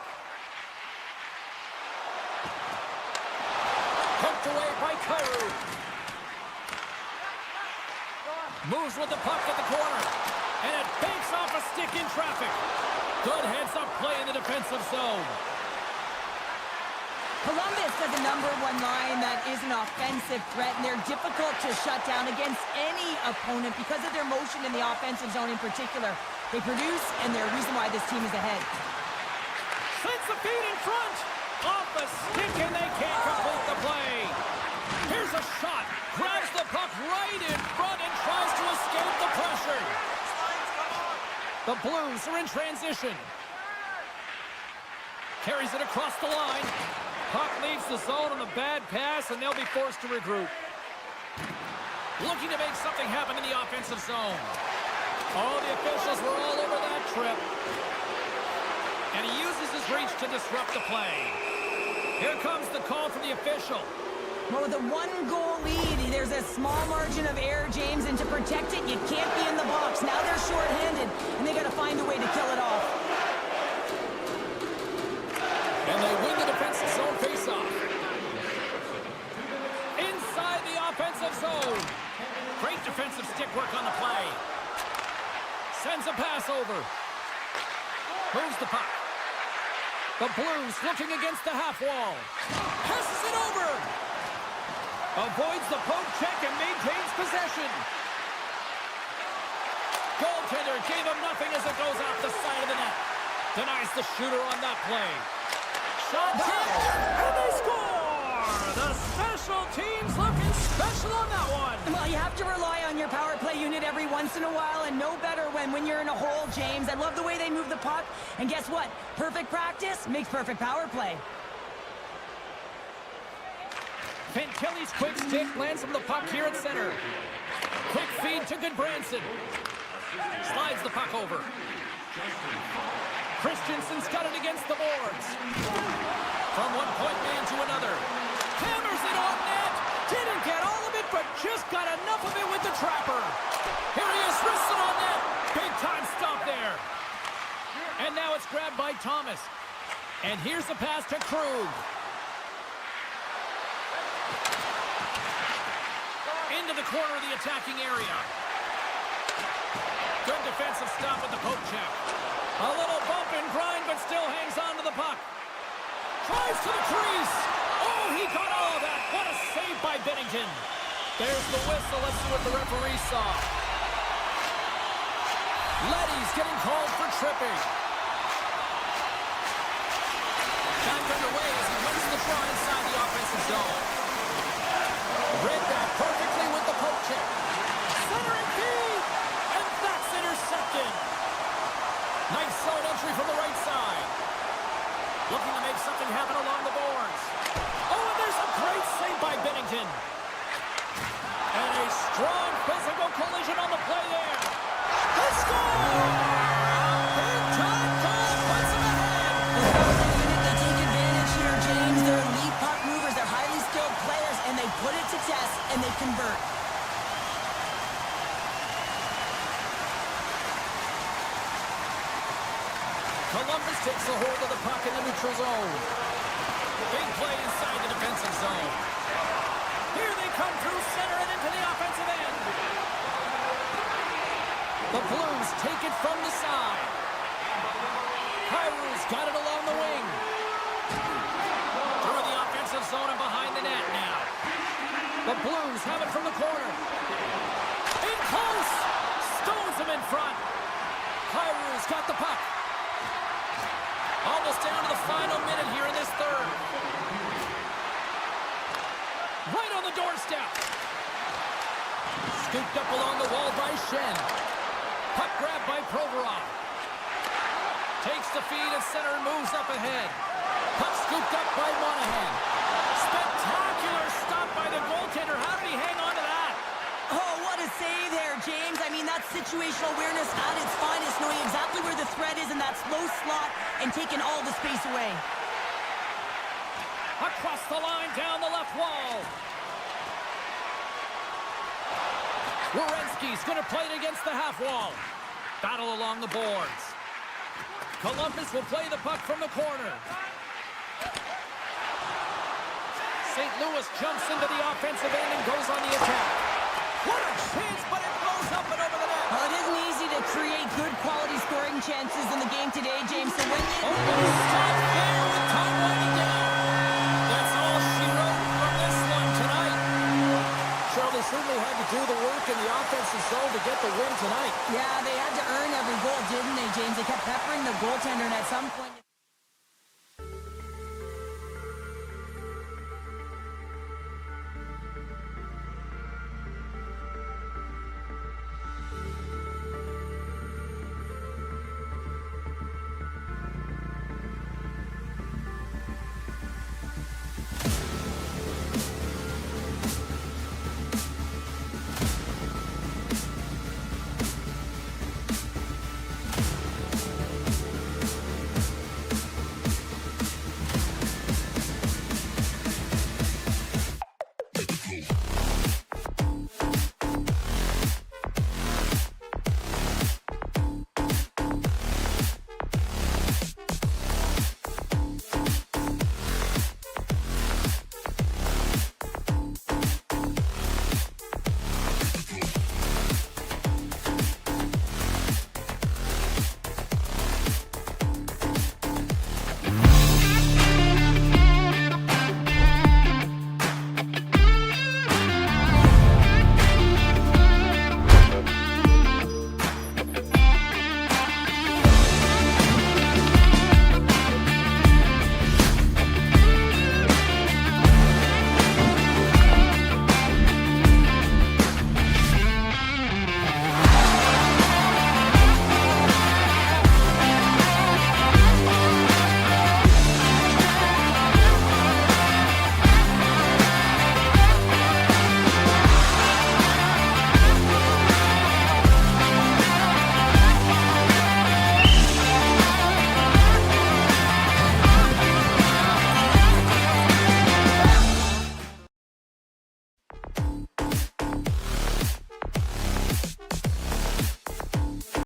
[SPEAKER 1] Poked away by Kyrou. Moves with the puck at the corner. And it banks off a stick in traffic. Good heads-up play in the defensive zone.
[SPEAKER 2] Columbus has a #1 line that is an offensive threat, and they're difficult to shut down against any opponent because of their motion in the offensive zone in particular. They produce, and they're a reason why this team is ahead.
[SPEAKER 1] Sends the feed in front. Off a stick, and they can't complete the play. Here's a shot. Grabs the puck right in front and tries to escape the pressure. The Blues are in transition. Carries it across the line. Puck leaves the zone on the bad pass, and they'll be forced to regroup. Looking to make something happen in the offensive zone. Oh, the officials were all over that trip. And he uses his reach to disrupt the play. Here comes the call from the official.
[SPEAKER 2] Well, with a one-goal lead, there's a small margin of error, James, and to protect it, you can't be in the box. Now they're short-handed, and they got to find a way to kill it off.
[SPEAKER 1] And they win the defensive zone face-off. Inside the offensive zone. Great defensive stick work on the play. Sends a pass over. Moves the puck. The Blues looking against the half wall. Passes it over. Avoids the poke check and maintains possession. Goaltender gave him nothing as it goes off the side of the net. Denies the shooter on that play. Shot hit, and they score! The special teams looking special on that one.
[SPEAKER 2] Well, you have to rely on your power play unit every once in a while, and no better when you're in a hole, James. I love the way they move the puck, and guess what? Perfect practice makes perfect power play.
[SPEAKER 1] Fantilli's quick stick lands him the puck here at center. Quick feed to Goodbranson. Slides the puck over. Christensen's got it against the boards. From one point man to another. Hammers it on net. Didn't get all of it, but just got enough of it with the trapper. Here he is, wrists it on net. Big time stop there. And now it's grabbed by Thomas. And here's the pass to Krug. Into the corner of the attacking area. Good defensive stop with the poke check. A little bump and grind, but still hangs on to the puck. Tries to the crease. Oh, he got all of that. What a save by Bennington. There's the whistle. Let's see what the referee saw. Leddy's getting called for tripping. Back underway as he wins the draw inside the offensive zone. Read that perfectly with the poke check. Centering feed, and that's intercepted. Nice zone entry from the right side. Looking to make something happen along the boards. Oh, and there's a great save by Bennington. And a strong physical collision on the play there. They score! Big time goal puts him ahead.
[SPEAKER 2] They take advantage here, James. They're elite puck movers. They're highly skilled players, and they put it to test, and they convert.
[SPEAKER 1] Columbus takes a hold of the puck in the neutral zone. Big play inside the defensive zone. Here they come through center and into the offensive end. The Blues take it from the side. Kyrie's got it along the wing. Through the offensive zone and behind the net now. The Blues have it from the corner. In close. Stones him in front. Kyrie's got the puck. Almost down to the final minute here in this third. Right on the doorstep. Scooped up along the wall by Shen. Puck grab by Provorov. Takes the feed at center and moves up ahead. Puck scooped up by Monahan. Spectacular stop by the goaltender. How did he hang on to that?
[SPEAKER 2] Oh, what a save there, James. I mean, that's situational awareness at its finest, knowing exactly where the threat is in that slow slot and taking all the space away.
[SPEAKER 1] Across the line, down the left wall. Werenski's going to play it against the half wall. Battle along the boards. Columbus will play the puck from the corner. St. Louis jumps into the offensive end and goes on the attack. What a chance, but it blows up and over the net.
[SPEAKER 2] Well, it isn't easy to create good quality scoring chances in the game today, James. So when you...
[SPEAKER 1] Stop there with time winding down. That's all she wrote from this one tonight.
[SPEAKER 4] Charlie certainly had to do the work in the offensive zone to get the win tonight.
[SPEAKER 2] Yeah, they had to earn every goal, didn't they, James? They kept peppering the goaltender, and at some point...